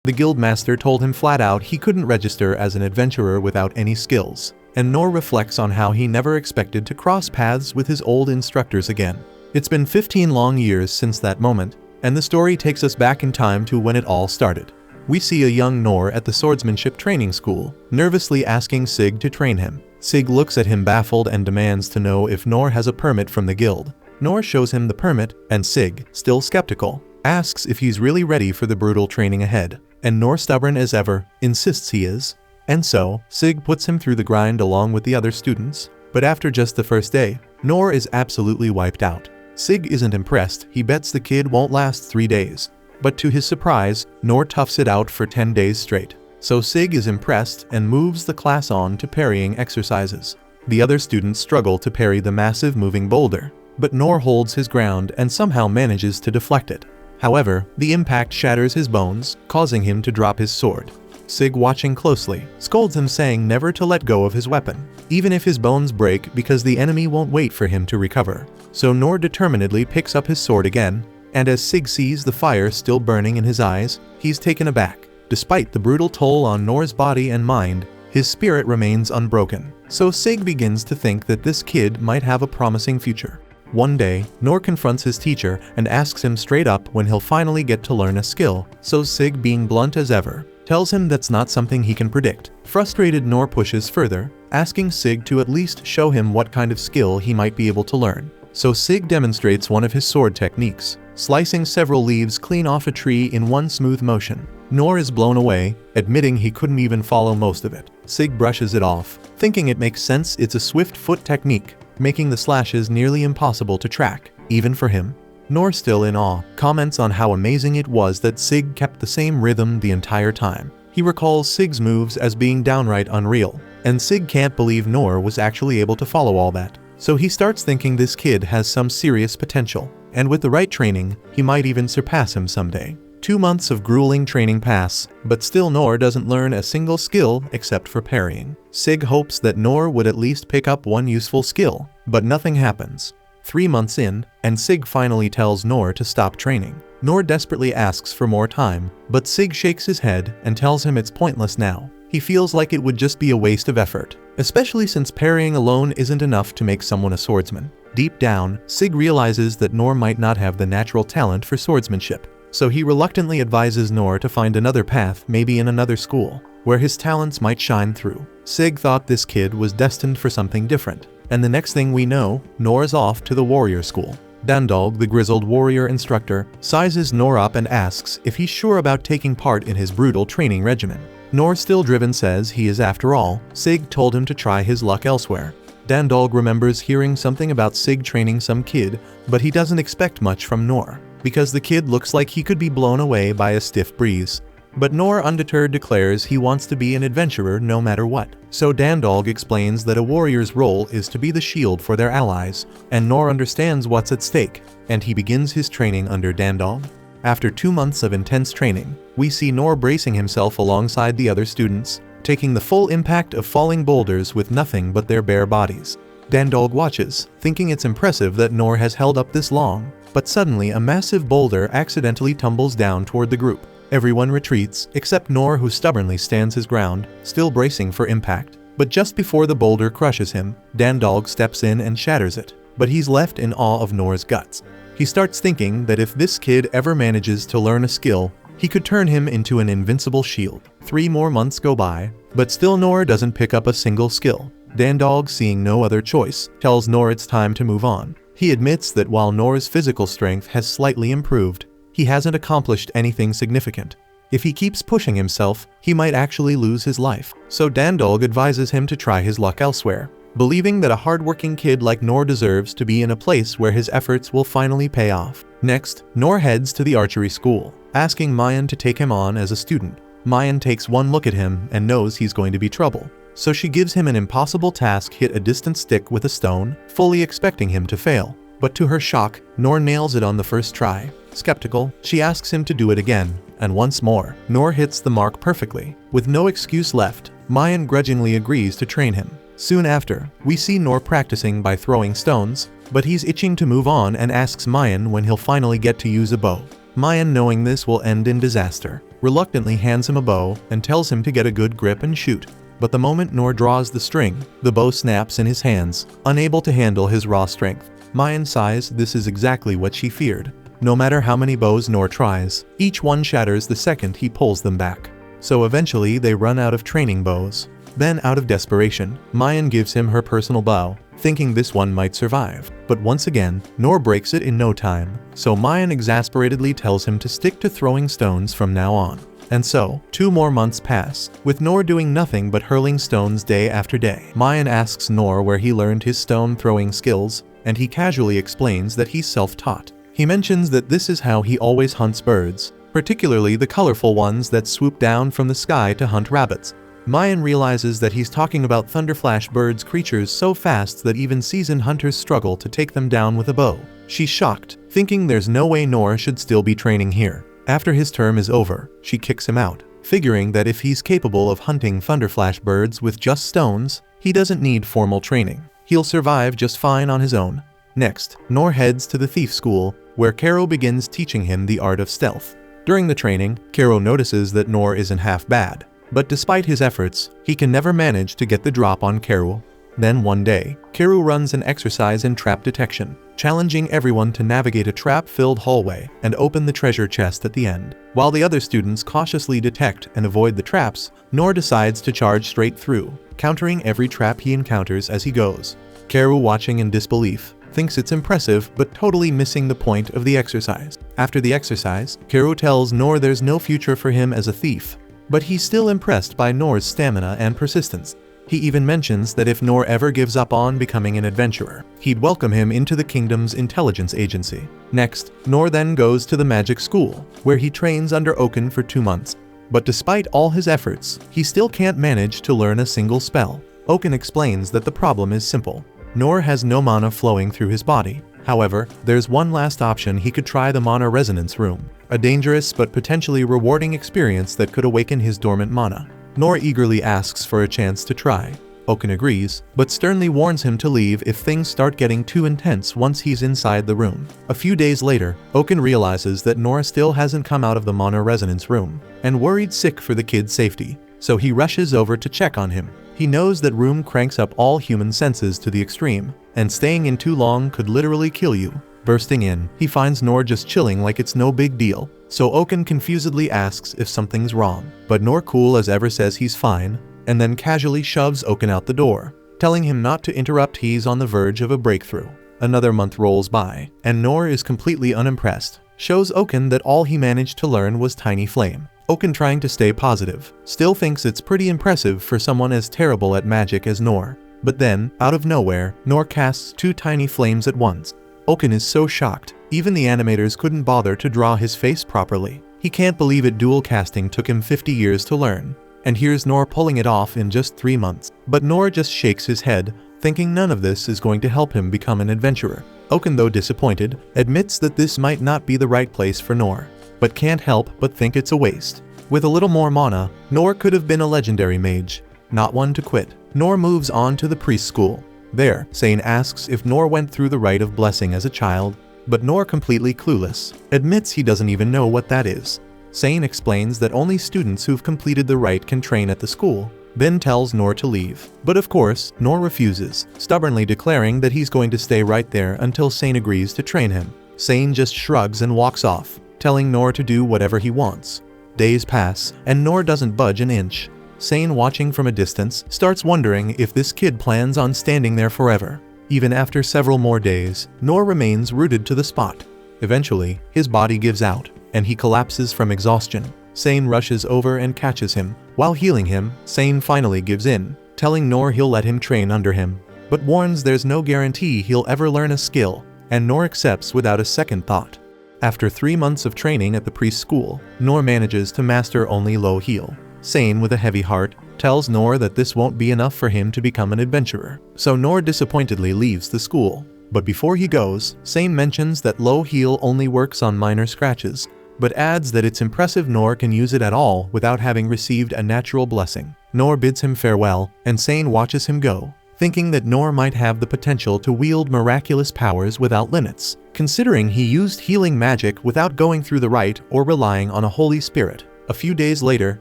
Speaker 1: The guildmaster told him flat out he couldn't register as an adventurer without any skills, and Nor reflects on how he never expected to cross paths with his old instructors again. It's been 15 long years since that moment, and the story takes us back in time to when it all started. We see a young Nor at the swordsmanship training school, nervously asking Sig to train him. Sig looks at him baffled and demands to know if Nor has a permit from the guild. Nor shows him the permit, and Sig, still skeptical, asks if he's really ready for the brutal training ahead. And Nor, stubborn as ever, insists he is. And so, Sig puts him through the grind along with the other students. But after just the first day, Nor is absolutely wiped out. Sig isn't impressed, he bets the kid won't last 3 days. But to his surprise, Nor toughs it out for 10 days straight. So Sig is impressed and moves the class on to parrying exercises. The other students struggle to parry the massive moving boulder, but Nor holds his ground and somehow manages to deflect it. However, the impact shatters his bones, causing him to drop his sword. Sig, watching closely, scolds him, saying never to let go of his weapon, even if his bones break, because the enemy won't wait for him to recover. So Nor determinedly picks up his sword again, and as Sig sees the fire still burning in his eyes, he's taken aback. Despite the brutal toll on Nor's body and mind, his spirit remains unbroken. So Sig begins to think that this kid might have a promising future. One day, Nor confronts his teacher and asks him straight up when he'll finally get to learn a skill, so Sig, being blunt as ever, tells him that's not something he can predict. Frustrated, Nor pushes further, asking Sig to at least show him what kind of skill he might be able to learn. So Sig demonstrates one of his sword techniques, slicing several leaves clean off a tree in one smooth motion. Nor is blown away, admitting he couldn't even follow most of it. Sig brushes it off, thinking it makes sense. It's a swift foot technique, making the slashes nearly impossible to track, even for him. Nor, still in awe, comments on how amazing it was that Sig kept the same rhythm the entire time. He recalls Sig's moves as being downright unreal, and Sig can't believe Nor was actually able to follow all that. So he starts thinking this kid has some serious potential, and with the right training, he might even surpass him someday. 2 months of grueling training pass, but still Nor doesn't learn a single skill except for parrying. Sig hopes that Nor would at least pick up one useful skill, but nothing happens. 3 months in, and Sig finally tells Nor to stop training. Nor desperately asks for more time, but Sig shakes his head and tells him it's pointless now. He feels like it would just be a waste of effort, especially since parrying alone isn't enough to make someone a swordsman. Deep down, Sig realizes that Nor might not have the natural talent for swordsmanship, so he reluctantly advises Nor to find another path, maybe in another school, where his talents might shine through. Sig thought this kid was destined for something different, and the next thing we know, Nor is off to the warrior school. Dandalg, the grizzled warrior instructor, sizes Nor up and asks if he's sure about taking part in his brutal training regimen. Nor, still driven, says he is. After all, Sig told him to try his luck elsewhere. Dandalg remembers hearing something about Sig training some kid, but he doesn't expect much from Nor, because the kid looks like he could be blown away by a stiff breeze. But Nor, undeterred, declares he wants to be an adventurer no matter what. So Dandalg explains that a warrior's role is to be the shield for their allies, and Nor understands what's at stake, and he begins his training under Dandalg. After 2 months of intense training, we see Nor bracing himself alongside the other students, taking the full impact of falling boulders with nothing but their bare bodies. Dandalg watches, thinking it's impressive that Nor has held up this long, but suddenly a massive boulder accidentally tumbles down toward the group. Everyone retreats, except Nor, who stubbornly stands his ground, still bracing for impact. But just before the boulder crushes him, Dandalg steps in and shatters it, but he's left in awe of Nor's guts. He starts thinking that if this kid ever manages to learn a skill, he could turn him into an invincible shield. 3 more months go by, but still Nor doesn't pick up a single skill. Dandalg, seeing no other choice, tells Nor it's time to move on. He admits that while Nor's physical strength has slightly improved, he hasn't accomplished anything significant. If he keeps pushing himself, he might actually lose his life. So Dandolg advises him to try his luck elsewhere, believing that a hardworking kid like Noor deserves to be in a place where his efforts will finally pay off. Next, Noor heads to the archery school, asking Mayan to take him on as a student. Mayan takes one look at him and knows he's going to be trouble. So she gives him an impossible task: hit a distant stick with a stone, fully expecting him to fail. But to her shock, Noor nails it on the first try. Skeptical, she asks him to do it again, and once more, Noor hits the mark perfectly. With no excuse left, Mayan grudgingly agrees to train him. Soon after, we see Noor practicing by throwing stones, but he's itching to move on and asks Mayan when he'll finally get to use a bow. Mayan, knowing this will end in disaster, reluctantly hands him a bow and tells him to get a good grip and shoot. But the moment Noor draws the string, the bow snaps in his hands, unable to handle his raw strength. Mayan sighs. This is exactly what she feared. No matter how many bows Noor tries, each one shatters the second he pulls them back. So eventually they run out of training bows. Then, out of desperation, Mayan gives him her personal bow, thinking this one might survive. But once again, Noor breaks it in no time. So Mayan exasperatedly tells him to stick to throwing stones from now on. And so, 2 more months pass, with Noor doing nothing but hurling stones day after day. Mayan asks Noor where he learned his stone throwing skills, and he casually explains that he's self-taught. He mentions that this is how he always hunts birds, particularly the colorful ones that swoop down from the sky to hunt rabbits. Mayan realizes that he's talking about thunderflash birds, creatures so fast that even seasoned hunters struggle to take them down with a bow. She's shocked, thinking there's no way Noor should still be training here. After his term is over, she kicks him out, figuring that if he's capable of hunting thunderflash birds with just stones, he doesn't need formal training. He'll survive just fine on his own. Next, Noor heads to the thief school, where Kero begins teaching him the art of stealth. During the training, Kero notices that Noor isn't half bad, but despite his efforts, he can never manage to get the drop on Kero. Then one day, Kero runs an exercise in trap detection, challenging everyone to navigate a trap-filled hallway and open the treasure chest at the end. While the other students cautiously detect and avoid the traps, Noor decides to charge straight through, countering every trap he encounters as he goes. Kero, watching in disbelief, thinks it's impressive but totally missing the point of the exercise. After the exercise, Kero tells Noor there's no future for him as a thief, but he's still impressed by Noor's stamina and persistence. He even mentions that if Noor ever gives up on becoming an adventurer, he'd welcome him into the kingdom's intelligence agency. Next, Noor then goes to the magic school, where he trains under Oken for 2 months. But despite all his efforts, he still can't manage to learn a single spell. Oken explains that the problem is simple. Noor has no mana flowing through his body. However, there's one last option: he could try the mana resonance room, a dangerous but potentially rewarding experience that could awaken his dormant mana. Noor eagerly asks for a chance to try. Oken agrees, but sternly warns him to leave if things start getting too intense once he's inside the room. A few days later, Oken realizes that Noor still hasn't come out of the mana resonance room, and worried sick for the kid's safety, so he rushes over to check on him. He knows that room cranks up all human senses to the extreme, and staying in too long could literally kill you. Bursting in, he finds Noor just chilling like it's no big deal, so Oken confusedly asks if something's wrong. But Noor, cool as ever, says he's fine, and then casually shoves Oken out the door, telling him not to interrupt. He's on the verge of a breakthrough. Another month rolls by, and Noor is completely unimpressed, shows Oken that all he managed to learn was Tiny Flame. Oken, trying to stay positive, still thinks it's pretty impressive for someone as terrible at magic as Noor. But then, out of nowhere, Noor casts 2 tiny flames at once. Oken is so shocked, even the animators couldn't bother to draw his face properly. He can't believe it. Dual casting took him 50 years to learn, and here's Noor pulling it off in just 3 months. But Noor just shakes his head, thinking none of this is going to help him become an adventurer. Oken, though disappointed, admits that this might not be the right place for Noor, but can't help but think it's a waste. With a little more mana, Noor could have been a legendary mage, not one to quit. Noor moves on to the priest school. There, Sane asks if Noor went through the rite of blessing as a child, but Noor, completely clueless, admits he doesn't even know what that is. Sane explains that only students who've completed the rite can train at the school, then tells Noor to leave. But of course, Noor refuses, stubbornly declaring that he's going to stay right there until Sane agrees to train him. Sane just shrugs and walks off, telling Noor to do whatever he wants. Days pass, and Noor doesn't budge an inch. Sane, watching from a distance, starts wondering if this kid plans on standing there forever. Even after several more days, Noor remains rooted to the spot. Eventually, his body gives out, and he collapses from exhaustion. Sane rushes over and catches him. While healing him, Sane finally gives in, telling Noor he'll let him train under him, but warns there's no guarantee he'll ever learn a skill, and Noor accepts without a second thought. After 3 months of training at the priest school, Noor manages to master only low heal. Sane, with a heavy heart, tells Noor that this won't be enough for him to become an adventurer, so Noor disappointedly leaves the school. But before he goes, Sane mentions that low heal only works on minor scratches, but adds that it's impressive Noor can use it at all without having received a natural blessing. Noor bids him farewell, and Sane watches him go, thinking that Noor might have the potential to wield miraculous powers without limits, considering he used healing magic without going through the rite or relying on a holy spirit. A few days later,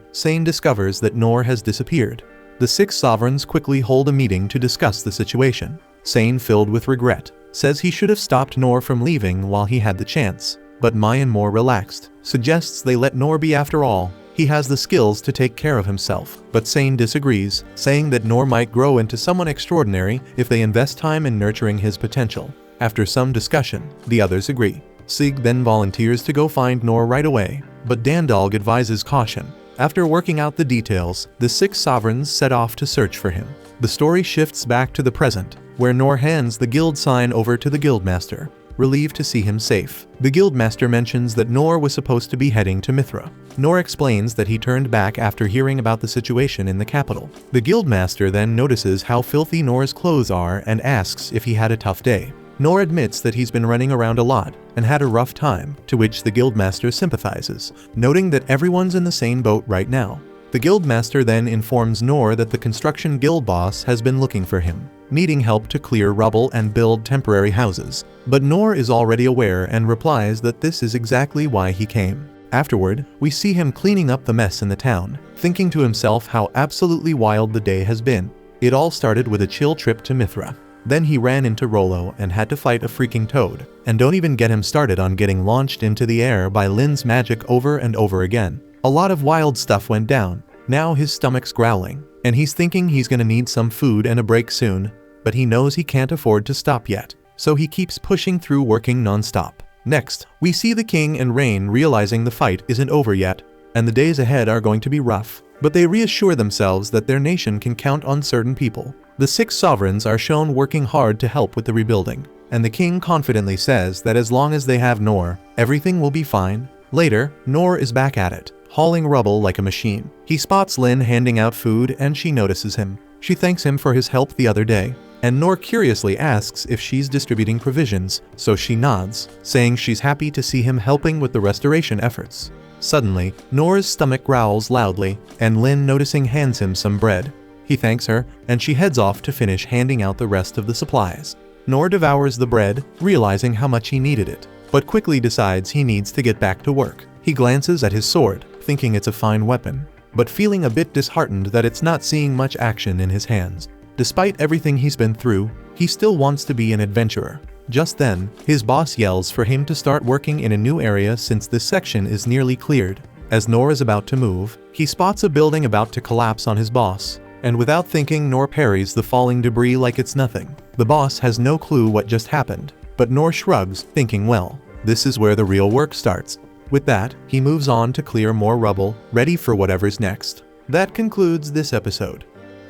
Speaker 1: Sane discovers that Noor has disappeared. The 6 sovereigns quickly hold a meeting to discuss the situation. Sane, filled with regret, says he should have stopped Noor from leaving while he had the chance. But Mayan, more relaxed, suggests they let Noor be after all. He has the skills to take care of himself, but Sane disagrees, saying that Noor might grow into someone extraordinary if they invest time in nurturing his potential. After some discussion, the others agree. Sig then volunteers to go find Noor right away, but Dandalg advises caution. After working out the details, the 6 sovereigns set off to search for him. The story shifts back to the present, where Noor hands the guild sign over to the guildmaster, relieved to see him safe. The guildmaster mentions that Noor was supposed to be heading to Mithra. Noor explains that he turned back after hearing about the situation in the capital. The guildmaster then notices how filthy Noor's clothes are and asks if he had a tough day. Noor admits that he's been running around a lot and had a rough time, to which the guildmaster sympathizes, noting that everyone's in the same boat right now. The guildmaster then informs Noor that the construction guild boss has been looking for him, needing help to clear rubble and build temporary houses. But Noor is already aware and replies that this is exactly why he came. Afterward, we see him cleaning up the mess in the town, thinking to himself how absolutely wild the day has been. It all started with a chill trip to Mithra. Then he ran into Rollo and had to fight a freaking toad. And don't even get him started on getting launched into the air by Lin's magic over and over again. A lot of wild stuff went down. Now his stomach's growling, and he's thinking he's gonna need some food and a break soon, but he knows he can't afford to stop yet, so he keeps pushing through, working non-stop. Next, we see the king and Rain realizing the fight isn't over yet, and the days ahead are going to be rough, but they reassure themselves that their nation can count on certain people. The 6 sovereigns are shown working hard to help with the rebuilding, and the king confidently says that as long as they have Noor, everything will be fine. Later, Noor is back at it, hauling rubble like a machine. He spots Lin handing out food and she notices him. She thanks him for his help the other day, and Noor curiously asks if she's distributing provisions, so she nods, saying she's happy to see him helping with the restoration efforts. Suddenly, Noor's stomach growls loudly, and Lin, noticing, hands him some bread. He thanks her, and she heads off to finish handing out the rest of the supplies. Noor devours the bread, realizing how much he needed it, but quickly decides he needs to get back to work. He glances at his sword, thinking it's a fine weapon, but feeling a bit disheartened that it's not seeing much action in his hands. Despite everything he's been through, he still wants to be an adventurer. Just then, his boss yells for him to start working in a new area since this section is nearly cleared. As Noor is about to move, he spots a building about to collapse on his boss, and without thinking, Noor parries the falling debris like it's nothing. The boss has no clue what just happened, but Noor shrugs, thinking, well, this is where the real work starts. With that, he moves on to clear more rubble, ready for whatever's next. That concludes this episode.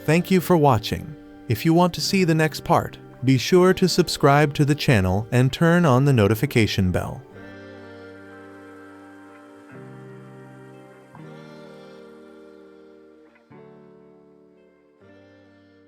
Speaker 1: Thank you for watching. If you want to see the next part, be sure to subscribe to the channel and turn on the notification bell.